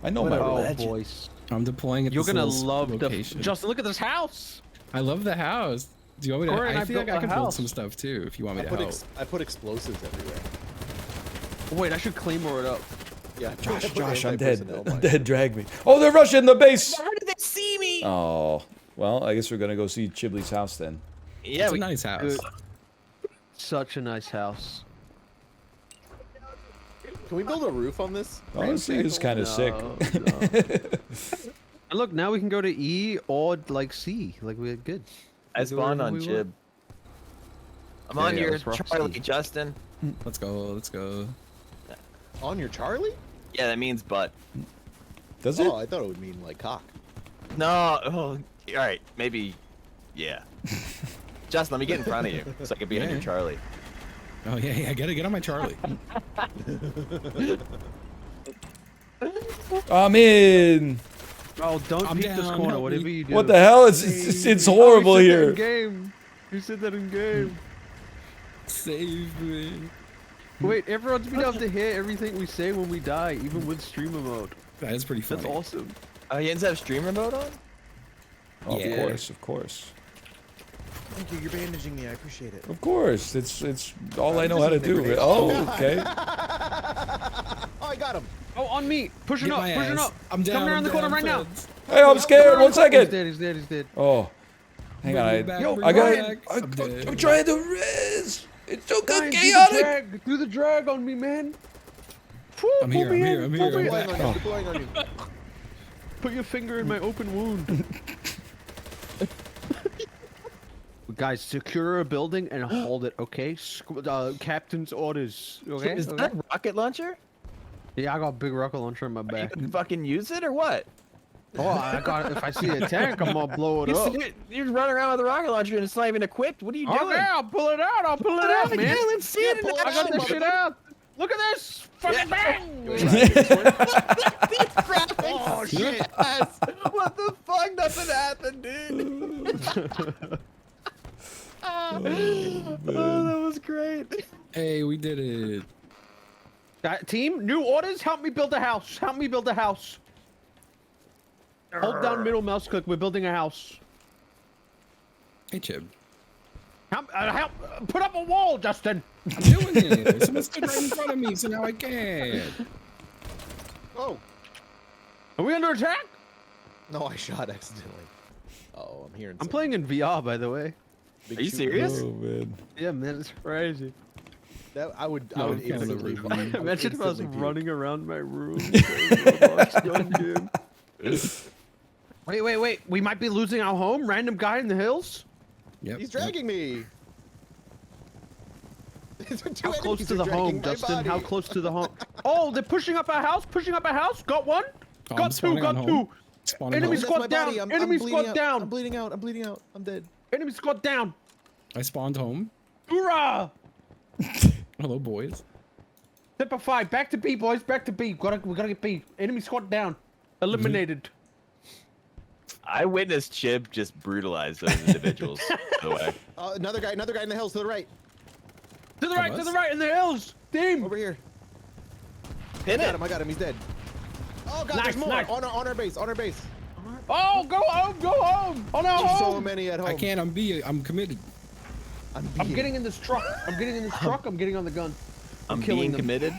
[SPEAKER 3] I know my role.
[SPEAKER 6] Oh, boys.
[SPEAKER 11] I'm deploying at
[SPEAKER 6] You're
[SPEAKER 11] this
[SPEAKER 6] gonna
[SPEAKER 11] little
[SPEAKER 6] love
[SPEAKER 11] location.
[SPEAKER 6] Justin, look at this house.
[SPEAKER 11] I love the house. Do you want me to?
[SPEAKER 6] Corey and
[SPEAKER 11] I
[SPEAKER 6] I
[SPEAKER 11] feel like
[SPEAKER 6] built
[SPEAKER 11] I
[SPEAKER 6] a
[SPEAKER 11] can build
[SPEAKER 6] house.
[SPEAKER 11] some stuff too if you want me to
[SPEAKER 12] I put,
[SPEAKER 11] help.
[SPEAKER 12] I put explosives everywhere.
[SPEAKER 6] Wait, I should claymore it up.
[SPEAKER 12] Yeah.
[SPEAKER 3] Josh, I'm dead.
[SPEAKER 12] anti-personnel
[SPEAKER 3] I'm
[SPEAKER 12] mine.
[SPEAKER 3] dead. Drag me. Oh, they're rushing the base.
[SPEAKER 13] How did they see me?
[SPEAKER 3] Oh, well, I guess we're gonna go see Chibli's house then.
[SPEAKER 13] Yeah,
[SPEAKER 11] It's a
[SPEAKER 13] we,
[SPEAKER 11] nice house.
[SPEAKER 6] Such a nice house.
[SPEAKER 12] Can we build a roof on this?
[SPEAKER 3] Honestly, it's kind of sick.
[SPEAKER 6] And look, now we can go to E or like C. Like we're good.
[SPEAKER 13] I
[SPEAKER 6] We go
[SPEAKER 13] spawned
[SPEAKER 6] wherever
[SPEAKER 13] on
[SPEAKER 6] we
[SPEAKER 13] Chib.
[SPEAKER 6] want.
[SPEAKER 13] I'm on
[SPEAKER 6] Yeah,
[SPEAKER 13] your
[SPEAKER 6] let's rock
[SPEAKER 13] Charlie,
[SPEAKER 6] C.
[SPEAKER 13] Justin.
[SPEAKER 11] Let's go. Let's go.
[SPEAKER 12] On your Charlie?
[SPEAKER 13] Yeah, that means butt.
[SPEAKER 3] Does it?
[SPEAKER 12] Oh, I thought it would mean like cock.
[SPEAKER 13] No, oh, all right, maybe, yeah. Justin, let me get in front of you so I can be on your
[SPEAKER 11] Yeah.
[SPEAKER 13] Charlie.
[SPEAKER 11] Oh yeah. Get on my Charlie.
[SPEAKER 3] I'm in.
[SPEAKER 6] Oh, don't
[SPEAKER 11] I'm
[SPEAKER 6] peek this
[SPEAKER 11] down,
[SPEAKER 6] corner.
[SPEAKER 11] help
[SPEAKER 6] Whatever
[SPEAKER 11] me.
[SPEAKER 6] you do.
[SPEAKER 3] What the hell? It's horrible
[SPEAKER 6] Oh, you said
[SPEAKER 3] here.
[SPEAKER 6] that in game. You said that in game.
[SPEAKER 11] Save me.
[SPEAKER 6] Wait, everyone's been able to hear everything we say when we die, even with streamer mode.
[SPEAKER 11] That is pretty funny.
[SPEAKER 6] That's awesome.
[SPEAKER 13] Oh, you didn't have streamer mode on?
[SPEAKER 3] Oh,
[SPEAKER 11] Yeah.
[SPEAKER 3] Of course, of course,
[SPEAKER 12] Thank you. You're bandaging me. I appreciate it.
[SPEAKER 3] of course. It's all I know
[SPEAKER 12] just
[SPEAKER 3] how to
[SPEAKER 12] using the
[SPEAKER 3] do.
[SPEAKER 12] grenade.
[SPEAKER 3] Oh, okay.
[SPEAKER 12] Oh, I got him.
[SPEAKER 6] Oh, on me! Pushing
[SPEAKER 11] Get
[SPEAKER 6] up!
[SPEAKER 11] my
[SPEAKER 6] Pushing
[SPEAKER 11] ass.
[SPEAKER 6] up!
[SPEAKER 11] I'm down.
[SPEAKER 6] Coming around
[SPEAKER 11] I'm
[SPEAKER 6] the corner
[SPEAKER 11] down,
[SPEAKER 6] right now!
[SPEAKER 11] feds.
[SPEAKER 3] Hey, I'm scared. 1
[SPEAKER 6] He's
[SPEAKER 3] second.
[SPEAKER 6] dead. He's dead. He's dead.
[SPEAKER 3] Oh, hang on.
[SPEAKER 11] Bring me back, bring
[SPEAKER 3] I
[SPEAKER 11] me
[SPEAKER 3] got.
[SPEAKER 11] back. I'm dead.
[SPEAKER 3] I'm trying to res. It's so good,
[SPEAKER 6] Ryan,
[SPEAKER 3] chaotic.
[SPEAKER 6] Do the drag on me, man. Woo,
[SPEAKER 11] I'm
[SPEAKER 6] pull
[SPEAKER 11] here.
[SPEAKER 6] me
[SPEAKER 11] I'm here.
[SPEAKER 6] in,
[SPEAKER 11] I'm
[SPEAKER 6] pull
[SPEAKER 11] here.
[SPEAKER 6] me
[SPEAKER 11] I'm
[SPEAKER 6] in.
[SPEAKER 11] back.
[SPEAKER 12] Deploying on you.
[SPEAKER 6] Put your finger in my open wound. Guys, secure a building and hold it, okay? Captain's orders, okay?
[SPEAKER 13] Is that a rocket launcher?
[SPEAKER 6] Yeah, I got a big rocket launcher in my
[SPEAKER 13] You
[SPEAKER 6] back.
[SPEAKER 13] can fucking use it or what?
[SPEAKER 6] Oh, I got it. If I see a tank, I'm gonna blow it
[SPEAKER 13] You
[SPEAKER 6] up.
[SPEAKER 13] you're running around with a rocket launcher and it's not even equipped. What are you doing?
[SPEAKER 6] Okay, I'll pull it out. I'll pull it out, man.
[SPEAKER 13] Yeah, let's see it in
[SPEAKER 6] I got
[SPEAKER 13] action,
[SPEAKER 6] this shit out. Look at this. Fucking bang.
[SPEAKER 13] These graphics. Oh shit! What the fuck? Nothing happened, dude.
[SPEAKER 6] that was great.
[SPEAKER 11] Hey, we did it.
[SPEAKER 6] Team, new orders. Help me build a house. Help me build a house. Hold down middle mouse click. We're building a house.
[SPEAKER 11] Hey, Chib.
[SPEAKER 6] Help! Put up a wall, Justin.
[SPEAKER 11] I'm doing it. Someone stood right in front of me, so now I can.
[SPEAKER 12] Oh.
[SPEAKER 6] Are we under attack?
[SPEAKER 12] No, I shot accidentally. Oh, I'm hearing.
[SPEAKER 6] I'm playing in VR, by the way.
[SPEAKER 13] Are you serious?
[SPEAKER 3] Oh man.
[SPEAKER 6] Yeah, man, it's crazy.
[SPEAKER 12] That I would
[SPEAKER 11] No,
[SPEAKER 12] instantly.
[SPEAKER 6] Imagine if I was running around my room. Wait. We might be losing our home. Random guy in the hills.
[SPEAKER 11] Yep.
[SPEAKER 12] He's dragging me.
[SPEAKER 6] How close to the home, Justin? How close to the home? Oh, they're pushing up our house. Pushing up our house. Got one.
[SPEAKER 11] Oh,
[SPEAKER 6] Got two. Got two. Enemy squad down. Enemy squad down.
[SPEAKER 12] I'm bleeding out. I'm bleeding out. I'm dead.
[SPEAKER 6] Enemy squad down.
[SPEAKER 11] I spawned home.
[SPEAKER 6] Hoorah!
[SPEAKER 11] Hello, boys.
[SPEAKER 6] Step 5. Back to B, boys. Back to B. We gotta get B. Enemy squad down. Eliminated.
[SPEAKER 13] I witnessed Chib just brutalize those individuals. By the way.
[SPEAKER 12] Another guy in the hills to the right.
[SPEAKER 6] To the right, in the hills. Team.
[SPEAKER 12] Over here.
[SPEAKER 13] Pin it.
[SPEAKER 12] I got him. He's dead. Oh god,
[SPEAKER 6] Nice,
[SPEAKER 12] there's more.
[SPEAKER 6] nice.
[SPEAKER 12] On our base.
[SPEAKER 6] Oh, go home. On our
[SPEAKER 12] There's
[SPEAKER 6] home.
[SPEAKER 12] so many at home.
[SPEAKER 11] I can't. I'm committed.
[SPEAKER 6] I'm getting in this truck. I'm getting on the gun.
[SPEAKER 13] I'm
[SPEAKER 6] killing
[SPEAKER 13] being
[SPEAKER 6] them.
[SPEAKER 13] committed.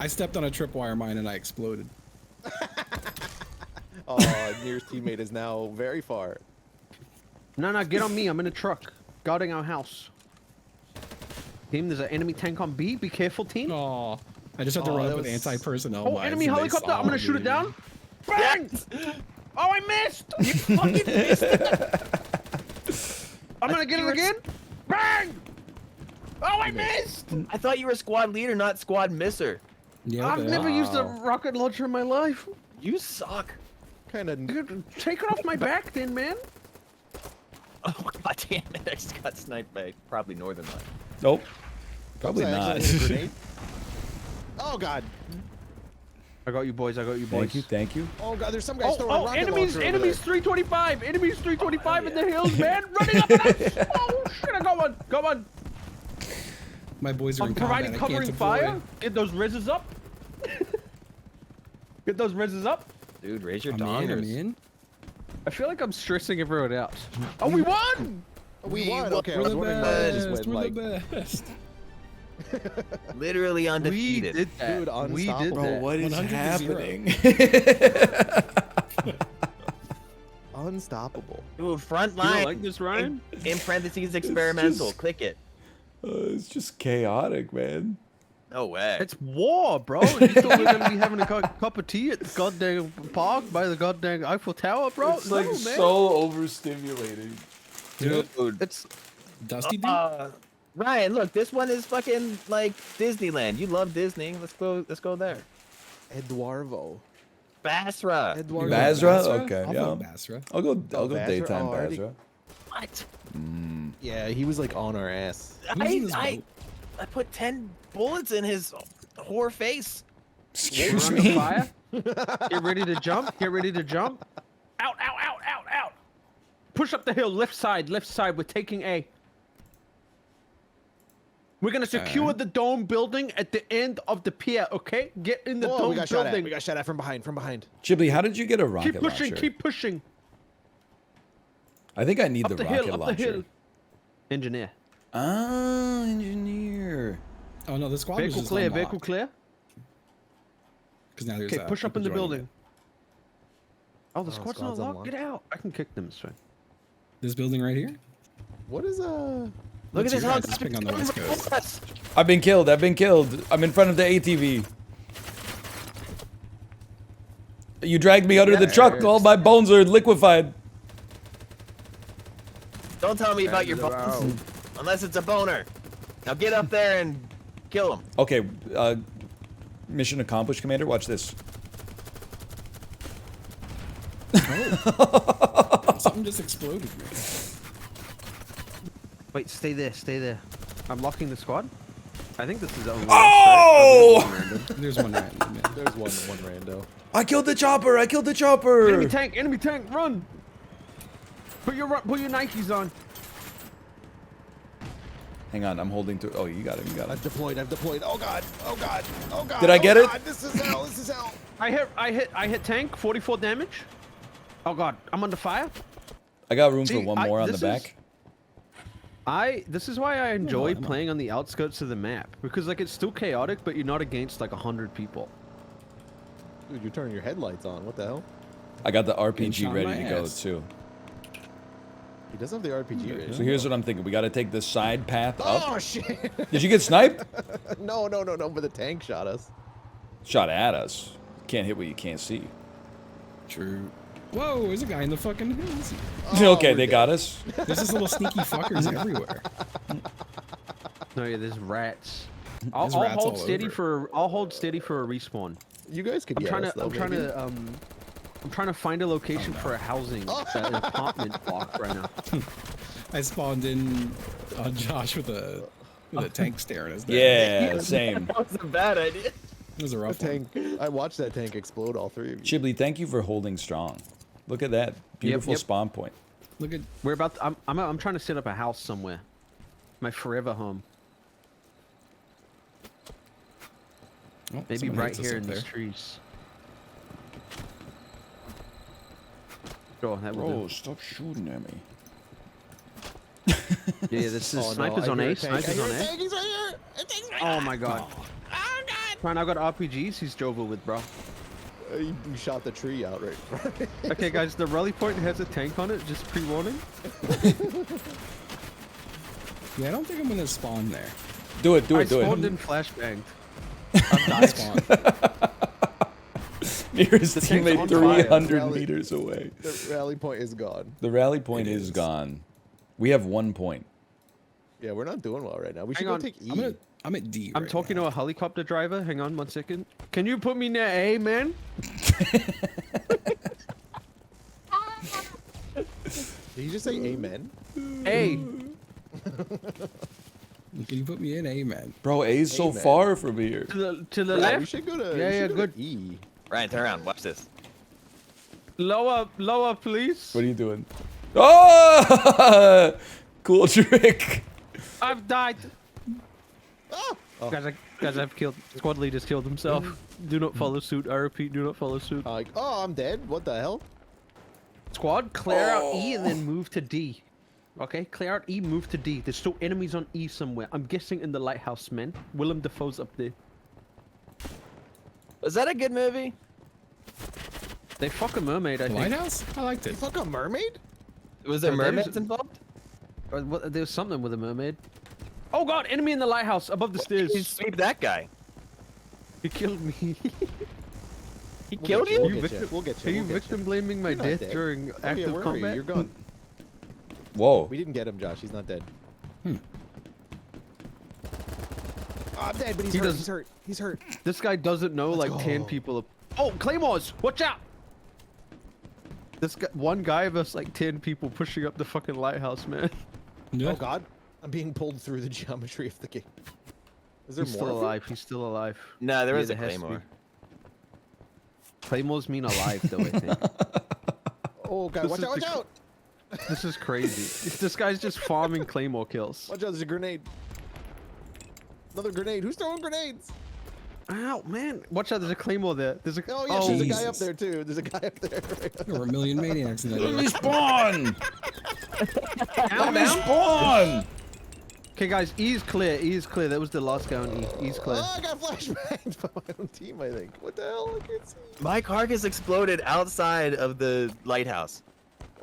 [SPEAKER 11] I stepped on a tripwire mine and I exploded.
[SPEAKER 12] Oh, nearest teammate is now very far.
[SPEAKER 6] No, get on me. I'm in a truck. Guarding our house. Team, there's an enemy tank on B. Be careful, team.
[SPEAKER 11] Oh, I just have to run up with anti-personnel.
[SPEAKER 6] Oh, enemy helicopter. I'm gonna shoot it down. Bang!
[SPEAKER 13] Yes!
[SPEAKER 6] Oh, I missed! You fucking missed it! I'm gonna get it again. Bang! Oh, I missed!
[SPEAKER 13] I thought you were squad leader, not squad misser.
[SPEAKER 11] Yeah,
[SPEAKER 6] I've never used a rocket launcher in my life.
[SPEAKER 13] You suck.
[SPEAKER 12] Kind of.
[SPEAKER 6] Take it off my back, then, man.
[SPEAKER 13] Oh god damn it! I just got sniped by probably Northernlion.
[SPEAKER 3] Nope. Probably not.
[SPEAKER 12] Oh god.
[SPEAKER 6] I got you, boys.
[SPEAKER 3] Thank you.
[SPEAKER 12] Oh god, there's some guys throwing a rocket
[SPEAKER 6] enemies
[SPEAKER 12] launcher over there.
[SPEAKER 6] 325. Enemies 325 in the hills, man. Running up at us. Oh shit! I got one.
[SPEAKER 11] My boys are
[SPEAKER 6] I'm
[SPEAKER 11] in
[SPEAKER 6] providing
[SPEAKER 11] combat. I can't
[SPEAKER 6] covering
[SPEAKER 11] deploy.
[SPEAKER 6] fire. Get those reses up. Get those reses up.
[SPEAKER 13] Dude, raise your
[SPEAKER 11] I'm
[SPEAKER 13] dongers.
[SPEAKER 11] in.
[SPEAKER 6] I feel like I'm stressing everyone out. Oh, we won!
[SPEAKER 12] We won. Okay, I
[SPEAKER 11] We're
[SPEAKER 12] was
[SPEAKER 11] the
[SPEAKER 12] wondering why I just
[SPEAKER 11] best.
[SPEAKER 12] went
[SPEAKER 11] We're
[SPEAKER 12] like.
[SPEAKER 11] the best.
[SPEAKER 13] Literally undefeated.
[SPEAKER 6] We did that.
[SPEAKER 12] Dude,
[SPEAKER 6] we did
[SPEAKER 12] unstoppable.
[SPEAKER 6] that.
[SPEAKER 3] What is
[SPEAKER 11] 100 to 0.
[SPEAKER 3] happening?
[SPEAKER 12] Unstoppable.
[SPEAKER 13] Dude, front
[SPEAKER 6] You don't
[SPEAKER 13] line.
[SPEAKER 6] like this, Ryan?
[SPEAKER 13] In parentheses, experimental.
[SPEAKER 3] just-
[SPEAKER 13] Click it.
[SPEAKER 3] It's just chaotic, man.
[SPEAKER 13] No way.
[SPEAKER 6] It's war, bro. You thought we were gonna be having a cup of tea at the goddamn park by the goddamn Eiffel Tower, bro?
[SPEAKER 3] It's like
[SPEAKER 6] No, man.
[SPEAKER 3] so overstimulating.
[SPEAKER 13] Dude.
[SPEAKER 6] It's
[SPEAKER 11] Dusty dude?
[SPEAKER 13] Ryan, look, this one is fucking like Disneyland. You love Disney. Let's go there.
[SPEAKER 12] Eduardo.
[SPEAKER 13] Basra.
[SPEAKER 12] Eduardo.
[SPEAKER 3] Basra?
[SPEAKER 11] Basra?
[SPEAKER 3] Okay,
[SPEAKER 11] I'll
[SPEAKER 3] yeah.
[SPEAKER 11] vote Basra.
[SPEAKER 3] I'll go
[SPEAKER 12] Basra?
[SPEAKER 3] daytime
[SPEAKER 12] Oh, already-
[SPEAKER 3] Basra.
[SPEAKER 13] What?
[SPEAKER 12] Yeah, he was like on our ass.
[SPEAKER 11] Who's in this
[SPEAKER 13] I
[SPEAKER 11] boat?
[SPEAKER 13] put 10 bullets in his whore face.
[SPEAKER 3] Excuse
[SPEAKER 6] We're under
[SPEAKER 3] me.
[SPEAKER 6] fire. Get ready to jump. Get ready to jump. Out. Push up the hill. Left side. We're taking A. We're gonna secure the dome building at the end of the pier, okay? Get in the
[SPEAKER 12] Oh,
[SPEAKER 6] dome
[SPEAKER 12] we got shot at.
[SPEAKER 6] building.
[SPEAKER 12] We got shot at from behind.
[SPEAKER 3] Ghibli, how did you get a rocket
[SPEAKER 6] Keep pushing.
[SPEAKER 3] launcher?
[SPEAKER 6] Keep pushing.
[SPEAKER 3] I think I need
[SPEAKER 6] Up
[SPEAKER 3] the
[SPEAKER 6] the
[SPEAKER 3] rocket
[SPEAKER 6] hill. Up
[SPEAKER 3] launcher.
[SPEAKER 6] the hill. Engineer.
[SPEAKER 3] Ah, engineer.
[SPEAKER 11] Oh no, the squad was
[SPEAKER 6] Vehicle
[SPEAKER 11] just
[SPEAKER 6] clear.
[SPEAKER 11] unlocked.
[SPEAKER 6] Vehicle clear.
[SPEAKER 11] Because now there's
[SPEAKER 6] Okay, push up in the
[SPEAKER 11] people joining
[SPEAKER 6] building. Oh, the squad's not
[SPEAKER 12] squad's
[SPEAKER 6] locked.
[SPEAKER 12] unlocked.
[SPEAKER 6] Get out. I can kick them. Sorry.
[SPEAKER 11] This building right here?
[SPEAKER 12] What is
[SPEAKER 13] Look
[SPEAKER 11] What's
[SPEAKER 13] at this
[SPEAKER 11] your guys'
[SPEAKER 13] helicopter
[SPEAKER 11] ping on the
[SPEAKER 13] coming
[SPEAKER 11] West Coast?
[SPEAKER 13] for us.
[SPEAKER 3] I've been killed. I'm in front of the ATV. You dragged me under the truck. All my bones are liquefied.
[SPEAKER 13] Don't tell me about your bones. Unless it's a boner. Now get up there and kill him.
[SPEAKER 3] Okay, mission accomplished, Commander. Watch this.
[SPEAKER 11] Something just exploded.
[SPEAKER 6] Wait, stay there. I'm locking the squad. I think this is the only
[SPEAKER 3] Oh!
[SPEAKER 11] There's one random. Yeah.
[SPEAKER 12] There's one rando.
[SPEAKER 3] I killed the chopper.
[SPEAKER 6] Enemy tank, run! Put your Nikes on.
[SPEAKER 3] Hang on, I'm holding to. Oh, you got it. You got it.
[SPEAKER 12] I've deployed. Oh god. Oh god. Oh god.
[SPEAKER 3] Did I get
[SPEAKER 12] oh
[SPEAKER 3] it?
[SPEAKER 12] God. This is hell. This is hell.
[SPEAKER 6] I hit tank. 44 damage. Oh god, I'm under fire.
[SPEAKER 3] I got room
[SPEAKER 6] See,
[SPEAKER 3] for one more on the
[SPEAKER 6] this
[SPEAKER 3] back.
[SPEAKER 6] This is why I enjoy playing on the outskirts of the map, because like it's still chaotic, but you're not against like 100 people.
[SPEAKER 12] Dude, you're turning your headlights on. What the hell?
[SPEAKER 3] I got the
[SPEAKER 11] Getting
[SPEAKER 3] RPG
[SPEAKER 11] shot in
[SPEAKER 3] ready
[SPEAKER 11] my
[SPEAKER 3] to go
[SPEAKER 11] ass.
[SPEAKER 3] too.
[SPEAKER 12] He does have the RPG ready.
[SPEAKER 3] So here's what I'm thinking. We got to take the side path up.
[SPEAKER 12] Oh shit!
[SPEAKER 3] Did you get sniped?
[SPEAKER 12] No. But the tank shot us.
[SPEAKER 3] Shot at us. Can't hit what you can't see.
[SPEAKER 11] True. Whoa, there's a guy in the fucking hills.
[SPEAKER 3] Okay, they got us.
[SPEAKER 11] There's just little sneaky fuckers everywhere.
[SPEAKER 6] No, yeah, there's rats. I'll
[SPEAKER 11] There's rats
[SPEAKER 6] hold
[SPEAKER 11] all
[SPEAKER 6] steady
[SPEAKER 11] over.
[SPEAKER 6] I'll hold steady for a respawn.
[SPEAKER 12] You guys could.
[SPEAKER 6] I'm trying to find a location for a housing an apartment block right now.
[SPEAKER 11] I spawned in on Josh with a tank staring us down.
[SPEAKER 3] Yeah, same.
[SPEAKER 9] That was a bad idea.
[SPEAKER 11] It was a rough one.
[SPEAKER 12] tank. I watched that tank explode. All three of you.
[SPEAKER 3] Chibli, thank you for holding strong. Look at that beautiful
[SPEAKER 6] yep.
[SPEAKER 3] spawn point.
[SPEAKER 11] Look at
[SPEAKER 6] We're about. I'm trying to set up a house somewhere. My forever home. Maybe
[SPEAKER 11] someone
[SPEAKER 6] right
[SPEAKER 11] hates us
[SPEAKER 6] here
[SPEAKER 11] up
[SPEAKER 6] in
[SPEAKER 11] there.
[SPEAKER 6] these trees. Sure, that will
[SPEAKER 3] Bro,
[SPEAKER 6] do.
[SPEAKER 3] stop shooting at me.
[SPEAKER 6] Yeah, this is snipers on A. Snipers on A.
[SPEAKER 12] He's right here.
[SPEAKER 6] Oh my god. Fine, I've got RPGs. He's Jovo with, bro.
[SPEAKER 12] You shot the tree out right.
[SPEAKER 6] Okay, guys, the rally point has a tank on it. Just pre-warning.
[SPEAKER 11] Yeah, I don't think I'm gonna spawn there.
[SPEAKER 3] Do it, do
[SPEAKER 6] I
[SPEAKER 3] it, do
[SPEAKER 6] spawned
[SPEAKER 3] it.
[SPEAKER 6] in flashbanged.
[SPEAKER 11] I spawned.
[SPEAKER 3] Nearest
[SPEAKER 6] tank's on
[SPEAKER 3] teammate
[SPEAKER 6] fire.
[SPEAKER 3] 300
[SPEAKER 12] Rally.
[SPEAKER 3] meters away.
[SPEAKER 12] The rally point is gone.
[SPEAKER 3] The rally point
[SPEAKER 11] It
[SPEAKER 3] is
[SPEAKER 11] is.
[SPEAKER 3] gone. We have 1 point.
[SPEAKER 12] Yeah, we're not doing well right now. We should
[SPEAKER 6] Hang
[SPEAKER 12] go
[SPEAKER 6] on.
[SPEAKER 12] take E.
[SPEAKER 11] I'm at D.
[SPEAKER 6] I'm
[SPEAKER 11] right
[SPEAKER 6] talking
[SPEAKER 11] now.
[SPEAKER 6] to a helicopter driver. Hang on 1 second. Can you put me near A, man?
[SPEAKER 12] Did you just say amen?
[SPEAKER 6] A.
[SPEAKER 11] Can you put me in? Amen.
[SPEAKER 3] Bro, A's so
[SPEAKER 12] Amen.
[SPEAKER 3] far from here.
[SPEAKER 6] To the
[SPEAKER 12] Yeah, we
[SPEAKER 6] left.
[SPEAKER 12] should go to.
[SPEAKER 6] Yeah,
[SPEAKER 12] we should
[SPEAKER 6] yeah,
[SPEAKER 12] go to
[SPEAKER 6] good.
[SPEAKER 12] E.
[SPEAKER 13] Ryan, turn around. Watch this.
[SPEAKER 6] Lower, please.
[SPEAKER 3] What are you doing? Oh! Cool trick.
[SPEAKER 6] I've died.
[SPEAKER 12] Oh.
[SPEAKER 6] Guys, I've killed. Squad leader's killed himself. Do not follow suit. I repeat, do not follow suit.
[SPEAKER 12] Like, oh, I'm dead. What the hell?
[SPEAKER 6] Squad, clear out E and then move to D. Okay, clear out E, move to D. There's still enemies on E somewhere. I'm guessing in the lighthouse, man. Willem Dafoe's up there.
[SPEAKER 9] Was that a good movie?
[SPEAKER 6] They fuck a mermaid, I
[SPEAKER 11] The
[SPEAKER 6] think.
[SPEAKER 11] lighthouse? I liked it.
[SPEAKER 12] Fuck a mermaid?
[SPEAKER 9] Was there
[SPEAKER 6] No, that is-
[SPEAKER 9] mermaids involved?
[SPEAKER 6] There was something with a mermaid. Oh god, enemy in the lighthouse above the
[SPEAKER 9] You
[SPEAKER 6] stairs.
[SPEAKER 9] sweep that guy.
[SPEAKER 6] He killed me.
[SPEAKER 9] He killed you?
[SPEAKER 12] We'll
[SPEAKER 6] You
[SPEAKER 12] get
[SPEAKER 6] victim-
[SPEAKER 12] you. We'll get you.
[SPEAKER 6] Are you
[SPEAKER 12] We'll get
[SPEAKER 6] victim blaming my
[SPEAKER 12] You're not
[SPEAKER 6] death
[SPEAKER 12] dead.
[SPEAKER 6] during
[SPEAKER 12] Oh, yeah,
[SPEAKER 6] active
[SPEAKER 12] where are you?
[SPEAKER 6] combat?
[SPEAKER 12] You're gone.
[SPEAKER 3] Whoa.
[SPEAKER 12] We didn't get him, Josh. He's not dead. Oh, I'm dead, but he's
[SPEAKER 6] He
[SPEAKER 12] hurt.
[SPEAKER 6] does-
[SPEAKER 12] He's hurt. He's hurt.
[SPEAKER 6] This guy doesn't know like 10
[SPEAKER 12] go.
[SPEAKER 6] people. Oh, claymores! Watch out! This guy, one guy versus like 10 people pushing up the fucking lighthouse, man.
[SPEAKER 11] Yeah.
[SPEAKER 12] Oh God, I'm being pulled through the geometry of the game. Is there
[SPEAKER 6] He's
[SPEAKER 12] more?
[SPEAKER 6] still
[SPEAKER 12] of you?
[SPEAKER 6] alive. He's still alive.
[SPEAKER 9] No, there
[SPEAKER 6] Yeah,
[SPEAKER 9] was a
[SPEAKER 6] there has to be.
[SPEAKER 9] claymore.
[SPEAKER 6] Claymores mean alive, though. I think.
[SPEAKER 12] Oh God,
[SPEAKER 6] This
[SPEAKER 12] watch
[SPEAKER 6] is
[SPEAKER 12] out! Watch
[SPEAKER 6] the-
[SPEAKER 12] out!
[SPEAKER 6] This is crazy. This guy's just farming claymore kills.
[SPEAKER 12] Watch out! There's a grenade. Another grenade. Who's throwing grenades?
[SPEAKER 6] Ow, man! Watch out! There's a claymore there. There's a.
[SPEAKER 12] Oh yeah, there's a guy up
[SPEAKER 11] Jesus.
[SPEAKER 12] there too. There's a guy up there.
[SPEAKER 11] There were a million maniacs in that. area.
[SPEAKER 3] Respawn!
[SPEAKER 6] Down, down.
[SPEAKER 3] Respawn!
[SPEAKER 6] Okay, guys, E's clear. E's clear. That was the last guy on E. E's clear.
[SPEAKER 12] Oh, I got flashbanged by my own team. I think. What the hell? I can't see.
[SPEAKER 9] My carcass exploded outside of the lighthouse.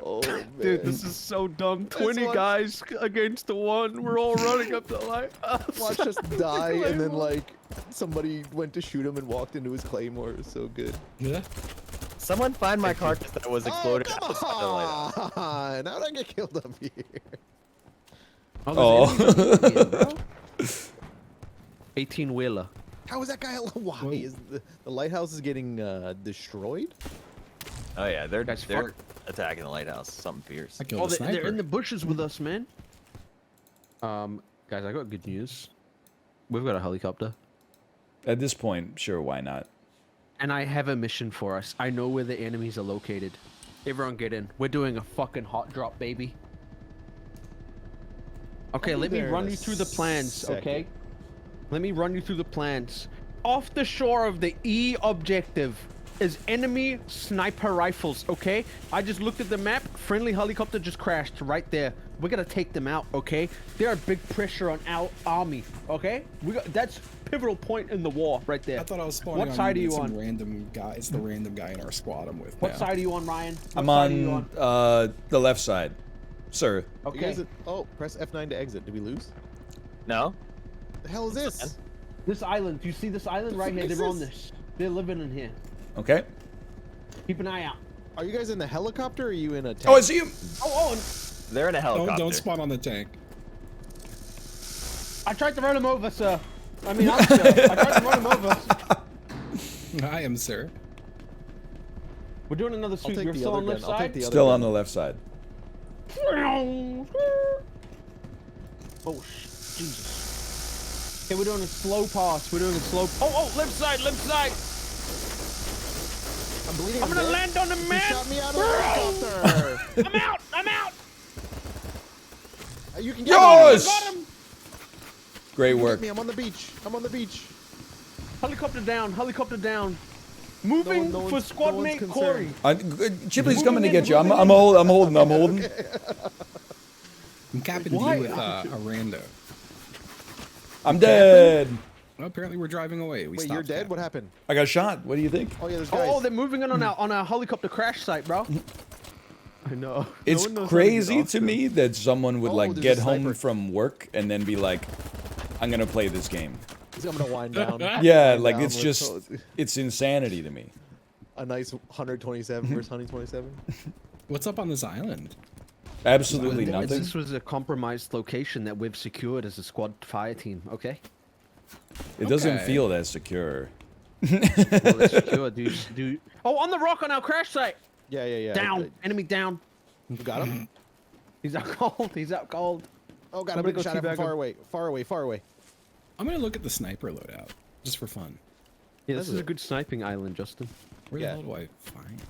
[SPEAKER 12] Oh man.
[SPEAKER 6] Dude, this is so dumb. 20
[SPEAKER 12] one-
[SPEAKER 6] guys against the one. We're all running up the lighthouse.
[SPEAKER 12] Watch us die, and then like somebody went to shoot him and walked into his claymore. It was so good.
[SPEAKER 11] Yeah.
[SPEAKER 9] Someone find my carcass that was exploded
[SPEAKER 12] Oh,
[SPEAKER 9] outside the lighthouse.
[SPEAKER 12] come on! How did I get killed up here?
[SPEAKER 3] Oh.
[SPEAKER 6] there's enemies on E, bro. 18 wheeler.
[SPEAKER 12] How is that guy alive? Why is the lighthouse is getting destroyed?
[SPEAKER 9] Oh yeah, they're
[SPEAKER 6] Guys,
[SPEAKER 9] attacking the lighthouse. Something fierce.
[SPEAKER 11] I killed
[SPEAKER 6] Oh,
[SPEAKER 11] the
[SPEAKER 6] they're in
[SPEAKER 11] sniper.
[SPEAKER 6] the bushes with us, man. Guys, I got good news. We've got a helicopter.
[SPEAKER 3] At this point, sure, why not?
[SPEAKER 6] And I have a mission for us. I know where the enemies are located. Everyone get in. We're doing a fucking hot drop, baby. Okay,
[SPEAKER 12] I'll be
[SPEAKER 6] let me
[SPEAKER 12] there in
[SPEAKER 6] run
[SPEAKER 12] a
[SPEAKER 6] you through the plans,
[SPEAKER 12] second.
[SPEAKER 6] okay? Let me run you through the plans. Off the shore of the E objective is enemy sniper rifles, okay? I just looked at the map. Friendly helicopter just crashed right there. We gotta take them out, okay? They're a big pressure on our army, okay? That's pivotal point in the war right there.
[SPEAKER 11] I thought I was spawning
[SPEAKER 6] What
[SPEAKER 11] on
[SPEAKER 6] side are you
[SPEAKER 11] some
[SPEAKER 6] on?
[SPEAKER 11] random guy. It's the random guy in our squad I'm with.
[SPEAKER 6] What
[SPEAKER 11] now.
[SPEAKER 6] side are you on, Ryan? What
[SPEAKER 3] I'm
[SPEAKER 6] side are you
[SPEAKER 3] on the left side, sir.
[SPEAKER 12] You guys, oh, press F9 to exit. Did we lose?
[SPEAKER 13] No.
[SPEAKER 12] The hell is this?
[SPEAKER 6] This island. Do you see this island right here? They're on this. They're living in here.
[SPEAKER 3] Okay.
[SPEAKER 6] Keep an eye out.
[SPEAKER 12] Are you guys in the helicopter or are you in a tank?
[SPEAKER 3] Oh, I see him.
[SPEAKER 6] Oh,
[SPEAKER 13] They're in a helicopter.
[SPEAKER 11] Don't spawn on the tank.
[SPEAKER 6] I tried to run him over, sir. I mean, I'm sir. I tried to run him over.
[SPEAKER 11] I am, sir.
[SPEAKER 6] We're doing another
[SPEAKER 12] I'll
[SPEAKER 6] sweep.
[SPEAKER 12] take
[SPEAKER 6] You're
[SPEAKER 12] the
[SPEAKER 6] still
[SPEAKER 12] other
[SPEAKER 6] on left
[SPEAKER 12] gun. I'll take
[SPEAKER 6] side?
[SPEAKER 12] the other
[SPEAKER 3] Still
[SPEAKER 12] gun.
[SPEAKER 3] on the left side.
[SPEAKER 6] Oh, Jesus. Okay, we're doing a slow pass. We're doing a slow... Oh, left side, left side.
[SPEAKER 12] I'm bleeding.
[SPEAKER 6] I'm gonna
[SPEAKER 12] dead.
[SPEAKER 6] land on the man.
[SPEAKER 12] You shot me out of the helicopter.
[SPEAKER 6] I'm out.
[SPEAKER 12] You can get
[SPEAKER 3] Yours!
[SPEAKER 12] me.
[SPEAKER 6] Got him.
[SPEAKER 3] Great
[SPEAKER 12] Get
[SPEAKER 3] work.
[SPEAKER 12] me. I'm on the beach. I'm on the beach.
[SPEAKER 6] Helicopter down. Helicopter down. Moving
[SPEAKER 12] No
[SPEAKER 6] for
[SPEAKER 12] one's-
[SPEAKER 6] squad
[SPEAKER 12] no one's
[SPEAKER 6] mate
[SPEAKER 12] concerned.
[SPEAKER 6] Corey.
[SPEAKER 3] Chipley's coming to get you. I'm holding.
[SPEAKER 11] I'm capping
[SPEAKER 6] Why?
[SPEAKER 11] you with a rando.
[SPEAKER 3] I'm dead.
[SPEAKER 11] Well, apparently we're driving away. We
[SPEAKER 12] Wait,
[SPEAKER 11] stopped
[SPEAKER 12] you're dead?
[SPEAKER 11] that.
[SPEAKER 12] What happened?
[SPEAKER 3] I got shot. What do you think?
[SPEAKER 12] Oh yeah, there's guys.
[SPEAKER 6] Oh, they're moving in on our helicopter crash site, bro.
[SPEAKER 12] I know.
[SPEAKER 3] It's crazy to me that someone would
[SPEAKER 12] Oh,
[SPEAKER 3] like
[SPEAKER 12] there's
[SPEAKER 3] get
[SPEAKER 12] a
[SPEAKER 3] home
[SPEAKER 12] sniper.
[SPEAKER 3] from work and then be like, "I'm gonna play this game."
[SPEAKER 12] I'm gonna wind down.
[SPEAKER 3] Yeah,
[SPEAKER 12] Wind
[SPEAKER 3] like
[SPEAKER 12] down
[SPEAKER 3] it's
[SPEAKER 12] with
[SPEAKER 3] just it's insanity to me.
[SPEAKER 12] a nice 127 versus 127.
[SPEAKER 11] What's up on this island?
[SPEAKER 3] Absolutely nothing.
[SPEAKER 6] This was a compromised location that we've secured as a squad fire team, okay?
[SPEAKER 3] It doesn't
[SPEAKER 11] Okay.
[SPEAKER 3] feel that secure.
[SPEAKER 6] Well, it's secure, dude. Oh, on the rock on our crash site!
[SPEAKER 12] Yeah.
[SPEAKER 6] Down! Enemy down!
[SPEAKER 12] You got him?
[SPEAKER 6] He's out cold, he's out cold.
[SPEAKER 12] Oh god,
[SPEAKER 6] I'm
[SPEAKER 12] I'm
[SPEAKER 6] gonna
[SPEAKER 12] being
[SPEAKER 6] go
[SPEAKER 12] shot at
[SPEAKER 6] teabag
[SPEAKER 12] from
[SPEAKER 6] him.
[SPEAKER 12] far away.
[SPEAKER 11] I'm gonna look at the sniper loadout, just for fun.
[SPEAKER 6] Yeah, this is a good sniping island, Justin.
[SPEAKER 11] Where
[SPEAKER 12] Yeah.
[SPEAKER 11] the hell do I find?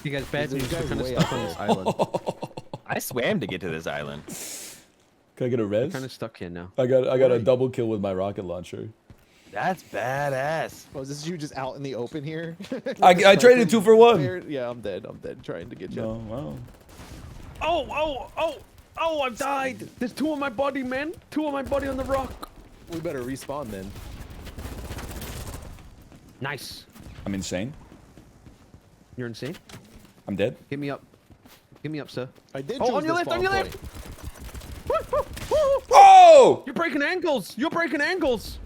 [SPEAKER 6] You guys, bad
[SPEAKER 12] There's
[SPEAKER 6] news, we're
[SPEAKER 12] guys
[SPEAKER 6] kind of
[SPEAKER 12] way
[SPEAKER 6] stuck
[SPEAKER 12] out
[SPEAKER 6] on this
[SPEAKER 12] there.
[SPEAKER 6] island.
[SPEAKER 13] I swam to get to this island.
[SPEAKER 3] Can I get a
[SPEAKER 6] We're
[SPEAKER 3] res?
[SPEAKER 6] kind of stuck here now.
[SPEAKER 3] I got a double kill with my rocket launcher.
[SPEAKER 13] That's badass.
[SPEAKER 12] Oh, is this you just out in the open here?
[SPEAKER 3] I traded 2 for 1.
[SPEAKER 12] Yeah, I'm dead. Trying to get you.
[SPEAKER 3] No, wow.
[SPEAKER 6] Oh, I've died! There's 2 on my body, man! 2 on my body on the rock!
[SPEAKER 12] We better respawn then.
[SPEAKER 6] Nice.
[SPEAKER 3] I'm insane.
[SPEAKER 6] You're insane?
[SPEAKER 3] I'm dead.
[SPEAKER 6] Get me up. Get me up, sir.
[SPEAKER 12] I did.
[SPEAKER 6] Oh,
[SPEAKER 12] choose
[SPEAKER 6] on your
[SPEAKER 12] the
[SPEAKER 6] left, on
[SPEAKER 12] spawn
[SPEAKER 6] your
[SPEAKER 12] point.
[SPEAKER 6] left!
[SPEAKER 3] Oh!
[SPEAKER 6] You're breaking ankles! You're breaking ankles!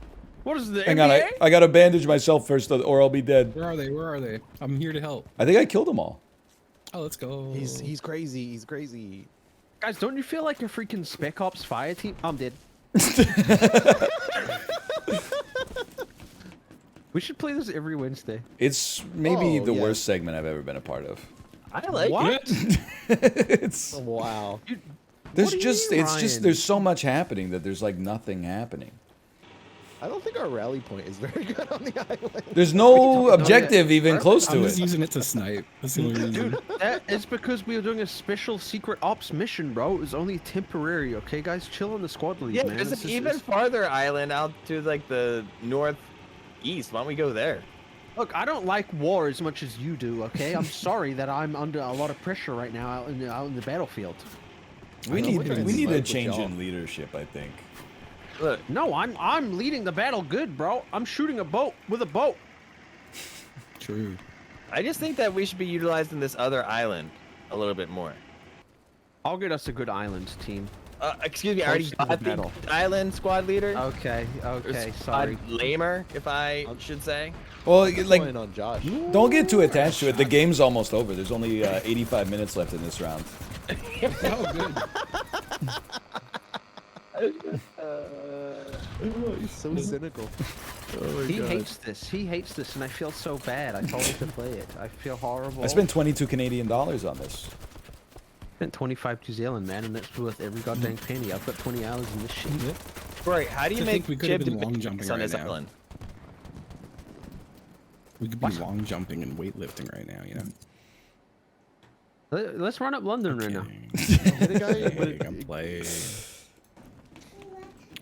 [SPEAKER 6] What is the
[SPEAKER 3] Hang on,
[SPEAKER 6] NBA?
[SPEAKER 3] I gotta bandage myself first, or I'll be dead.
[SPEAKER 11] Where are they? Where are they? I'm here to help.
[SPEAKER 3] I think I killed them all.
[SPEAKER 11] Oh, let's go.
[SPEAKER 12] He's crazy. He's crazy.
[SPEAKER 6] Guys, don't you feel like a freaking Spec Ops fire team? I'm dead. We should play this every Wednesday.
[SPEAKER 3] It's maybe
[SPEAKER 12] Oh,
[SPEAKER 3] the
[SPEAKER 12] yeah.
[SPEAKER 3] worst segment I've ever been a part of.
[SPEAKER 13] I like
[SPEAKER 6] What?
[SPEAKER 3] It's
[SPEAKER 12] Oh, wow.
[SPEAKER 3] there's
[SPEAKER 6] What do you
[SPEAKER 3] just
[SPEAKER 6] mean,
[SPEAKER 3] it's just
[SPEAKER 6] Ryan?
[SPEAKER 3] there's so much happening that there's like nothing happening.
[SPEAKER 12] I don't think our rally point is very good on the island.
[SPEAKER 3] There's no objective even close
[SPEAKER 11] I'm
[SPEAKER 3] to
[SPEAKER 11] just
[SPEAKER 3] it.
[SPEAKER 11] using it to snipe. That's the only reason.
[SPEAKER 6] Dude, it's because we were doing a special secret ops mission, bro. It was only temporary, okay, guys? Chill on the squad lead,
[SPEAKER 13] Yeah,
[SPEAKER 6] man.
[SPEAKER 13] there's
[SPEAKER 6] It's
[SPEAKER 13] an
[SPEAKER 6] just-
[SPEAKER 13] even farther island out to like the northeast. Why don't we go there?
[SPEAKER 6] Look, I don't like war as much as you do, okay? I'm sorry that I'm under a lot of pressure right now out in the battlefield.
[SPEAKER 3] We
[SPEAKER 11] know,
[SPEAKER 3] need
[SPEAKER 11] we're trying to
[SPEAKER 3] a
[SPEAKER 11] snipe with
[SPEAKER 3] change
[SPEAKER 11] y'all.
[SPEAKER 3] in leadership, I think.
[SPEAKER 13] Look,
[SPEAKER 6] No, I'm leading the battle good, bro. I'm shooting a boat with a boat.
[SPEAKER 11] True.
[SPEAKER 13] I just think that we should be utilizing this other island a little bit more.
[SPEAKER 6] I'll get us a good island team.
[SPEAKER 13] Excuse me, I already
[SPEAKER 6] Close to
[SPEAKER 13] got
[SPEAKER 6] the
[SPEAKER 13] the
[SPEAKER 6] battle.
[SPEAKER 13] island squad leader.
[SPEAKER 6] Okay,
[SPEAKER 13] Or
[SPEAKER 6] okay,
[SPEAKER 13] squad
[SPEAKER 6] sorry.
[SPEAKER 13] lamer, if I should say.
[SPEAKER 3] Well,
[SPEAKER 12] I'm
[SPEAKER 3] like,
[SPEAKER 12] going on Josh.
[SPEAKER 3] don't get too attached to it. The game's almost over. There's only 85 minutes left in this round.
[SPEAKER 11] Oh, good.
[SPEAKER 12] He's so cynical.
[SPEAKER 6] He hates this. He hates this, and I feel so bad. I told him to play it. I feel horrible.
[SPEAKER 3] I spent 22 Canadian dollars on this.
[SPEAKER 6] spent 25 New Zealand, man, and that's worth every goddamn penny. I've got 20 hours in this shit.
[SPEAKER 13] Right, how do you
[SPEAKER 11] I
[SPEAKER 13] make
[SPEAKER 11] think we could have
[SPEAKER 13] chib
[SPEAKER 11] been long
[SPEAKER 13] to
[SPEAKER 11] jumping
[SPEAKER 13] on
[SPEAKER 11] right
[SPEAKER 13] this
[SPEAKER 11] now.
[SPEAKER 13] island?
[SPEAKER 11] We could be long jumping and weightlifting right now, you know?
[SPEAKER 6] Let's run up London right now.
[SPEAKER 12] Hit a guy
[SPEAKER 11] Hey,
[SPEAKER 12] with
[SPEAKER 11] I'm playing.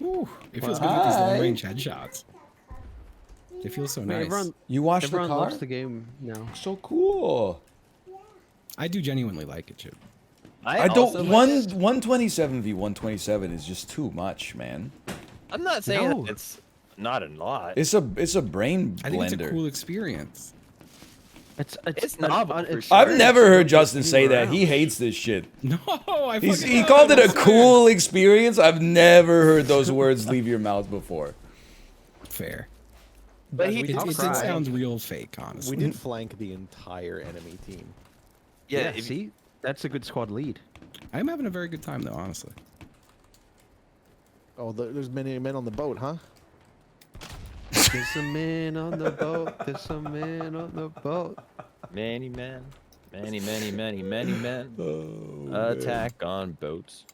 [SPEAKER 11] Ooh, it feels good with these long-range headshots. It feels so nice.
[SPEAKER 3] You watched the
[SPEAKER 6] Everyone
[SPEAKER 3] car?
[SPEAKER 6] loves the game now.
[SPEAKER 3] So cool.
[SPEAKER 11] I do genuinely like it, Chip.
[SPEAKER 3] I don't. 127 v 127 is just too much, man.
[SPEAKER 13] I'm not saying that it's not a lot.
[SPEAKER 3] It's a brain blender.
[SPEAKER 11] I think it's a cool experience.
[SPEAKER 13] It's novel.
[SPEAKER 3] I've never heard Justin say that. He hates this shit.
[SPEAKER 11] No,
[SPEAKER 3] he called it a cool experience. I've never heard those words leave your mouth before.
[SPEAKER 11] Fair.
[SPEAKER 13] But
[SPEAKER 11] it sounds real fake, honestly.
[SPEAKER 12] We did flank the entire enemy team.
[SPEAKER 6] Yeah, see? That's a good squad lead.
[SPEAKER 11] I'm having a very good time, though, honestly.
[SPEAKER 12] Oh, there's many men on the boat, huh?
[SPEAKER 6] There's some men on the boat. There's some men on the boat.
[SPEAKER 13] Many men. Many men. Attack on boats.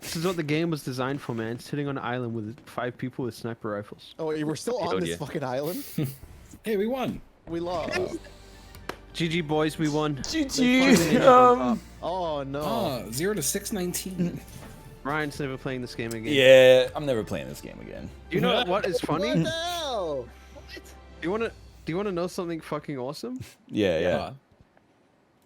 [SPEAKER 6] This is what the game was designed for, man. Sitting on an island with 5 people with sniper rifles.
[SPEAKER 12] Oh, we're still on this fucking island?
[SPEAKER 11] Hey, we won.
[SPEAKER 12] We lost.
[SPEAKER 6] GG, boys, we won.
[SPEAKER 3] GG.
[SPEAKER 12] Oh, no.
[SPEAKER 11] 0 to 619.
[SPEAKER 6] Ryan's never playing this game again.
[SPEAKER 3] Yeah, I'm never playing this game again.
[SPEAKER 6] You know what is funny?
[SPEAKER 12] What the hell?
[SPEAKER 6] Do you wanna know something fucking awesome?
[SPEAKER 3] Yeah.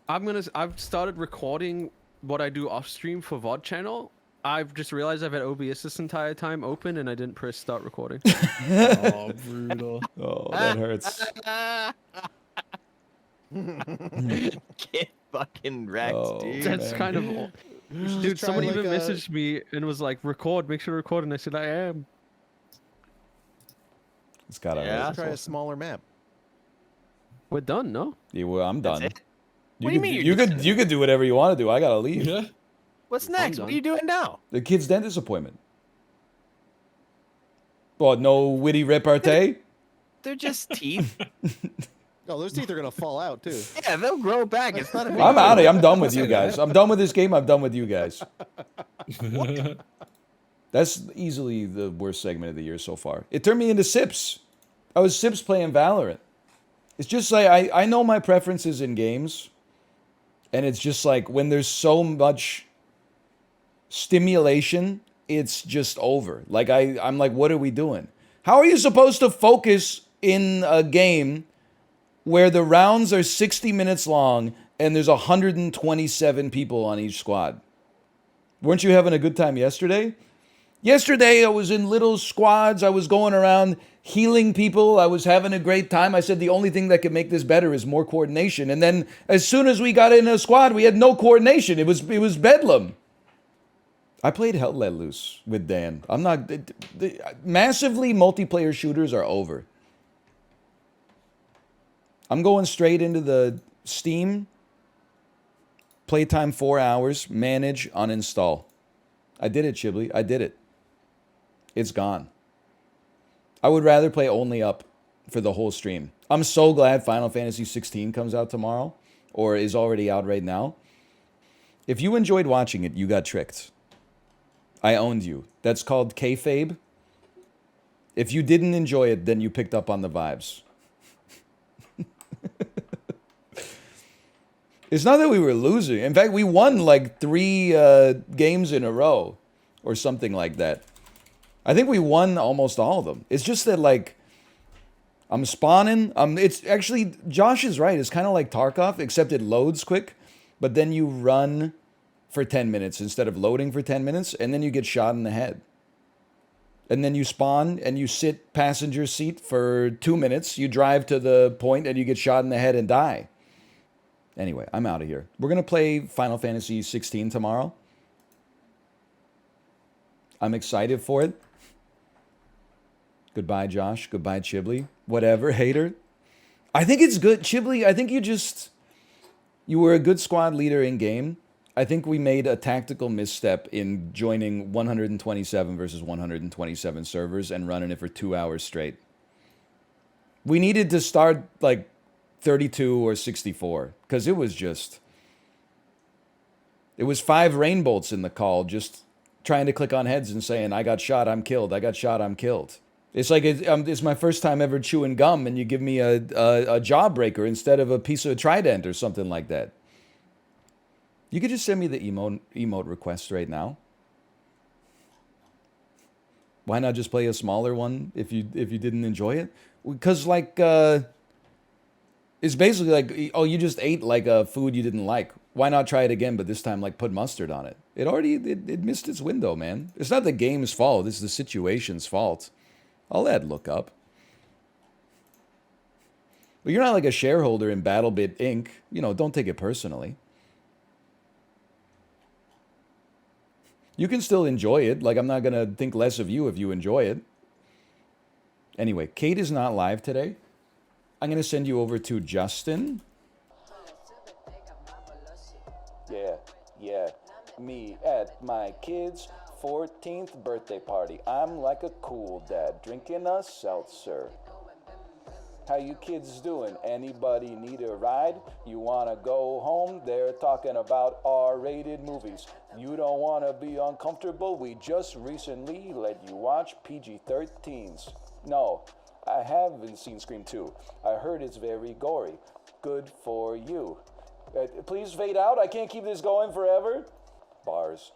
[SPEAKER 6] I've started recording what I do off stream for VOD channel. I've just realized I've had OBS this entire time open and I didn't press start recording.
[SPEAKER 11] Oh, brutal.
[SPEAKER 3] Oh, that hurts.
[SPEAKER 13] Get fucking wrecked, dude.
[SPEAKER 6] That's kind of... Dude, someone even messaged me and was like, record, make sure to record, and I said, I am.
[SPEAKER 3] It's gotta
[SPEAKER 12] Let's try a smaller map.
[SPEAKER 6] We're done, no?
[SPEAKER 3] Yeah, well, I'm done.
[SPEAKER 13] What do you mean
[SPEAKER 3] You could do whatever you want to do. I gotta leave.
[SPEAKER 11] Yeah.
[SPEAKER 13] What's next? What are you doing now?
[SPEAKER 3] The kid's dentist appointment. What, no witty repartee?
[SPEAKER 13] They're just teeth.
[SPEAKER 12] Oh, those teeth are gonna fall out too.
[SPEAKER 13] Yeah, they'll grow back. It's not a big
[SPEAKER 3] I'm out of
[SPEAKER 13] deal.
[SPEAKER 3] here. I'm done with you guys. I'm done with this game. I'm done with you guys. That's easily the worst segment of the year so far. It turned me into Sips. I was Sips playing Valorant. It's just like, I know my preferences in games. And it's just like, when there's so much stimulation, it's just over. Like, I'm like, what are we doing? How are you supposed to focus in a game where the rounds are 60 minutes long and there's 127 people on each squad? Weren't you having a good time yesterday? Yesterday, I was in little squads. I was going around healing people. I was having a great time. I said the only thing that could make this better is more coordination. And then as soon as we got in a squad, we had no coordination. It was bedlam. I played Hell Let Loose with Dan. I'm not... massively multiplayer shooters are over. I'm going straight into the Steam. Playtime 4 hours. Manage, uninstall. I did it, Chiblee. I did it. It's gone. I would rather play only up for the whole stream. I'm so glad Final Fantasy 16 comes out tomorrow, or is already out right now. If you enjoyed watching it, you got tricked. I owned you. That's called kayfabe. If you didn't enjoy it, then you picked up on the vibes. It's not that we were losing. In fact, we won like 3 games in a row or something like that. I think we won almost all of them. It's just that, like, I'm spawning. It's actually, Josh is right. It's kind of like Tarkov, except it loads quick, but then you run for 10 minutes instead of loading for 10 minutes, and then you get shot in the head. And then you spawn, and you sit passenger seat for 2 minutes. You drive to the point, and you get shot in the head and die. Anyway, I'm out of here. We're going to play Final Fantasy 16 tomorrow. I'm excited for it. Goodbye, Josh. Goodbye, Chiblee. Whatever, hater. I think it's good. Chiblee, I think you were a good squad leader in game. I think we made a tactical misstep in joining 127 versus 127 servers and running it for 2 hours straight. We needed to start like 32 or 64 because it was 5 rainbolts in the call, just trying to click on heads and saying, I got shot, I'm killed. I got shot, I'm killed. It's like it's my first time ever chewing gum, and you give me a jawbreaker instead of a piece of Trident or something like that. You could just send me the emote request right now. Why not just play a smaller one if you didn't enjoy it? Because like it's basically like, oh, you just ate like a food you didn't like. Why not try it again, but this time like put mustard on it? It missed its window, man. It's not the game's fault. It's the situation's fault. I'll add look up. But you're not like a shareholder in BattleBit Inc. You know, don't take it personally. You can still enjoy it. Like, I'm not going to think less of you if you enjoy it. Anyway, Kate is not live today. I'm going to send you over to Justin. Yeah. Me at my kid's 14th birthday party. I'm like a cool dad, drinking a seltzer. How you kids doing? Anybody need a ride? You wanna go home? They're talking about R-rated movies. You don't wanna be uncomfortable? We just recently let you watch PG-13s. No, I haven't seen Scream 2. I heard it's very gory. Good for you. Please fade out. I can't keep this going forever. Bars.